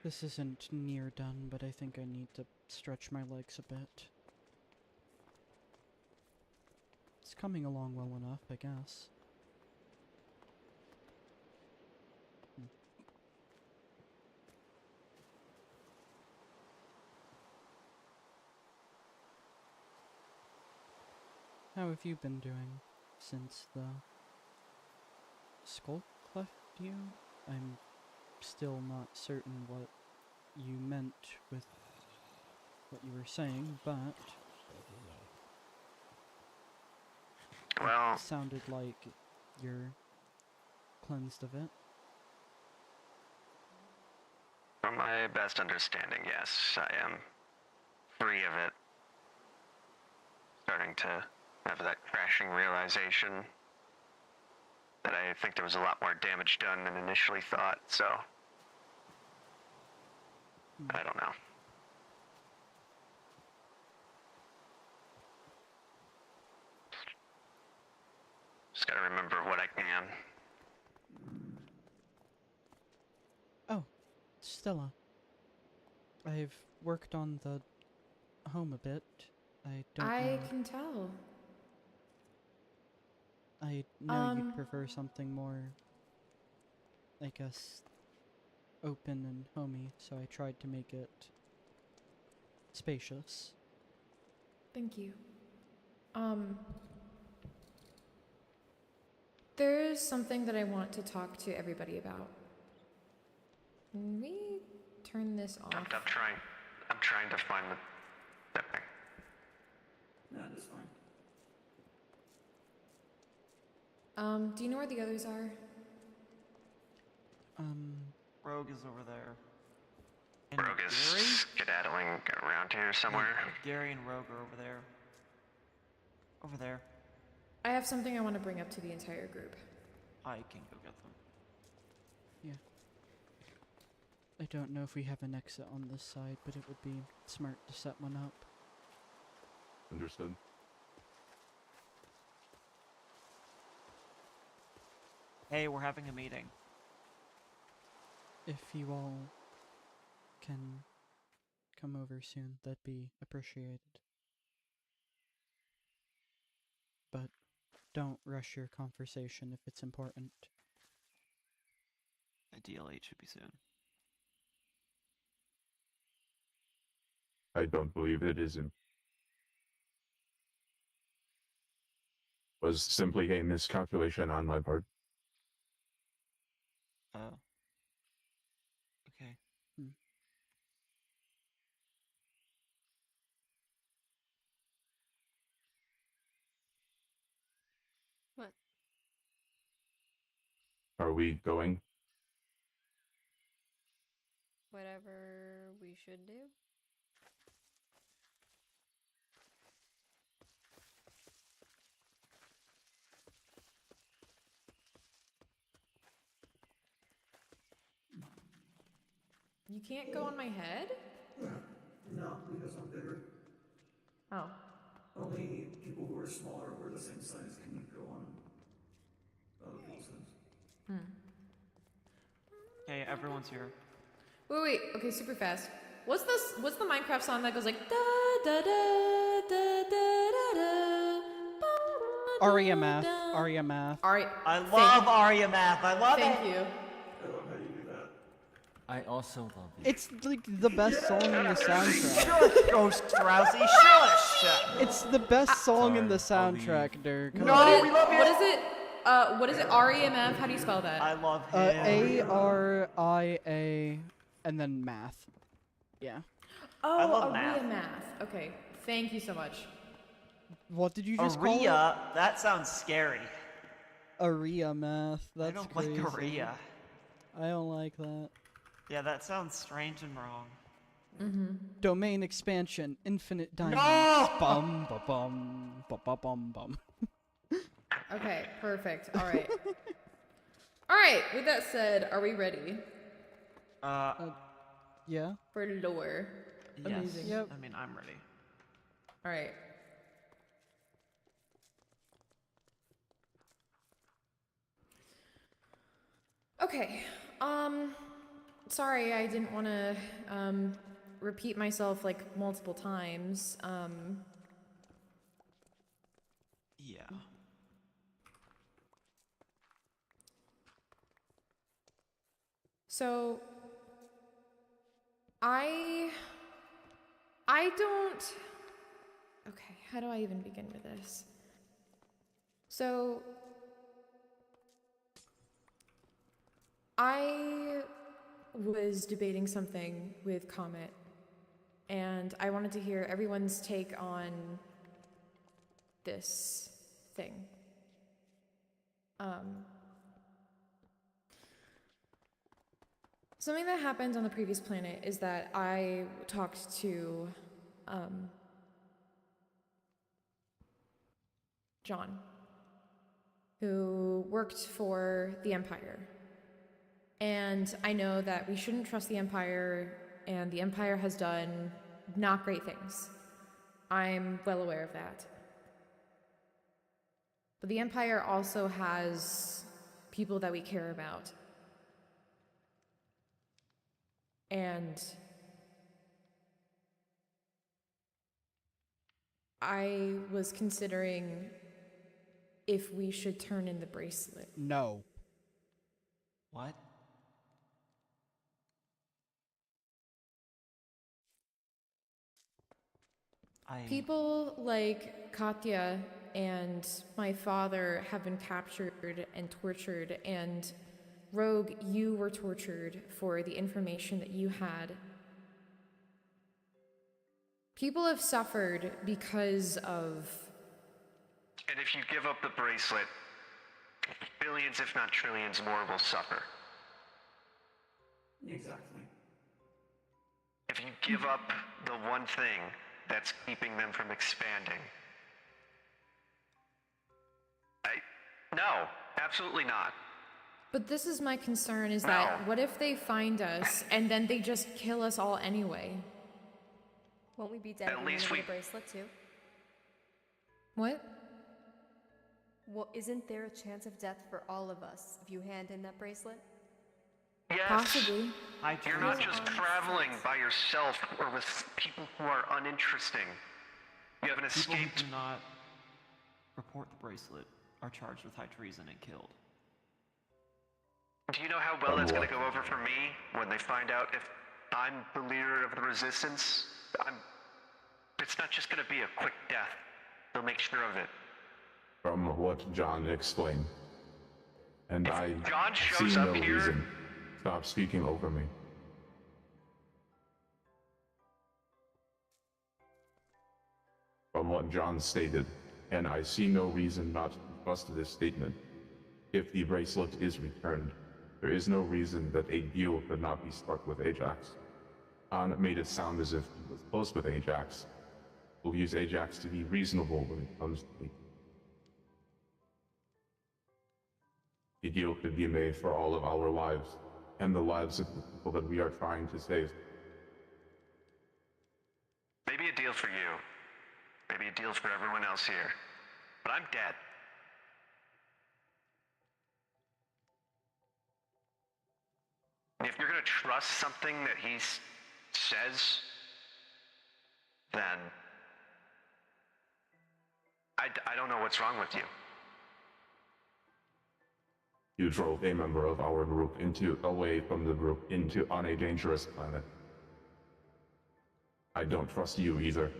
This isn't near done, but I think I need to stretch my legs a bit. It's coming along well enough, I guess. How have you been doing since the skull cleft you? I'm still not certain what you meant with what you were saying, but Well, it sounded like you're cleansed of it. from my best understanding, yes, I am free of it. Starting to have that crashing realization that I think there was a lot more damage done than initially thought, so I don't know. Just gotta remember what I can. Oh, Stella. I've worked on the home a bit. I don't I know. can tell. I know you'd prefer something more, I guess, open and homey, so I tried to make it spacious. Thank you. There's something that I want to talk to everybody about. Can we turn this off? I'm trying to find the thing. That is fine. Do you know where the others are? Rogue is over there. And Rogue is Gary? skedaddling around here somewhere. Gary and Rogue are over there. Over there. I have something I want to bring up to the entire group. I can go get them. Yeah. I don't know if we have an exit on this side, but it would be smart to set one up. Understood. Hey, we're having a meeting. If you all can come over soon, that'd be appreciated. But don't rush your conversation if it's important. Ideally, it should be soon. I don't believe it is was simply a miscalculation on my part. Oh. Are we going? Whatever we should do. You can't go on my head? No, because I'm bigger. Oh. Only people who are smaller or the same size can go on other people's heads. Okay, everyone's here. Wait. Okay, super fast. What's the Minecraft song that goes like da da da da da da da? Aria Math. Aria Math. I love Aria Math. I love Thank it. you. I love how you do that. I also love it. It's like the best song in the soundtrack. Shush, Ghost Rousey. Shush. It's the best song in the Sorry, I'll leave. soundtrack, Dirk. No, we love you. What is it? What is it? REMF? How do you spell that? I love him. ARIA and then math. Yeah. Oh, I love Aria math. Math. Okay, thank you so much. What did you just call Aria? That sounds scary. it? Aria Math. That's I don't crazy. like Aria. I don't like that. Yeah, that sounds strange and wrong. Domain expansion, infinite diamonds. No! Bum ba bum ba ba bum bum. Okay, perfect. All right. All right. With that said, are we ready Yeah. for lore? Yes. Amazing. Yep. I mean, I'm ready. All right. Okay. Sorry, I didn't want to repeat myself like multiple times. Yeah. So I don't. Okay, how do I even begin with this? So I was debating something with Comet, and I wanted to hear everyone's take on this thing. Something that happened on the previous planet is that I talked to John, who worked for the Empire. And I know that we shouldn't trust the Empire, and the Empire has done not great things. I'm well aware of that. But the Empire also has people that we care about. And I was considering if we should turn in the bracelet. No. What? People like Katya and my father have been captured and tortured, and Rogue, you were tortured for the information that you had. People have suffered because of... And if you give up the bracelet, billions, if not trillions more will suffer. Exactly. If you give up the one thing that's keeping them from expanding. No, absolutely not. But this is my concern, is No. that what if they find us and then they just kill us all anyway? Won't we be dead At when we least get we- a bracelet too? What? Well, isn't there a chance of death for all of us if you hand in that bracelet? Yes. Possibly. You're not just traveling by yourself or with people who are uninteresting. You have an People who escaped. do not report the bracelet are charged with high treason and killed. Do you know how well that's going to go over for me when they find out if I'm the leader of the resistance? It's not just going to be a quick death. They'll make sure of it. From what John explained. And If I John shows see up no here- reason. Stop speaking over me. From what John stated, and I see no reason not to trust this statement. If the bracelet is returned, there is no reason that a deal could not be struck with Ajax. An made it sound as if he was close with Ajax. We'll use Ajax to be reasonable when it comes to me. A deal could be made for all of our lives, and the lives of the people that we are trying to save. Maybe a deal for you. Maybe a deal for everyone else here. But I'm dead. And if you're gonna trust something that he says, then I don't know what's wrong with you. You drove a member of our group away from the group on a dangerous planet. I don't trust you either.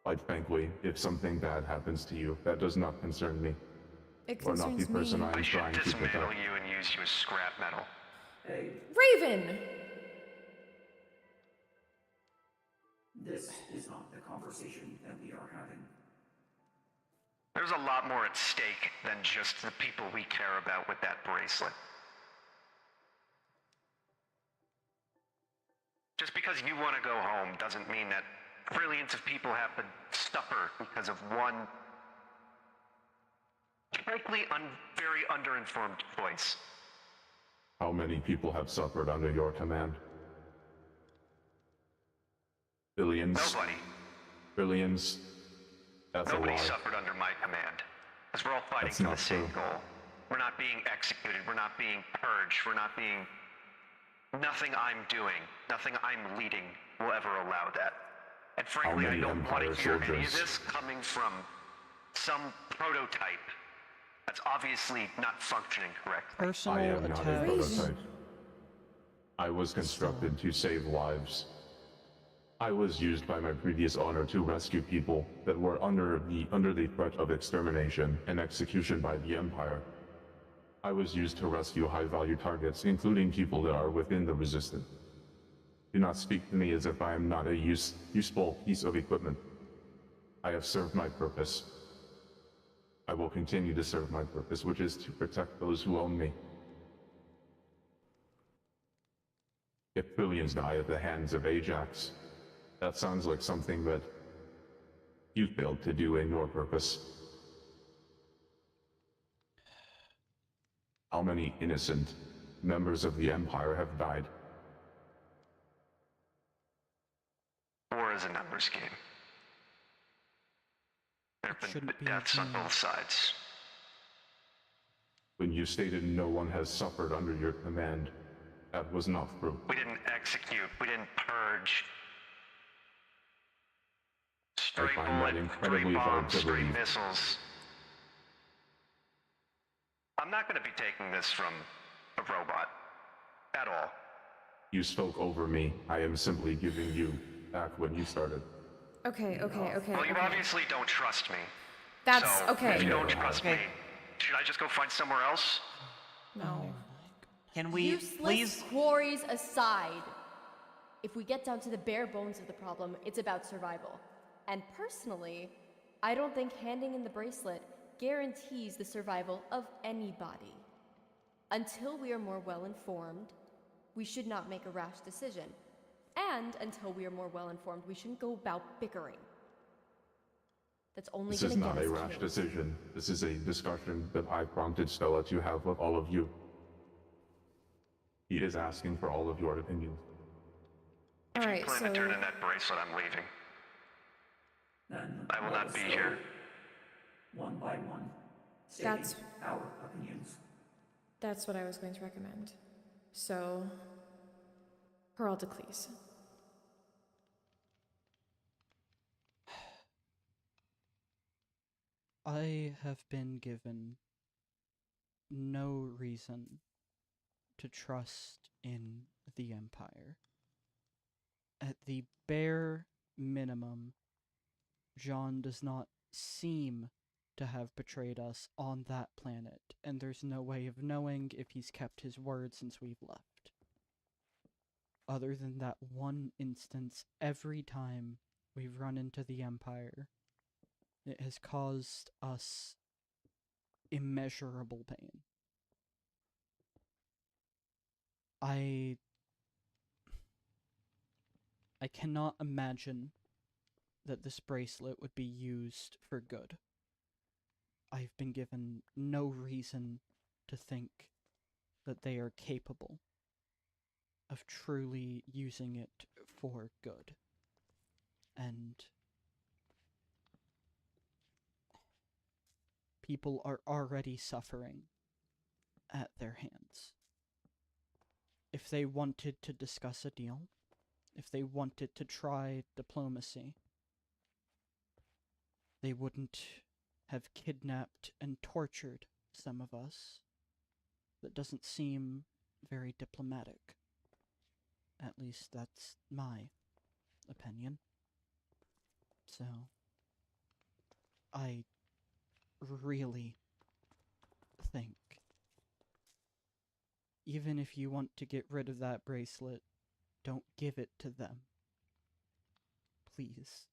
Quite frankly, if something bad happens to you, that does not concern me. It Or not the concerns person me. I am I should trying to protect. dismantle you and use you as scrap metal. Hey, Raven! this is not the conversation that we are having. There's a lot more at stake than just the people we care about with that bracelet. Just because you want to go home doesn't mean that trillions of people have to suffer because of one frankly very underinformed choice. How many people have suffered under your command? Billions? Nobody. Billions? That's a Nobody lie. suffered under my command. Because we're all fighting That's for the not same true. goal. We're not being executed. We're not being purged. We're not being... Nothing I'm doing, nothing I'm leading will ever allow that. And frankly, I many don't want to Empire hear any of soldiers? this coming from some prototype that's obviously not functioning correctly. I Personal am not a attacks. prototype. I was constructed to save lives. I was used by my previous owner to rescue people that were under the threat of extermination and execution by the Empire. I was used to rescue high-value targets, including people that are within the Resistance. Do not speak to me as if I am not a useful piece of equipment. I have served my purpose. I will continue to serve my purpose, which is to protect those who own me. If billions die at the hands of Ajax, that sounds like something that you failed to do in your purpose. How many innocent members of the Empire have died? War is a numbers game. There have been Shouldn't be a deaths on game. both sides. When you stated no one has suffered under your command, that was not true. We didn't execute. We didn't purge. Stray find that bullet, incredibly stray hard bombs, to stray believe. missiles. I'm not going to be taking this from a robot. At all. You spoke over me. I am simply giving you back when you started. Okay. Well, you obviously don't trust me. That's so, If okay. you don't Yeah. trust me, should I just go find somewhere else? No. Can we Useless please? quarries aside, if we get down to the bare bones of the problem, it's about survival. And personally, I don't think handing in the bracelet guarantees the survival of anybody. Until we are more well informed, we should not make a rash decision. And until we are more well informed, we shouldn't go about bickering. That's only This going is to not get a us rash killed. decision. This is a discussion that I prompted Stella to have with all of you. He is asking for all of your opinions. If you Alright, plan so... to turn in that bracelet, I'm leaving. Then I will let not us be go here. one by one, stating That's- our opinions. That's what I was going to recommend. So... Peraltacles. I have been given no reason to trust in the Empire. At the bare minimum, John does not seem to have betrayed us on that planet, and there's no way of knowing if he's kept his word since we've left. Other than that one instance, every time we've run into the Empire, it has caused us immeasurable pain. I cannot imagine that this bracelet would be used for good. I've been given no reason to think that they are capable of truly using it for good. And people are already suffering at their hands. If they wanted to discuss a deal, if they wanted to try diplomacy, they wouldn't have kidnapped and tortured some of us. That doesn't seem very diplomatic. At least that's my opinion. So, I really think, even if you want to get rid of that bracelet, don't give it to them. Please.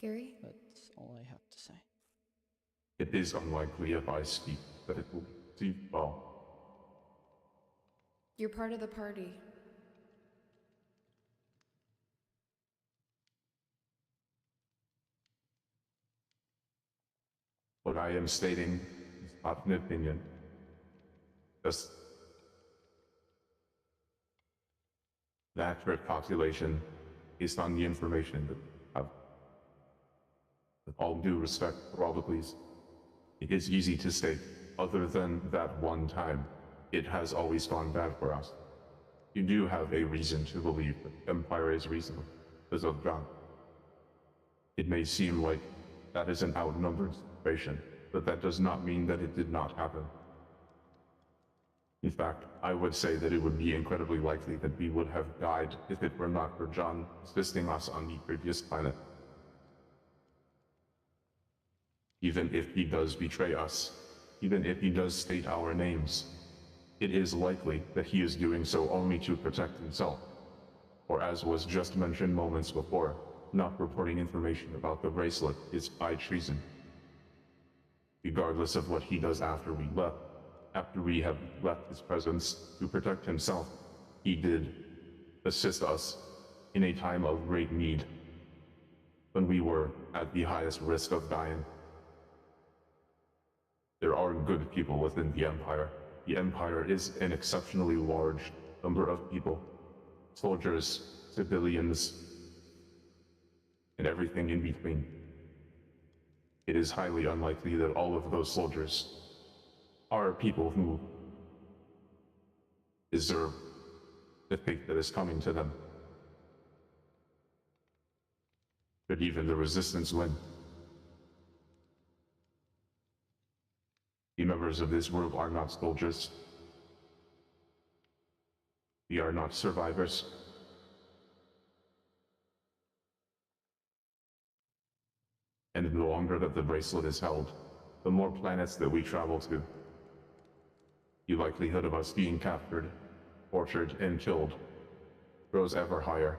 Gary? That's all I have to say. It is unlikely if I speak that it will be well. You're part of the party. What I am stating is not an opinion. Just an accurate calculation based on the information that I have. With all due respect for all the police, it is easy to state, other than that one time, it has always gone bad for us. You do have a reason to believe that the Empire is reasonable, because of John. It may seem like that is an outnumbered situation, but that does not mean that it did not happen. In fact, I would say that it would be incredibly likely that we would have died if it were not for John assisting us on the previous planet. Even if he does betray us, even if he does state our names, it is likely that he is doing so only to protect himself. Or as was just mentioned moments before, not reporting information about the bracelet is high treason. Regardless of what he does after we have left his presence to protect himself, he did assist us in a time of great need, when we were at the highest risk of dying. There are good people within the Empire. The Empire is an exceptionally large number of people. Soldiers, civilians, and everything in between. It is highly unlikely that all of those soldiers are people who deserve the fate that is coming to them. But even the resistance win. The members of this world are not soldiers. We are not survivors. And the longer that the bracelet is held, the more planets that we travel to, the likelihood of us being captured, tortured, and killed grows ever higher.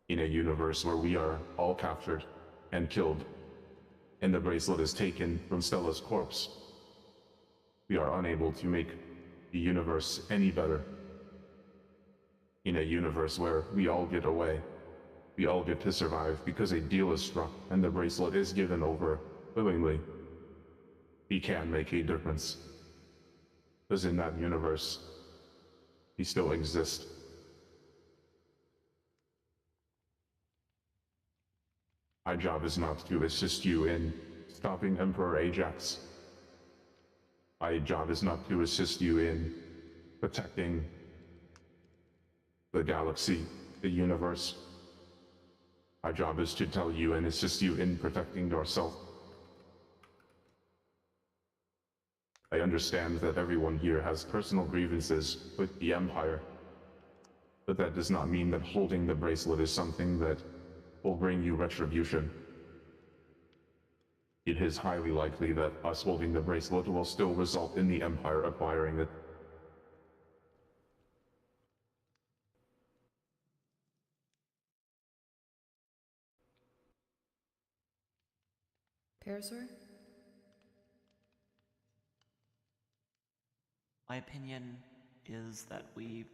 In a universe where we are all captured and killed, and the bracelet is taken from Stella's corpse, we are unable to make the universe any better. In a universe where we all get away, we all get to survive because a deal is struck and the bracelet is given over willingly, we can make a difference. Because in that universe, we still exist. My job is not to assist you in stopping Emperor Ajax. My job is not to assist you in protecting the galaxy, the universe. My job is to tell you and assist you in protecting yourself. I understand that everyone here has personal grievances with the Empire, but that does not mean that holding the bracelet is something that will bring you retribution. It is highly likely that us holding the bracelet will still result in the Empire acquiring it. Parasaur? My opinion is that we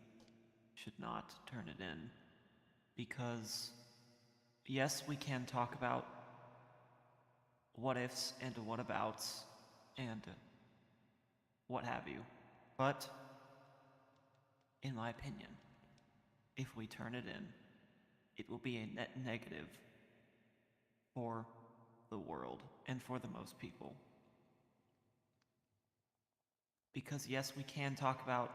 should not turn it in. Because, yes, we can talk about what ifs and what abouts and what have you. But, in my opinion, if we turn it in, it will be a net negative for the world and for the most people. Because yes, we can talk about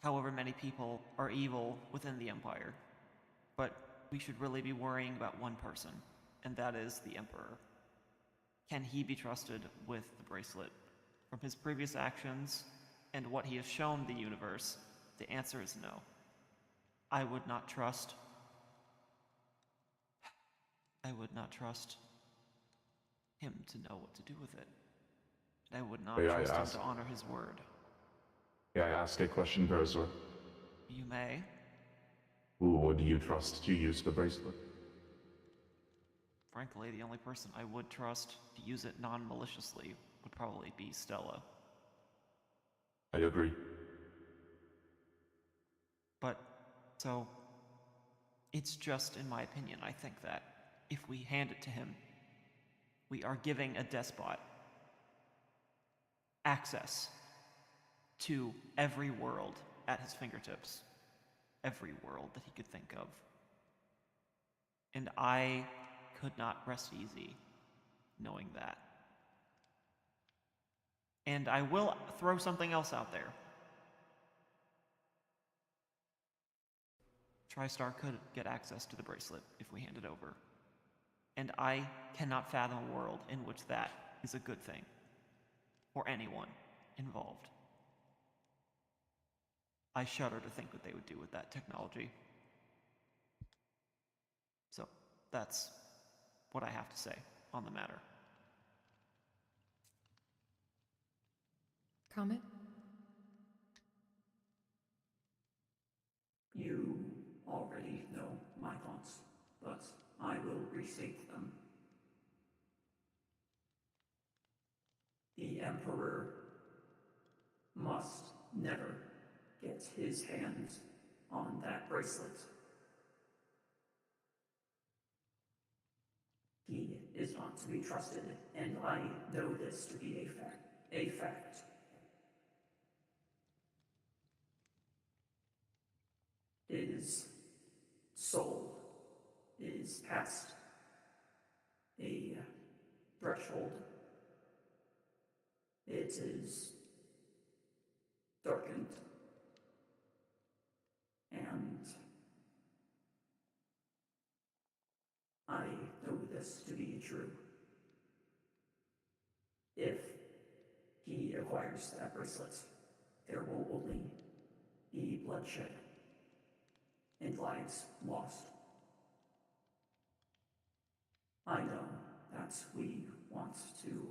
however many people are evil within the Empire, but we should really be worrying about one person, and that is the Emperor. Can he be trusted with the bracelet? From his previous actions and what he has shown the universe, the answer is no. I would not trust him to know what to do with it. And I would not May I trust him ask- to honor his word. May I ask a question, Parasaur? You may. Who would you trust to use the bracelet? Frankly, the only person I would trust to use it non-maliciously would probably be Stella. I agree. But, so, it's just in my opinion, I think that if we hand it to him, we are giving a despot access to every world at his fingertips. Every world that he could think of. And I could not rest easy knowing that. And I will throw something else out there. TriStar could get access to the bracelet if we hand it over. And I cannot fathom a world in which that is a good thing. For anyone involved. I shudder to think what they would do with that technology. So, that's what I have to say on the matter. Comment? You already know my thoughts, but I will restate them. The Emperor must never get his hands on that bracelet. He is not to be trusted, and I know this to be a fact. A fact. His soul is past a threshold. It is darkened, and I know this to be true. If he acquires that bracelet, there will only be bloodshed and lives lost. I know that we want to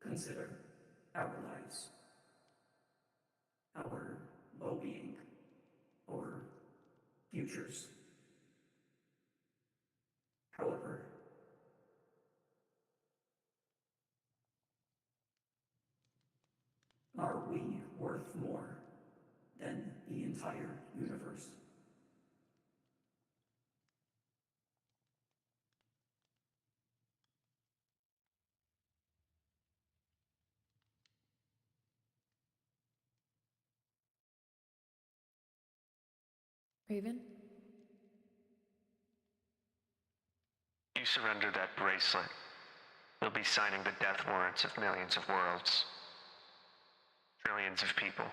consider our lives, our well-being, or futures. However, are we worth more than the entire universe? Raven? You surrender that bracelet, you'll be signing the death warrants of millions of worlds. Trillions of people.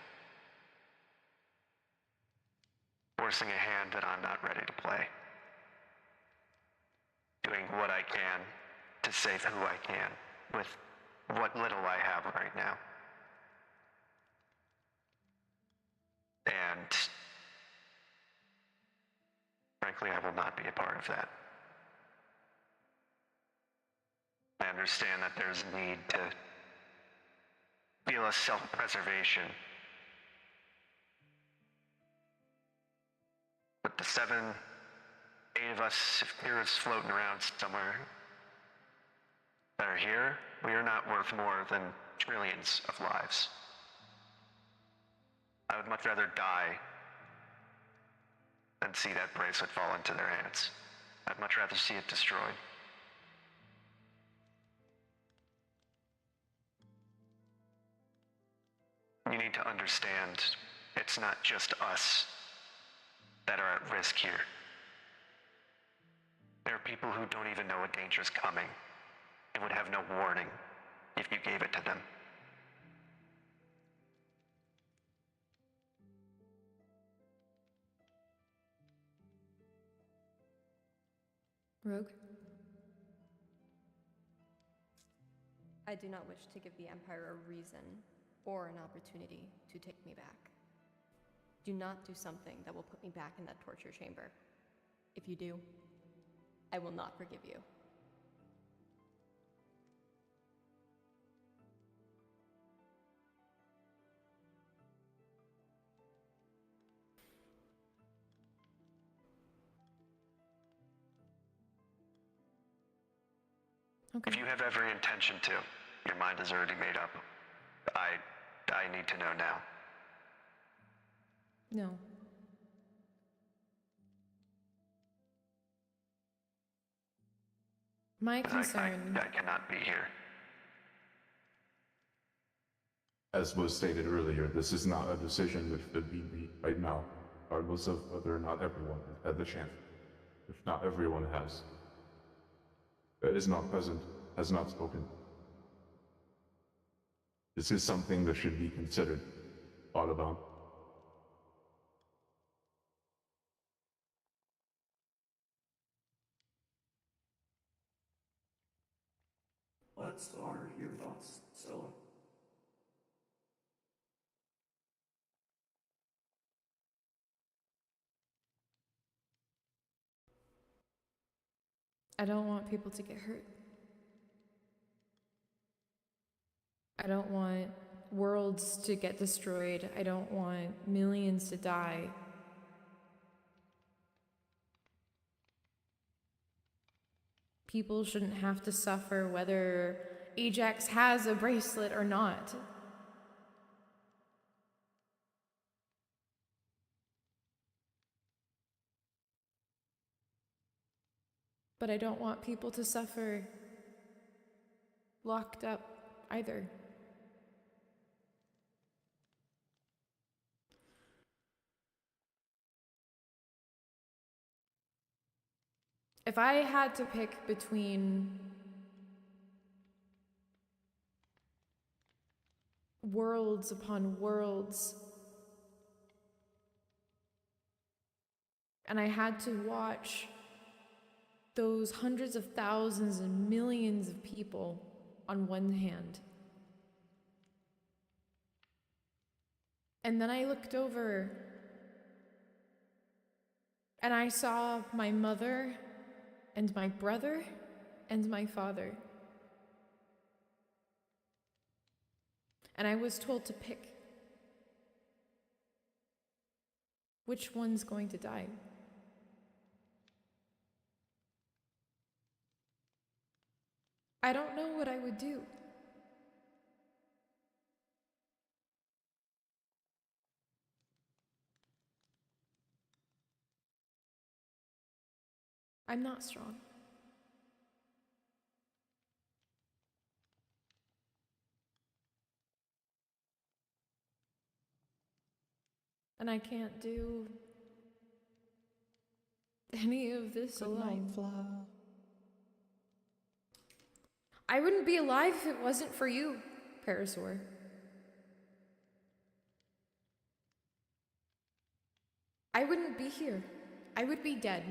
Forcing a hand that I'm not ready to play. Doing what I can to save who I can with what little I have right now. And frankly, I will not be a part of that. I understand that there's a need to feel a self-preservation. But the 7, 8 of us, if Kira's floating around somewhere, that are here, we are not worth more than trillions of lives. I would much rather die than see that bracelet fall into their hands. I'd much rather see it destroyed. You need to understand, it's not just us that are at risk here. There are people who don't even know a danger is coming and would have no warning if you gave it to them. Rogue? I do not wish to give the Empire a reason or an opportunity to take me back. Do not do something that will put me back in that torture chamber. If you do, I will not forgive you. Okay. If you have every intention to, your mind is already made up. I need to know now. No. My concern. I cannot be here. As was stated earlier, this is not a decision which should be made right now, regardless of whether or not everyone has had the chance. If not everyone has. That is not present, has not spoken. This is something that should be considered, thought about. Let's honor your thoughts, Stella. I don't want people to get hurt. I don't want worlds to get destroyed. I don't want millions to die. People shouldn't have to suffer whether Ajax has a bracelet or not. But I don't want people to suffer locked up either. If I had to pick between worlds upon worlds, and I had to watch those hundreds of thousands and millions of people on one hand, and then I looked over and I saw my mother and my brother and my father, and I was told to pick which one's going to die. I don't know what I would do. I'm not strong. And I can't do any of this alone. I wouldn't be alive if it wasn't for you, Parasaur. I wouldn't be here. I would be dead.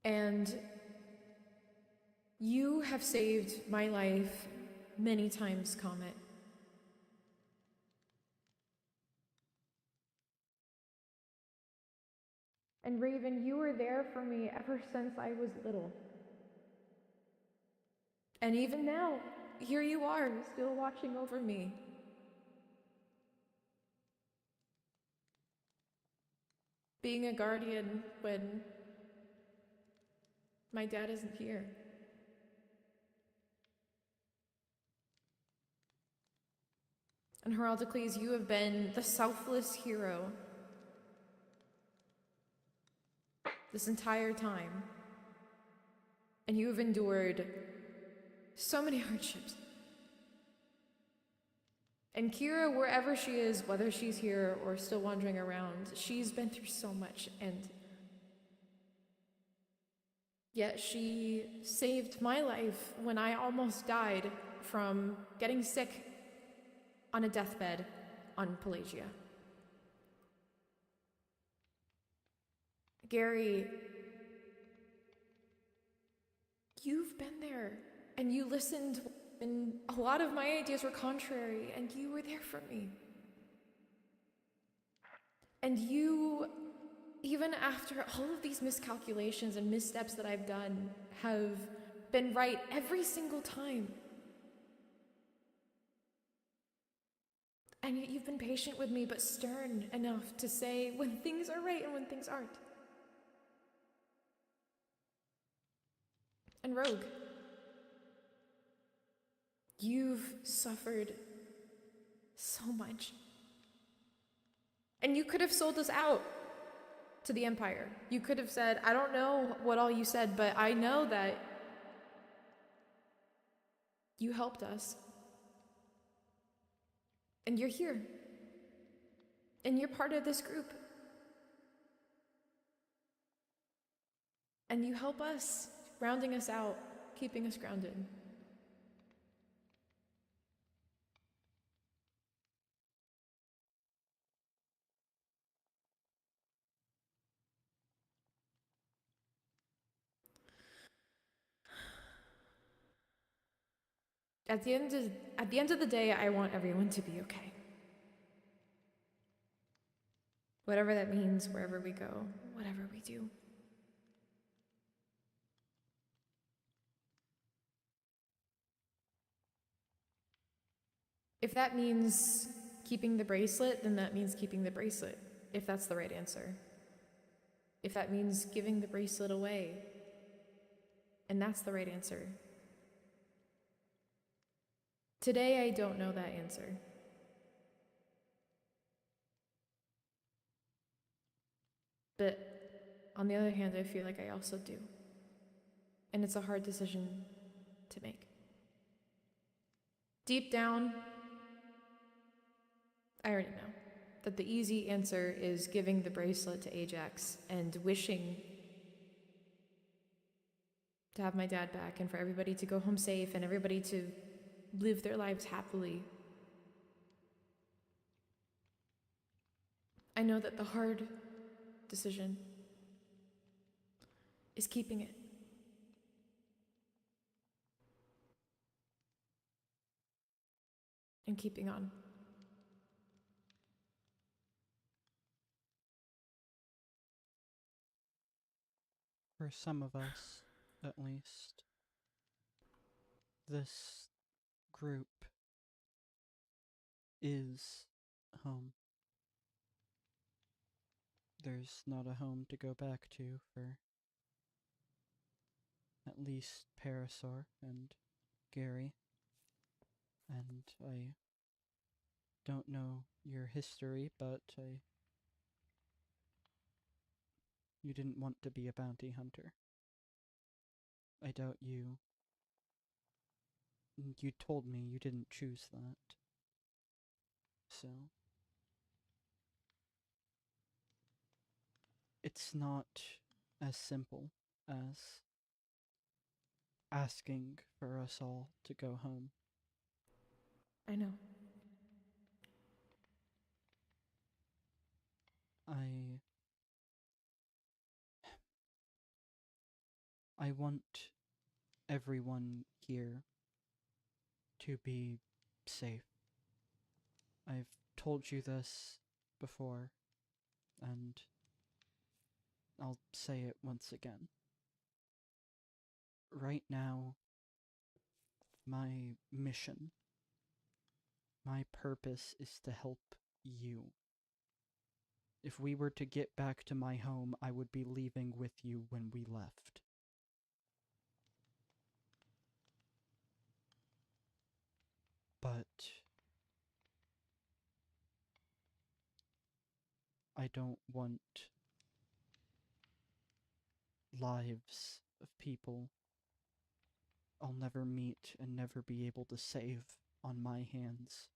And you have saved my life many times, Comet. And Raven, you were there for me ever since I was little. And even now, here you are, still watching over me. Being a guardian when My dad isn't here. And Heraldicles, you have been the selfless hero this entire time. And you have endured so many hardships. And Kira, wherever she is, whether she's here or still wandering around, she's been through so much, and yet she saved my life when I almost died from getting sick on a deathbed on Pelagia. Gary, you've been there, and you listened when a lot of my ideas were contrary, and you were there for me. And you, even after all of these miscalculations and missteps that I've done, have been right every single time. And you've been patient with me, but stern enough to say when things are right and when things aren't. And Rogue, you've suffered so much. And you could have sold us out to the Empire. You could have said, I don't know what all you said, but I know that you helped us. And you're here. And you're part of this group. And you help us, rounding us out, keeping us grounded. At the end of the day, I want everyone to be okay. Whatever that means, wherever we go, whatever we do. If that means keeping the bracelet, then that means keeping the bracelet, if that's the right answer. If that means giving the bracelet away, and that's the right answer. Today, I don't know that answer. But on the other hand, I feel like I also do. And it's a hard decision to make. Deep down, I already know that the easy answer is giving the bracelet to Ajax and wishing to have my dad back and for everybody to go home safe and everybody to live their lives happily. I know that the hard decision is keeping it. And keeping on. For some of us, at least, this group is home. There's not a home to go back to for at least Parasaur and Gary. And I don't know your history, but you didn't want to be a bounty hunter. I doubt you. You told me you didn't choose that. So it's not as simple as asking for us all to go home. I know. I want everyone here to be safe. I've told you this before, and I'll say it once again. Right now, my mission, my purpose is to help you. If we were to get back to my home, I would be leaving with you when we left. I don't want lives of people I'll never meet and never be able to save on my hands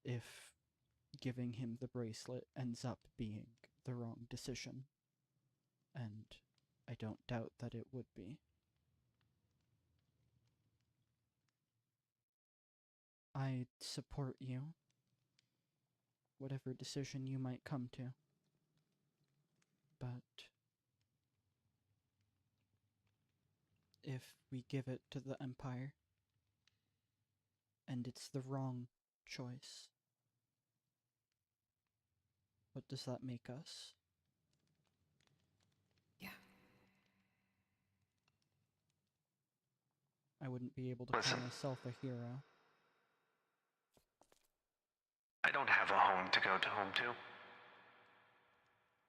if giving him the bracelet ends up being the wrong decision. And I don't doubt that it would be. I support you, whatever decision you might come to. But if we give it to the Empire, and it's the wrong choice, what does that make us? Yeah. I wouldn't be able to call Listen. myself a hero. I don't have a home to go home to.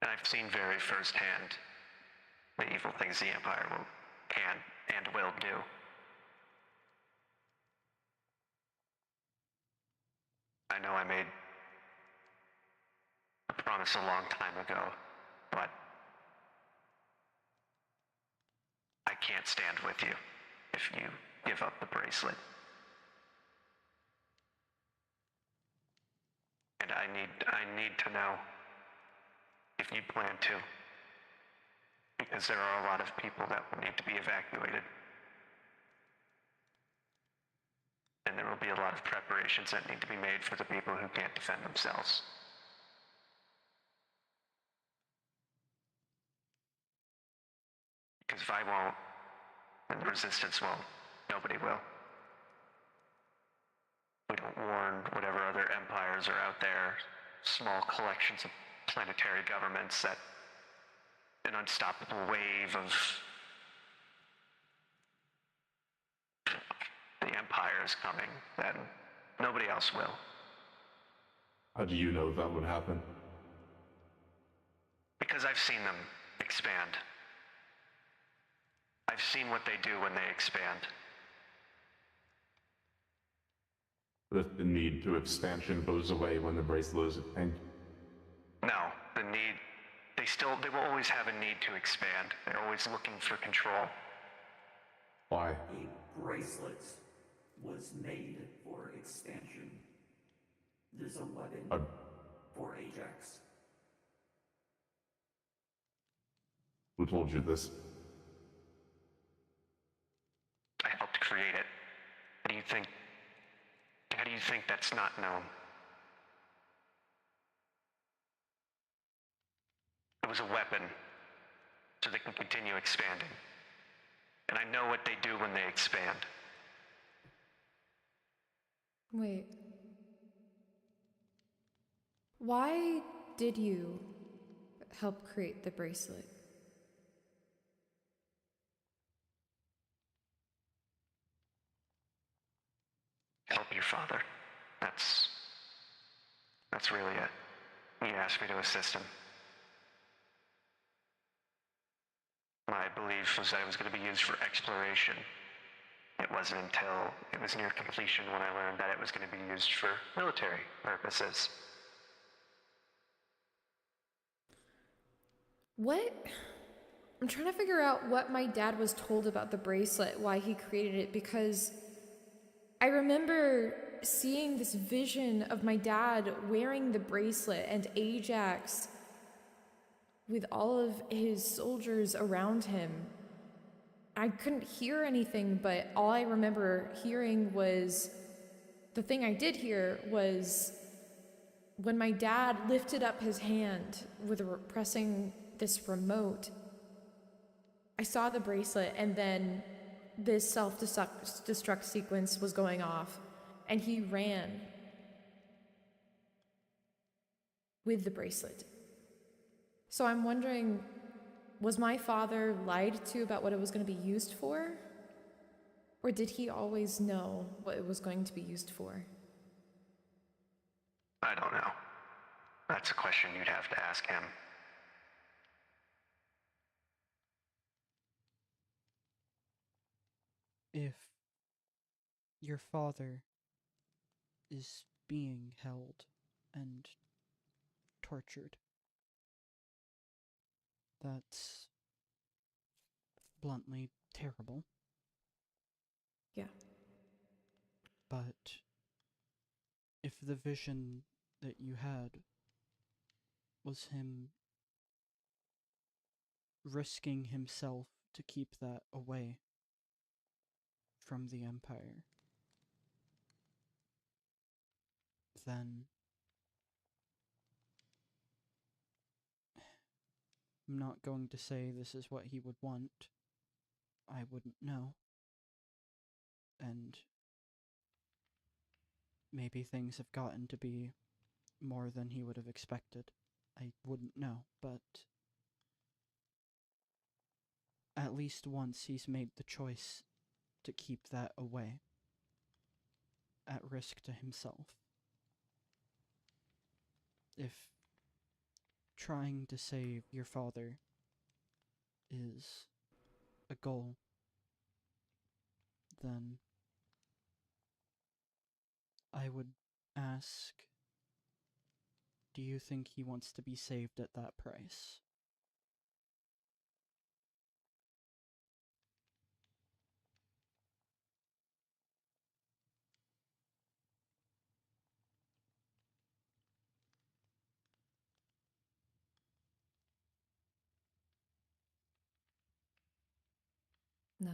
And I've seen very firsthand the evil things the Empire can and will do. I know I made a promise a long time ago, but I can't stand with you if you give up the bracelet. And I need to know if you plan to. Because there are a lot of people that will need to be evacuated. And there will be a lot of preparations that need to be made for the people who can't defend themselves. Because if I won't, and the resistance won't, nobody will. We don't warn whatever other empires are out there, small collections of planetary governments, that an unstoppable wave of the Empire is coming, then nobody else will. How do you know that would happen? Because I've seen them expand. I've seen what they do when they expand. If the need to expansion goes away when the bracelet is obtained? No, they will always have a need to expand. They're always looking for control. Why? A bracelet was made for expansion. It is a weapon for Ajax. Who told you this? I helped create it. How do you think that's not known? It was a weapon, so they can continue expanding. And I know what they do when they expand. Wait. Why did you help create the bracelet? Help your father. That's really it. He asked me to assist him. My belief was that it was going to be used for exploration. It wasn't until it was near completion when I learned that it was going to be used for military purposes. What? I'm trying to figure out what my dad was told about the bracelet, why he created it, because I remember seeing this vision of my dad wearing the bracelet and Ajax with all of his soldiers around him. I couldn't hear anything, but all I remember hearing was, the thing I did hear was when my dad lifted up his hand with pressing this remote, I saw the bracelet, and then this self-destruct sequence was going off, and he ran with the bracelet. So I'm wondering, was my father lied to about what it was going to be used for? Or did he always know what it was going to be used for? I don't know. That's a question you'd have to ask him. If your father is being held and tortured. That's bluntly terrible. Yeah. But if the vision that you had was him risking himself to keep that away from the Empire, then I'm not going to say this is what he would want. I wouldn't know. And maybe things have gotten to be more than he would have expected. I wouldn't know, but at least once he's made the choice to keep that away, at risk to himself. If trying to save your father is a goal, then I would ask, do you think he wants to be saved at that price? No.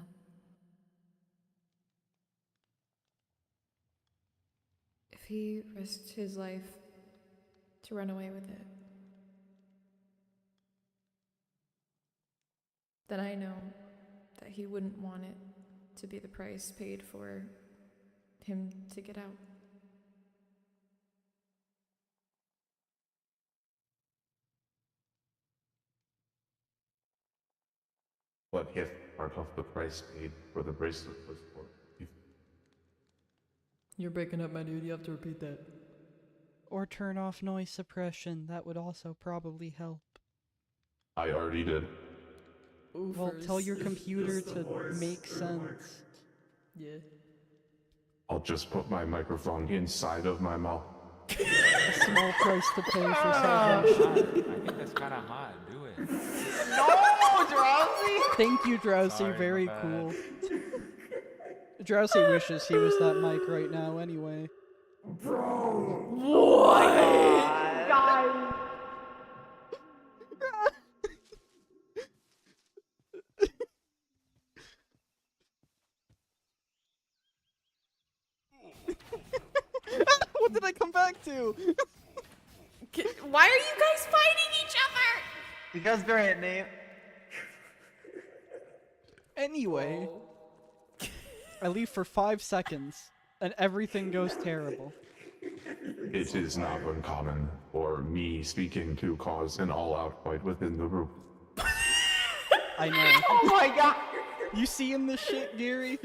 If he risked his life to run away with it, then I know that he wouldn't want it to be the price paid for him to get out. What if part of the price paid for the bracelet was for you? You're breaking up, my dude. You have to repeat that. Or turn off noise suppression, that would also probably help. I already did. Well, tell your Oofers. computer Just the to voice make or the mic? sense. Yeah. I'll just put my microphone inside of my mouth. A small price to pay for I salvation. think that's kind of hot. Do it. No, Drowsy! Thank you, Drowsy. Sorry, my Very bad. cool. Drowsy wishes he was that mic right now anyway. What did I come back to? Why are you guys fighting each other? Because variant name. Anyway, I leave for 5 seconds, and everything goes terrible. It is not uncommon for me speaking to cause an all-out fight within the group. I know. Oh my god! You seeing this shit, Gary?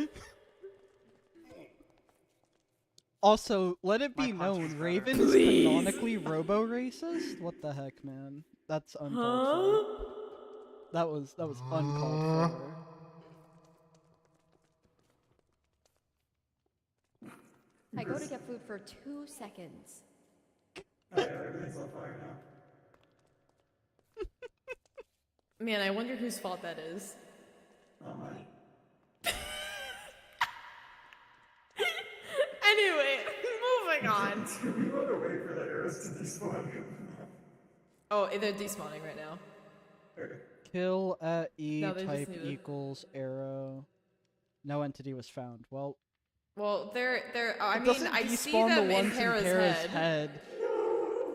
Also, let it be My punch was known, better. Raven is canonically robo-racist? What the heck, man? That's uncalled for. That was uncalled for. I go to get food for 2 seconds. Everything's on fire now. Man, I wonder whose fault that is. Not mine. Anyway, moving on. Do we want to wait for the arrows to despawn? Oh, they're despawning right now. Okay. Kill at E No, they just type need to- equals arrow. No entity was found. Well, Well, they're. I it mean, doesn't I see despawn them the in ones Hera's Hera's head.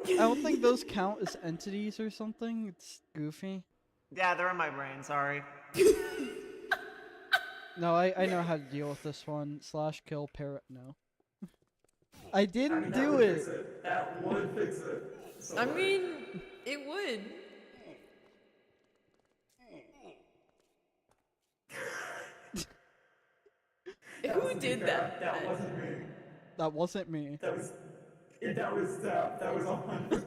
I don't think those count as entities or something. It's goofy. Yeah, they're in my brain, sorry. No, I know how to deal with this one. Slash kill parrot. No. I didn't That do would fix it. it. That would fix it. So I mean, it would. Who did that? That wasn't me. That wasn't me. That was 100.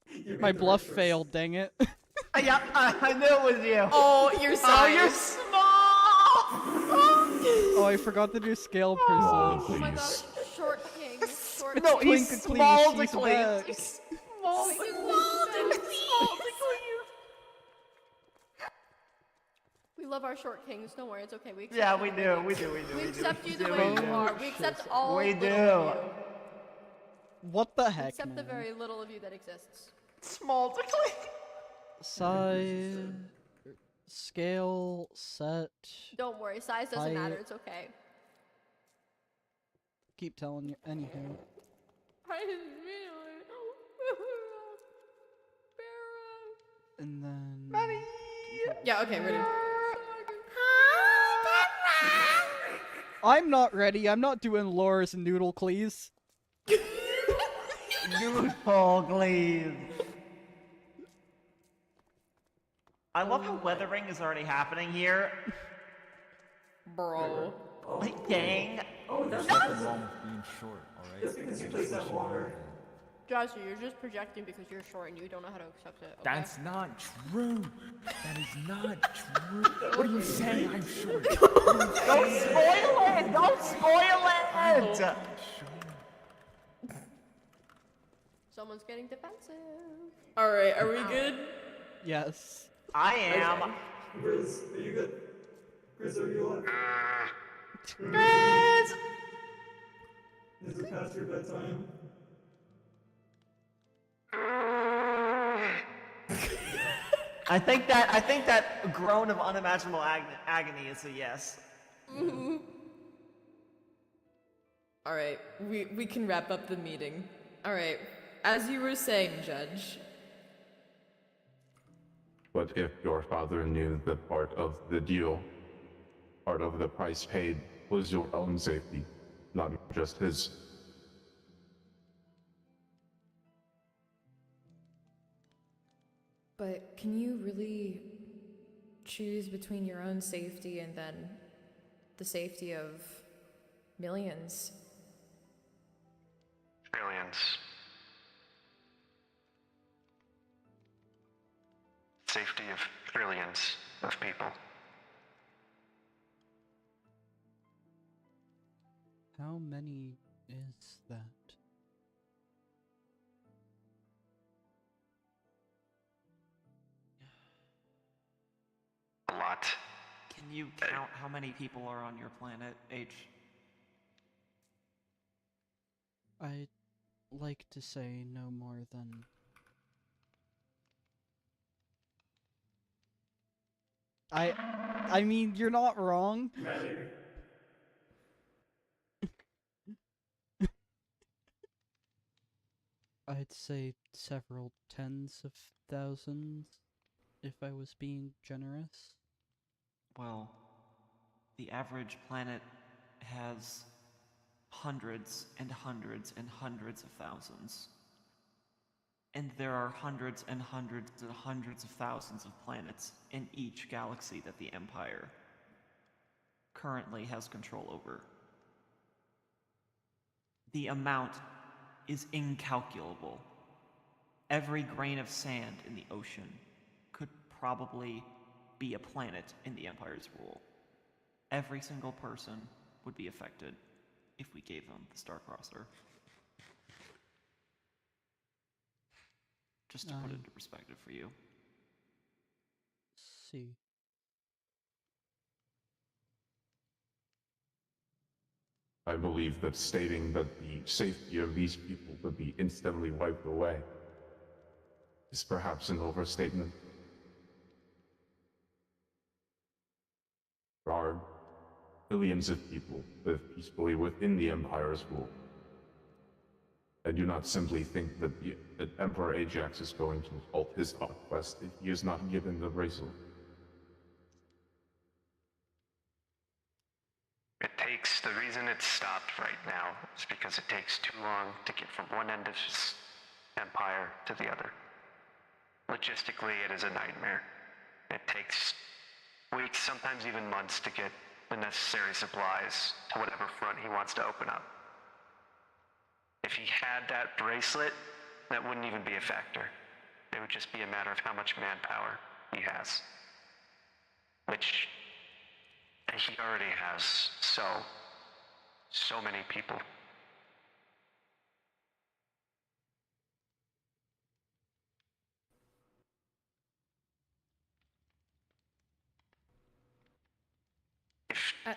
You My made the bluff right choice. failed, dang it. Yep, I knew it was you. Oh, you're Oh, you're serious. small! Oh, I forgot to do scale Wall, person. Oh my please. gosh, short king. Short short. No, he's Twinklecleese, small she's to back. He's small to We love our short kings. Don't worry, it's okay. We accept Yeah, you we the do. way We you- do. We do. We We accept do. you the we way do. you are. We accept all We little do. of you. What the We heck, accept the man? very little of you that exists. Small to Size, scale, set. Don't worry, size doesn't matter. Height. It's okay. Keep telling you. Anywho. I didn't mean it. And then. Yeah, okay, ready. I'm not ready. I'm not doing Laura's noodle, please. Noodle glaze. I love how weathering is already happening here. Bro. Like, gang. There's nothing wrong with being short, alright? Just because you place that water. Joshua, you're just projecting because you're short and you don't know how to accept it. Okay? That's not true. That is not true. What are you saying? I'm short. Don't spoil it! Don't spoil it! Someone's getting defensive. Alright, are we good? Yes. I am. Grizz, are you good? Grizz, are you alive? Grizz! Is it past your bedtime? I think that groan of unimaginable agony is a yes. Alright, we can wrap up the meeting. Alright, as you were saying, Judge. But if your father knew that part of the deal, part of the price paid, was your own safety, not just his. But can you really choose between your own safety and then the safety of millions? Trillions. Safety of trillions of people. How many is that? A lot. Can you count how many people are on your planet, H? I'd like to say no more than... I mean, you're not wrong. I'd say several tens of thousands, if I was being generous. Well, the average planet has hundreds and hundreds and hundreds of thousands. And there are hundreds and hundreds and hundreds of thousands of planets in each galaxy that the Empire currently has control over. The amount is incalculable. Every grain of sand in the ocean could probably be a planet in the Empire's rule. Every single person would be affected if we gave them the Starcrosser. Just to put it into perspective for you. See. I believe that stating that the safety of these people would be instantly wiped away is perhaps an overstatement. There are billions of people live peacefully within the Empire's rule. I do not simply think that that Emperor Ajax is going to halt his conquest if he is not given the bracelet. The reason it's stopped right now is because it takes too long to get from one end of his empire to the other. Logistically, it is a nightmare. It takes weeks, sometimes even months, to get the necessary supplies to whatever front he wants to open up. If he had that bracelet, that wouldn't even be a factor. It would just be a matter of how much manpower he has. Which he already has so many people. I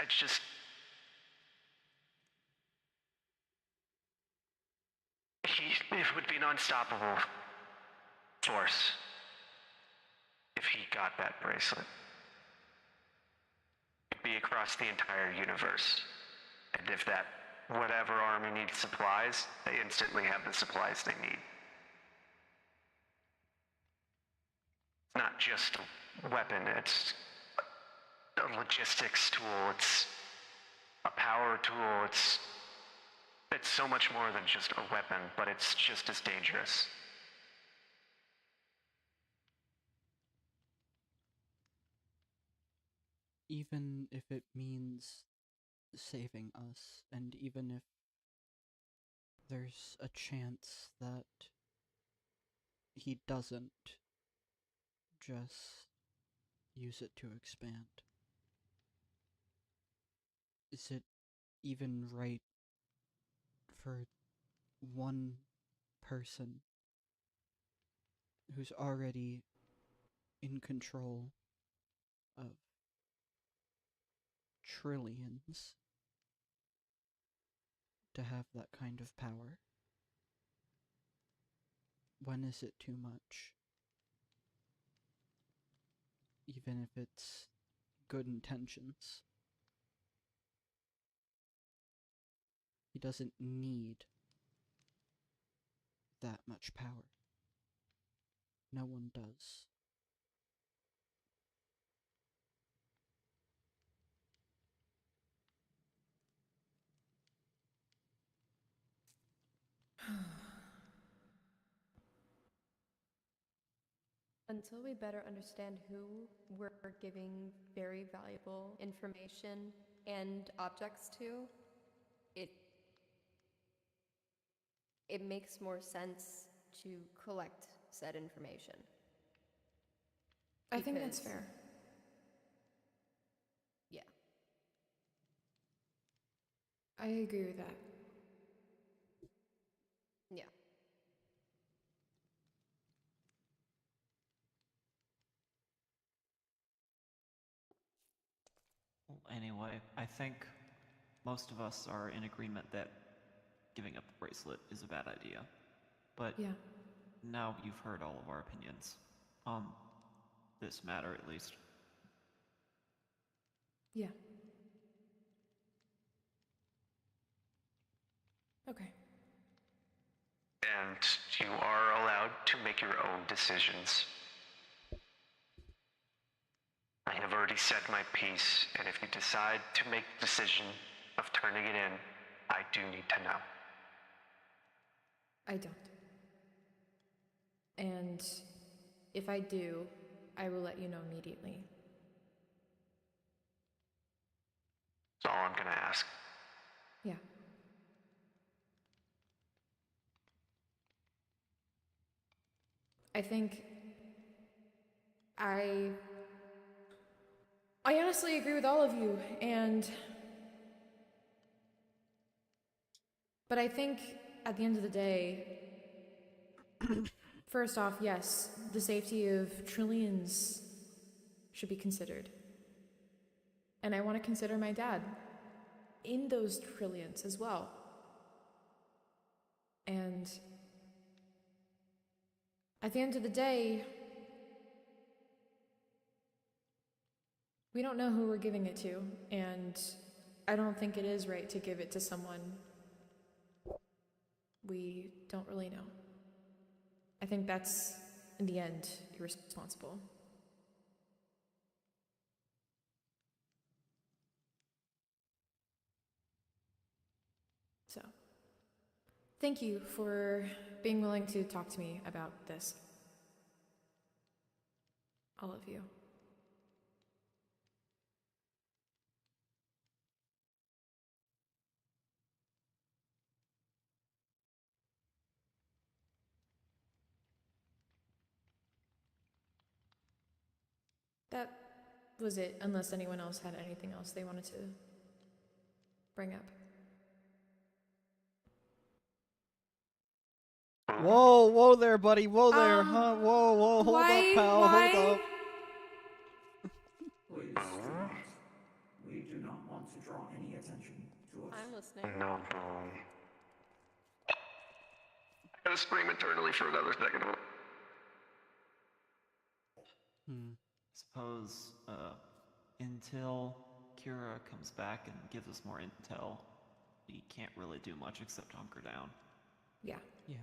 just. It would be an unstoppable force if he got that bracelet. It'd be across the entire universe. And if that whatever army needs supplies, they instantly have the supplies they need. It's not just a weapon, it's a logistics tool, it's a power tool, it's so much more than just a weapon, but it's just as dangerous. Even if it means saving us, and even if there's a chance that he doesn't just use it to expand. Is it even right for one person who's already in control of trillions to have that kind of power? When is it too much? Even if it's good intentions. He doesn't need that much power. No one does. Until we better understand who we're giving very valuable information and objects to, it makes more sense to collect said information. I think that's Because- fair. Yeah. I agree with that. Yeah. Well, anyway, I think most of us are in agreement that giving up the bracelet is a bad idea. But Yeah. now you've heard all of our opinions on this matter, at least. Yeah. Okay. And you are allowed to make your own decisions. I have already said my piece, and if you decide to make the decision of turning it in, I do need to know. I don't. And if I do, I will let you know immediately. That's all I'm gonna ask. Yeah. I think I honestly agree with all of you, but I think at the end of the day, first off, yes, the safety of trillions should be considered. And I want to consider my dad in those trillions as well. And at the end of the day, we don't know who we're giving it to, and I don't think it is right to give it to someone we don't really know. I think that's, in the end, irresponsible. So, thank you for being willing to talk to me about this. All of you. That was it, unless anyone else had anything else they wanted to bring up. Whoa, whoa there, buddy. Whoa there, huh? Whoa, hold up, pal. Hold up. want to draw any attention to us. I'm listening. No. I gotta scream internally for another second. Suppose, until Kira comes back and gives us more intel, we can't really do much except hunker down. Yeah. Yeah.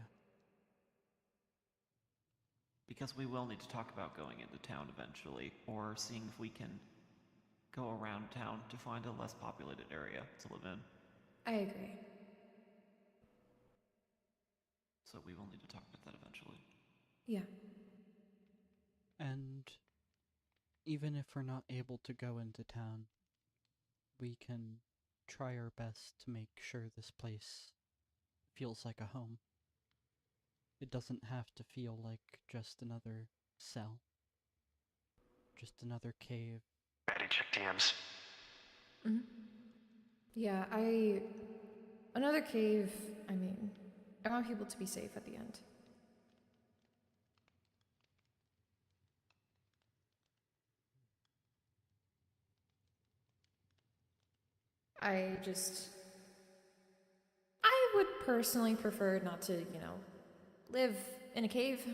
Because we will need to talk about going into town eventually, or seeing if we can go around town to find a less populated area to live in. I agree. So we will need to talk about that eventually. Yeah. And even if we're not able to go into town, we can try our best to make sure this place feels like a home. It doesn't have to feel like just another cell. Just another cave. Maddie, check DMs. Mm-hmm. Yeah, another cave, I mean, I want people to be safe at the end. I would personally prefer not to, live in a cave.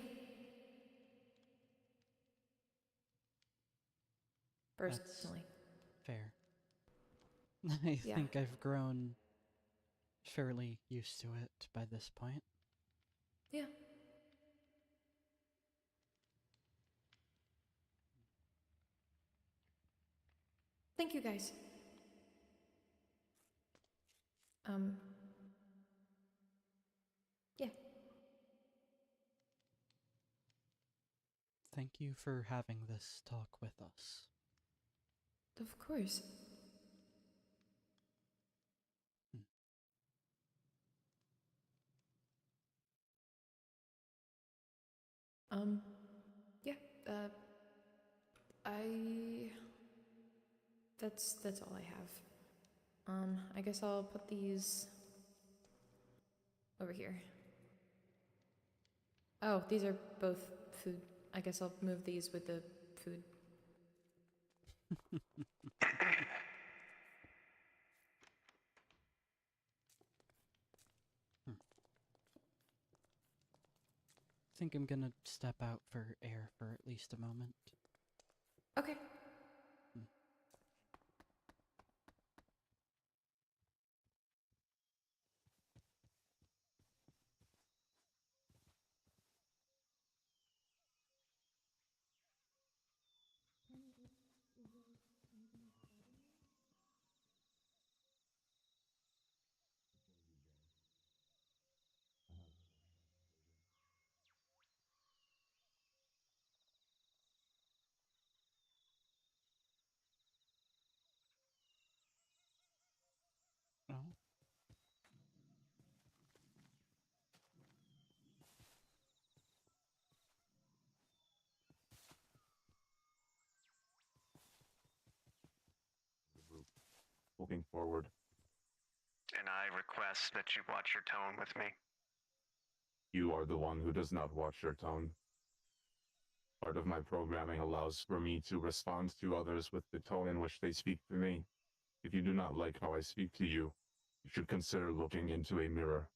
Personally. That's fair. I Yeah. think I've grown fairly used to it by this point. Yeah. Thank you, guys. Yeah. Thank you for having this talk with us. Of course. Yeah, that's all I have. I guess I'll put these over here. Oh, these are both food. I guess I'll move these with the food. I think I'm gonna step out for air for at least a moment. Okay. Oh. Looking forward. And I request that you watch your tone with me. You are the one who does not watch your tone. Part of my programming allows for me to respond to others with the tone in which they speak to me. If you do not like how I speak to you, you should consider looking into a mirror.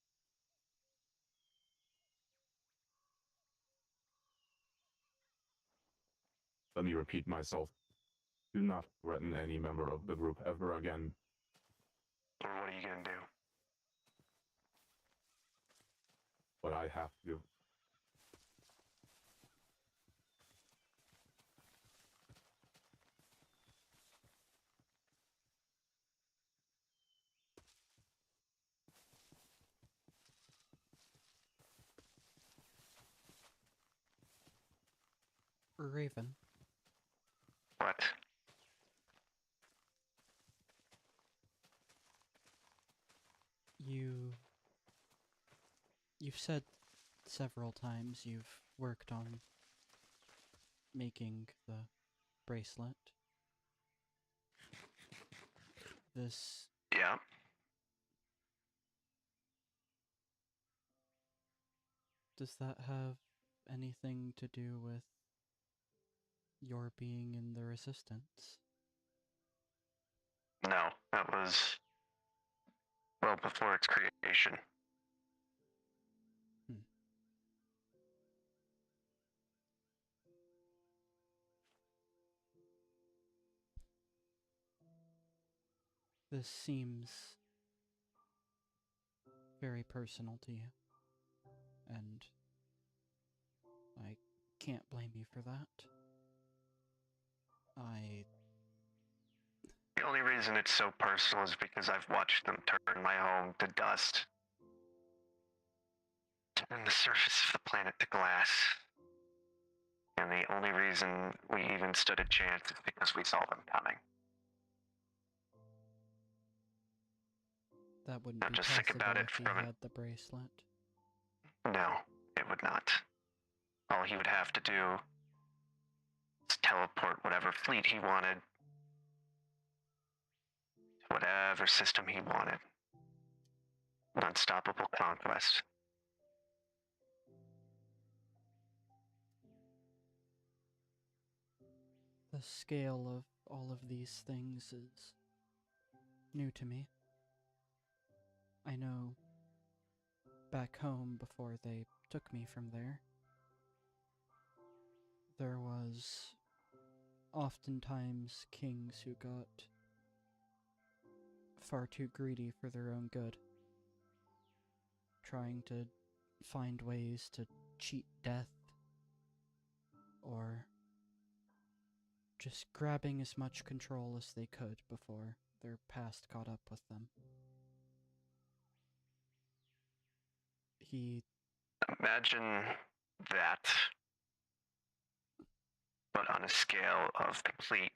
Let me repeat myself. Do not threaten any member of the group ever again. Or what are you gonna do? But I have to. Raven. What? You've said several times you've worked on making the bracelet. This... Yeah. Does that have anything to do with your being in the Resistance? No, that was well before its creation. This seems very personal to you, and I can't blame you for that. The only reason it's so personal is because I've watched them turn my home to dust, turn the surface of the planet to glass. And the only reason we even stood a chance is because we saw them coming. That wouldn't Now be just possible think about it if he from had the bracelet. No, it would not. All he would have to do is teleport whatever fleet he wanted to whatever system he wanted. An unstoppable conquest. The scale of all of these things is new to me. I know back home before they took me from there was oftentimes kings who got far too greedy for their own good, trying to find ways to cheat death, or just grabbing as much control as they could before their past caught up with them. Imagine that, but on a scale of complete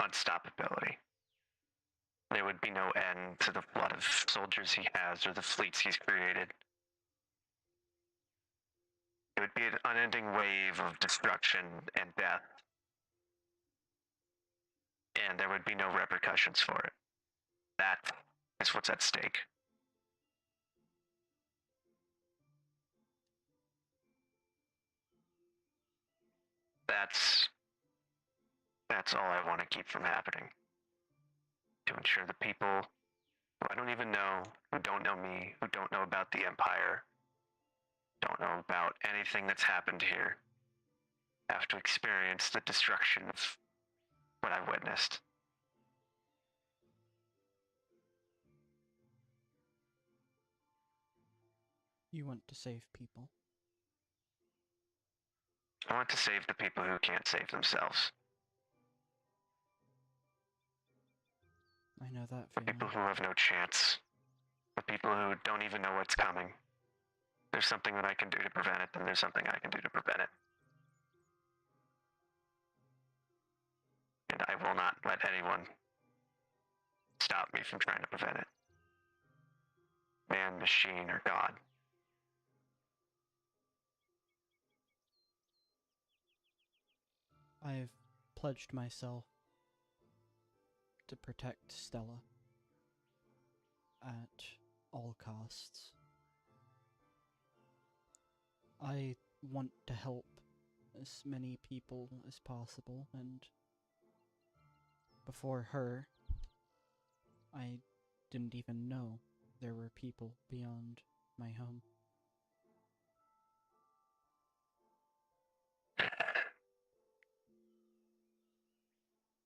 unstoppability. There would be no end to the flood of soldiers he has or the fleets he's created. It would be an unending wave of destruction and death, and there would be no repercussions for it. That is what's at stake. That's all I want to keep from happening. To ensure the people who I don't even know, who don't know me, who don't know about the Empire, don't know about anything that's happened here, have to experience the destruction of what I witnessed. You want to save people. I want to save the people who can't save themselves. I know that The feeling. people who have no chance. The people who don't even know what's coming. There's something that I can do to prevent it, then there's something I can do to prevent it. And I will not let anyone stop me from trying to prevent it. Man, machine, or God. I've pledged myself to protect Stella at all costs. I want to help as many people as possible, and before her, I didn't even know there were people beyond my home.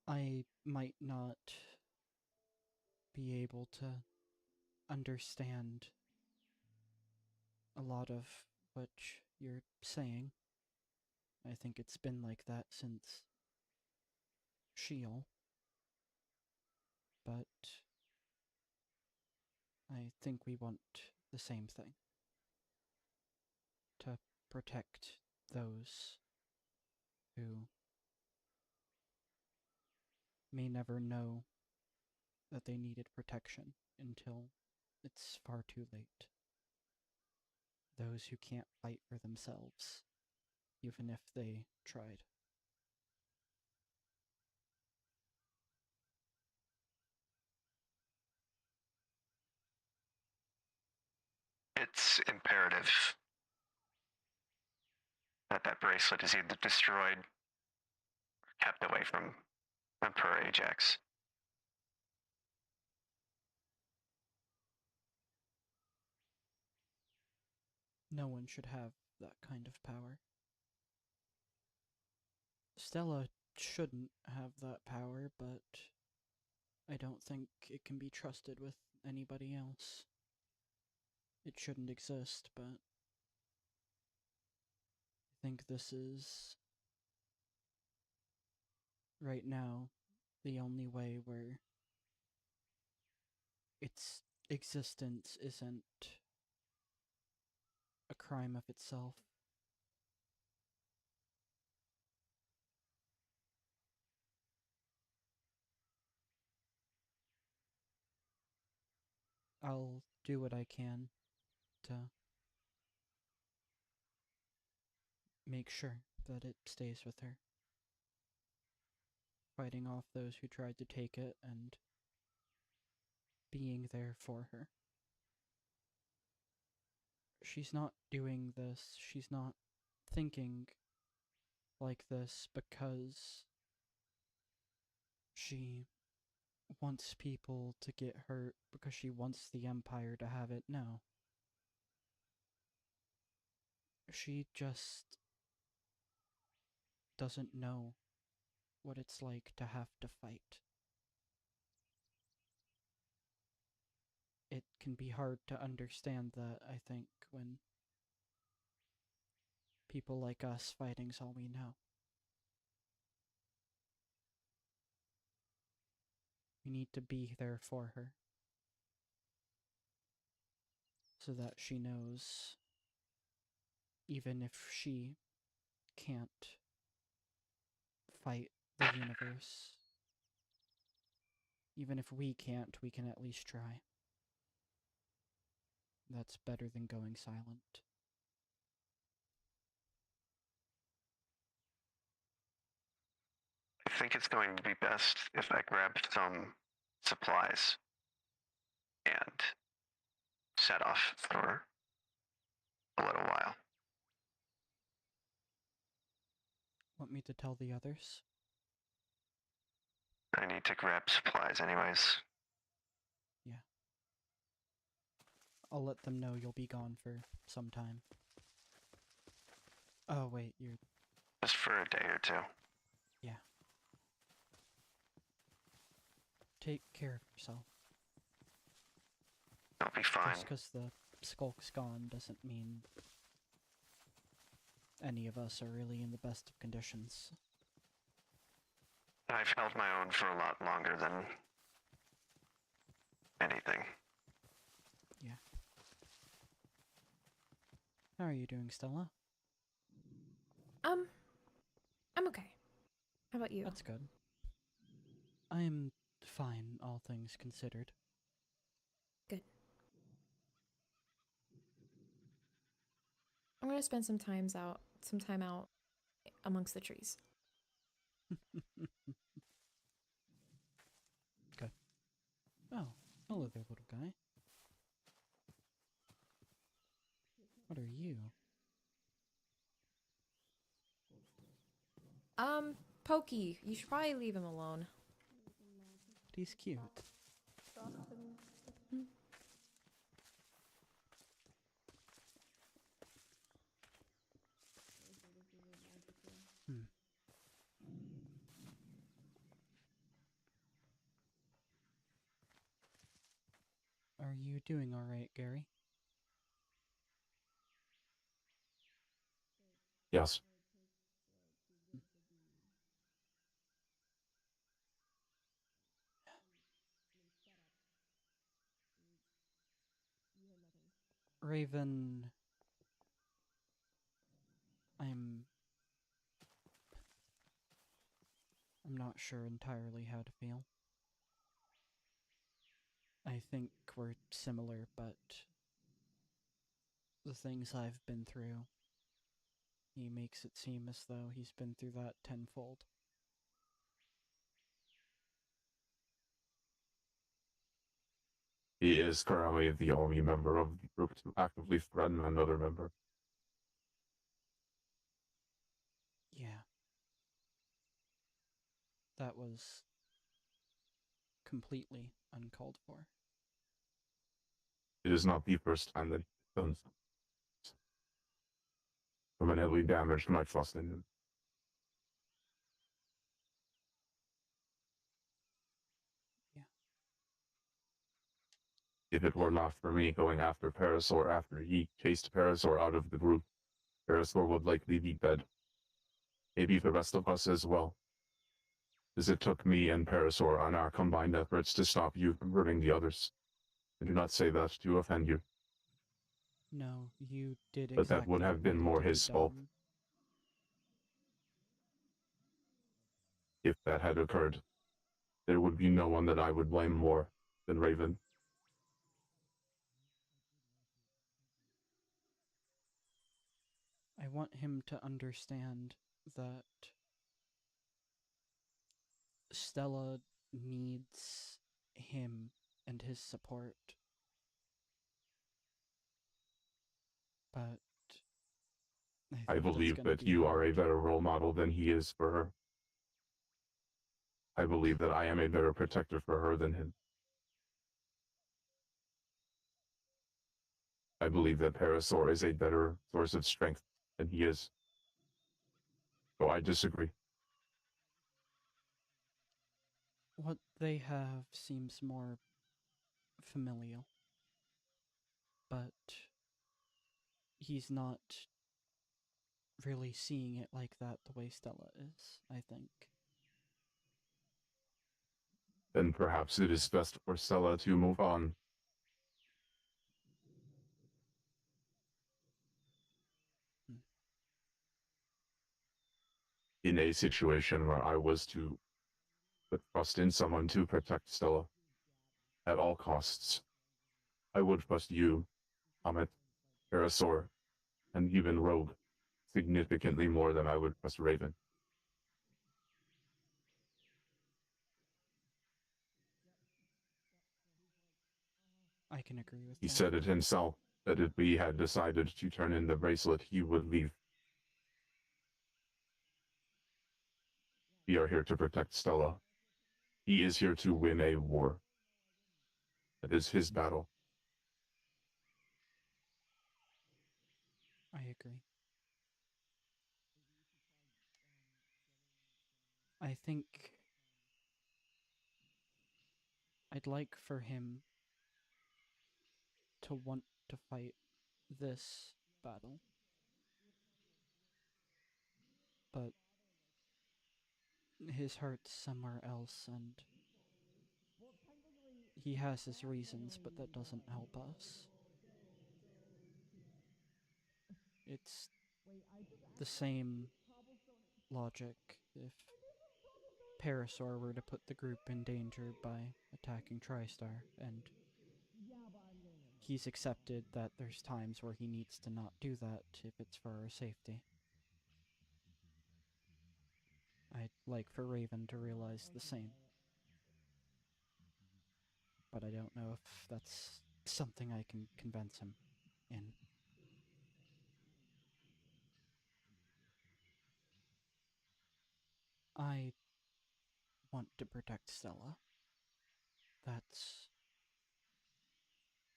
I might not be able to understand a lot of what you're saying. I think it's been like that since Sheol. But I think we want the same thing. To protect those who may never know that they needed protection until it's far too late. Those who can't fight for themselves, even if they tried. It's imperative that that bracelet is either destroyed or kept away from Emperor Ajax. No one should have that kind of power. Stella shouldn't have that power, but I don't think it can be trusted with anybody else. It shouldn't exist, but I think this is, right now, the only way where its existence isn't a crime of itself. I'll do what I can to make sure that it stays with her. Fighting off those who tried to take it and being there for her. She's not doing this, she's not thinking like this because she wants people to get hurt, because she wants the Empire to have it. No. She just doesn't know what it's like to have to fight. It can be hard to understand that, I think, when people like us fighting's all we know. We need to be there for her, so that she knows, even if she can't fight the universe, even if we can't, we can at least try. That's better than going silent. I think it's going to be best if I grab some supplies and set off for a little while. Want me to tell the others? I need to grab supplies anyways. Yeah. I'll let them know you'll be gone for some time. Oh wait, you're... Just for a day or two. Yeah. Take care of yourself. I'll be fine. Just because the skulk's gone doesn't mean any of us are really in the best of conditions. I've held my own for a lot longer than anything. Yeah. How are you doing, Stella? I'm okay. How about you? That's good. I'm fine, all things considered. Good. I'm gonna spend some time out amongst the trees. Good. Oh, hello there, little guy. What are you? Pokey, you should probably leave him alone. He's cute. Hmm. Are you doing alright, Gary? Yes. Raven... I'm not sure entirely how to feel. I think we're similar, but the things I've been through, he makes it seem as though he's been through that tenfold. He is currently the only member of the group to actively threaten another member. Yeah. That was completely uncalled for. It is not the first time that he's done so. Permanently damaged my trust in him. Yeah. If it were not for me going after Parasaur after he chased Parasaur out of the group, Parasaur would likely be dead. Maybe the rest of us as well. As it took me and Parasaur on our combined efforts to stop you from hurting the others. I do not say that to offend you, No, you did but exactly that would have what been needed more to be his fault. done. If that had occurred, there would be no one that I would blame more than Raven. I want him to understand that Stella needs him and his support. But I think that's believe gonna that be you hard. are a better role model than he is for her. I believe that I am a better protector for her than him. I believe that Parasaur is a better source of strength than he is. So I disagree. What they have seems more familial. But he's not really seeing it like that the way Stella is, I think. Then perhaps it is best for Stella to move on. Hmm. In a situation where I was to put trust in someone to protect Stella at all costs, I would trust you, Comet, Parasaur, and even Rogue significantly more than I would trust Raven. I can agree with He that. said it himself, that if we had decided to turn in the bracelet, he would leave. We are here to protect Stella. He is here to win a war. That is his battle. I agree. I think I'd like for him to want to fight this battle. But his heart's somewhere else, and he has his reasons, but that doesn't help us. It's the same logic if Parasaur were to put the group in danger by attacking TriStar, and he's accepted that there's times where he needs to not do that if it's for our safety. I'd like for Raven to realize the same. But I don't know if that's something I can convince him in. I want to protect Stella. That's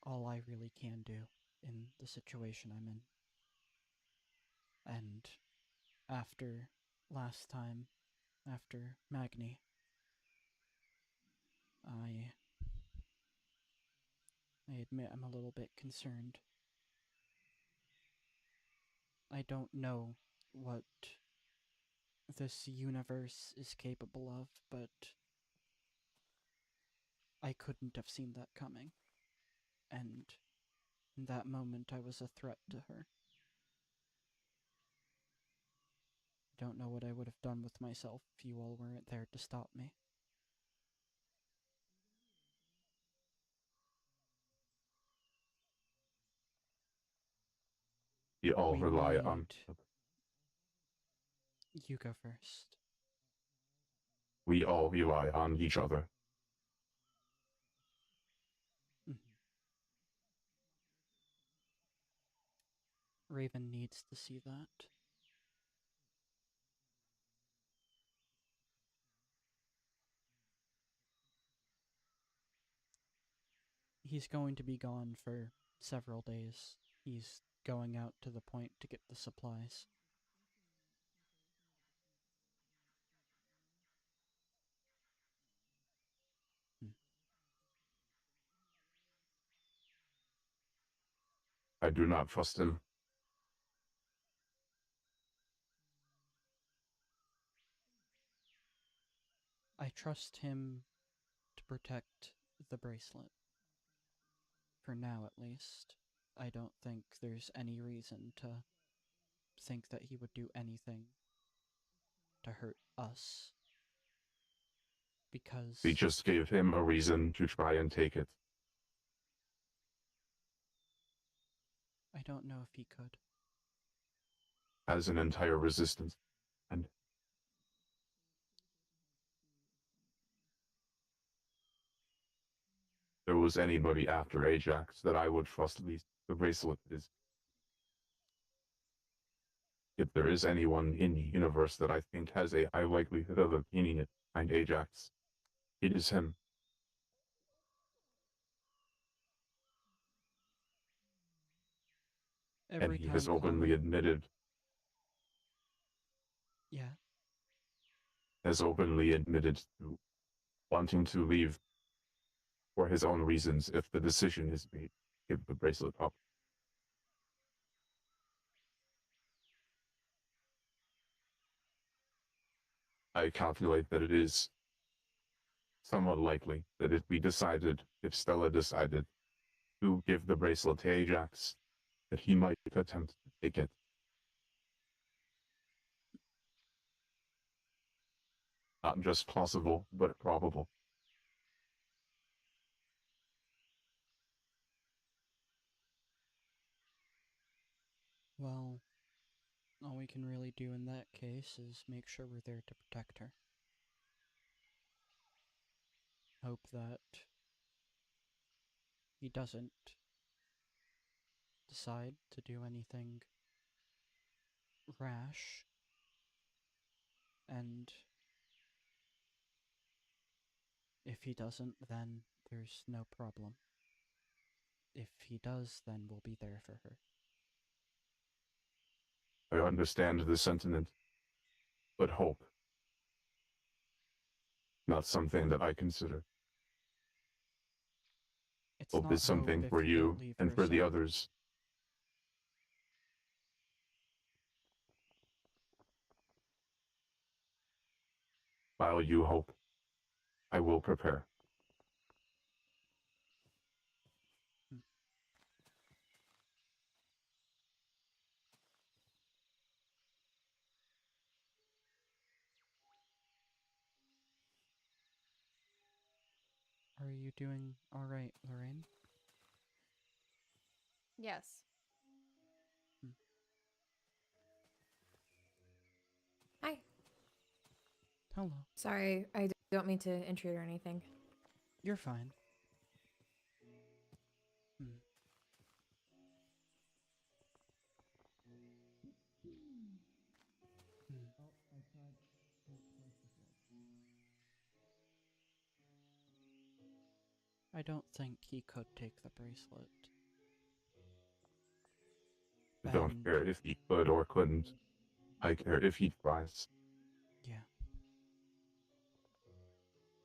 all I really can do in the situation I'm in. And after last time, after Magni, I admit I'm a little bit concerned. I don't know what this universe is capable of, but I couldn't have seen that coming. And in that moment, I was a threat to her. Don't know what I would have done with myself if you all weren't there to stop me. We all We rely need... on. You go first. We all rely on each other. Raven needs to see that. he's going to be gone for several days. He's going out to the point to get the supplies. Hmm. I do not trust him. I trust him to protect the bracelet. For now, at least. I don't think there's any reason to think that he would do anything to hurt us. Because We just gave him a reason to try and take it. I don't know if he could. As an entire resistance. And there was anybody after Ajax that I would trust least, the bracelet is. If there is anyone in the universe that I think has a high likelihood of obtaining it behind Ajax, it is him. Every and he time has openly admitted Yeah. has openly admitted to wanting to leave for his own reasons if the decision is made. Give the bracelet up. I calculate that it is somewhat likely that if Stella decided to give the bracelet to Ajax, that he might attempt to take it. Not just possible, but probable. Well, all we can really do in that case is make sure we're there to protect her. Hope that he doesn't decide to do anything rash, and if he doesn't, then there's no problem. If he does, then we'll be there for her. I understand the sentiment, but hope. Not something that I consider. It's Hope not is something hope for if you you don't leave and her for the safe. others. While you hope, I will prepare. Are you doing alright, Lorraine? Yes. Hi. Hello. Sorry, I don't mean to intrude or anything. You're fine. Hmm. Hmm. I don't think he could take the bracelet. I don't And care if he could or couldn't. I care if he tries. yeah.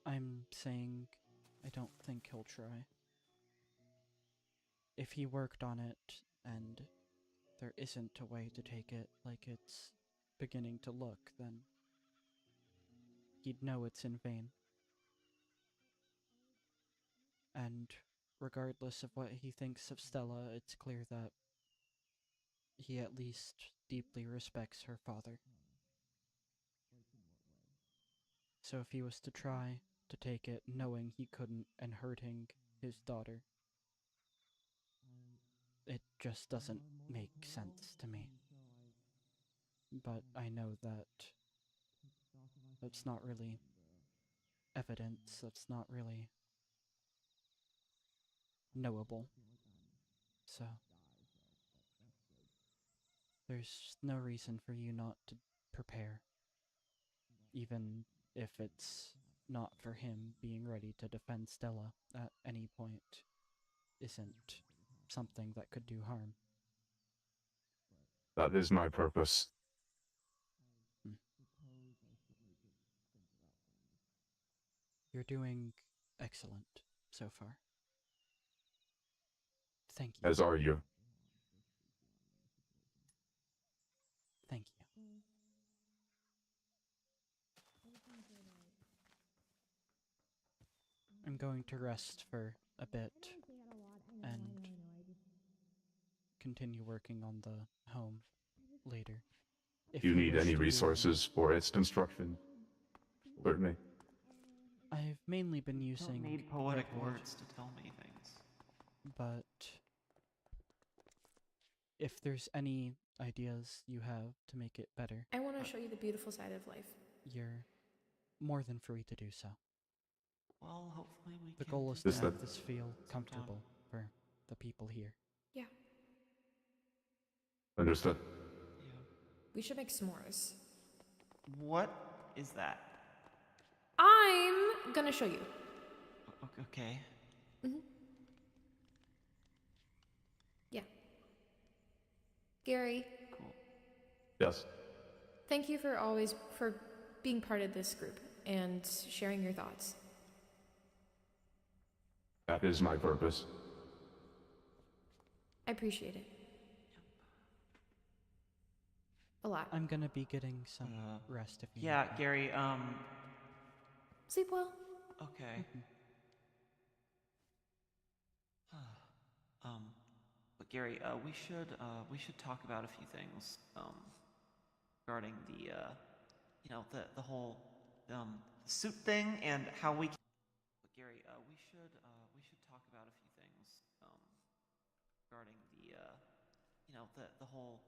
I'm saying I don't think he'll try. If he worked on it and there isn't a way to take it like it's beginning to look, then he'd know it's in vain. And regardless of what he thinks of Stella, it's clear that he at least deeply respects her father. So if he was to try to take it knowing he couldn't and hurting his daughter, it just doesn't make sense to me. But I know that that's not really evidence, that's not really knowable. So there's no reason for you not to prepare, even if it's not for him being ready to defend Stella at any point isn't something that could do harm. That is my purpose. Hmm. You're doing excellent so far. Thank you. As are you. Thank you. I'm going to rest for a bit and continue working on the home later. If You need wish any to do, resources for its construction? Certainly. I've mainly been Don't using need poetic redwood, words to tell me things. but if there's any ideas you have to make it better, I want to show you the beautiful side of life. you're more than free to do so. Well, hopefully we The can goal is do to that make this feel sometime. comfortable for the people here. Yeah. Understood. Yeah. We should make s'mores. What is that? I'm gonna show you. Okay. Yeah. Gary, Cool. Yes. thank you for being part of this group and sharing your thoughts. That is my purpose. I appreciate it. A lot. I'm gonna be getting some rest if you Yeah, need me. Gary, Sleep well. okay. But Gary, we should talk about a few things, regarding the, the whole, suit thing and how we can... But Gary, we should talk about a few things, regarding the, the whole,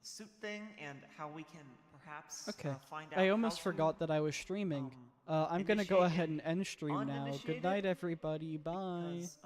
suit thing and how we can perhaps Okay. find out I how almost to, forgot that I was streaming. I'm gonna go initiate ahead an and end stream now. Good uninitiated night, everybody. Bye. because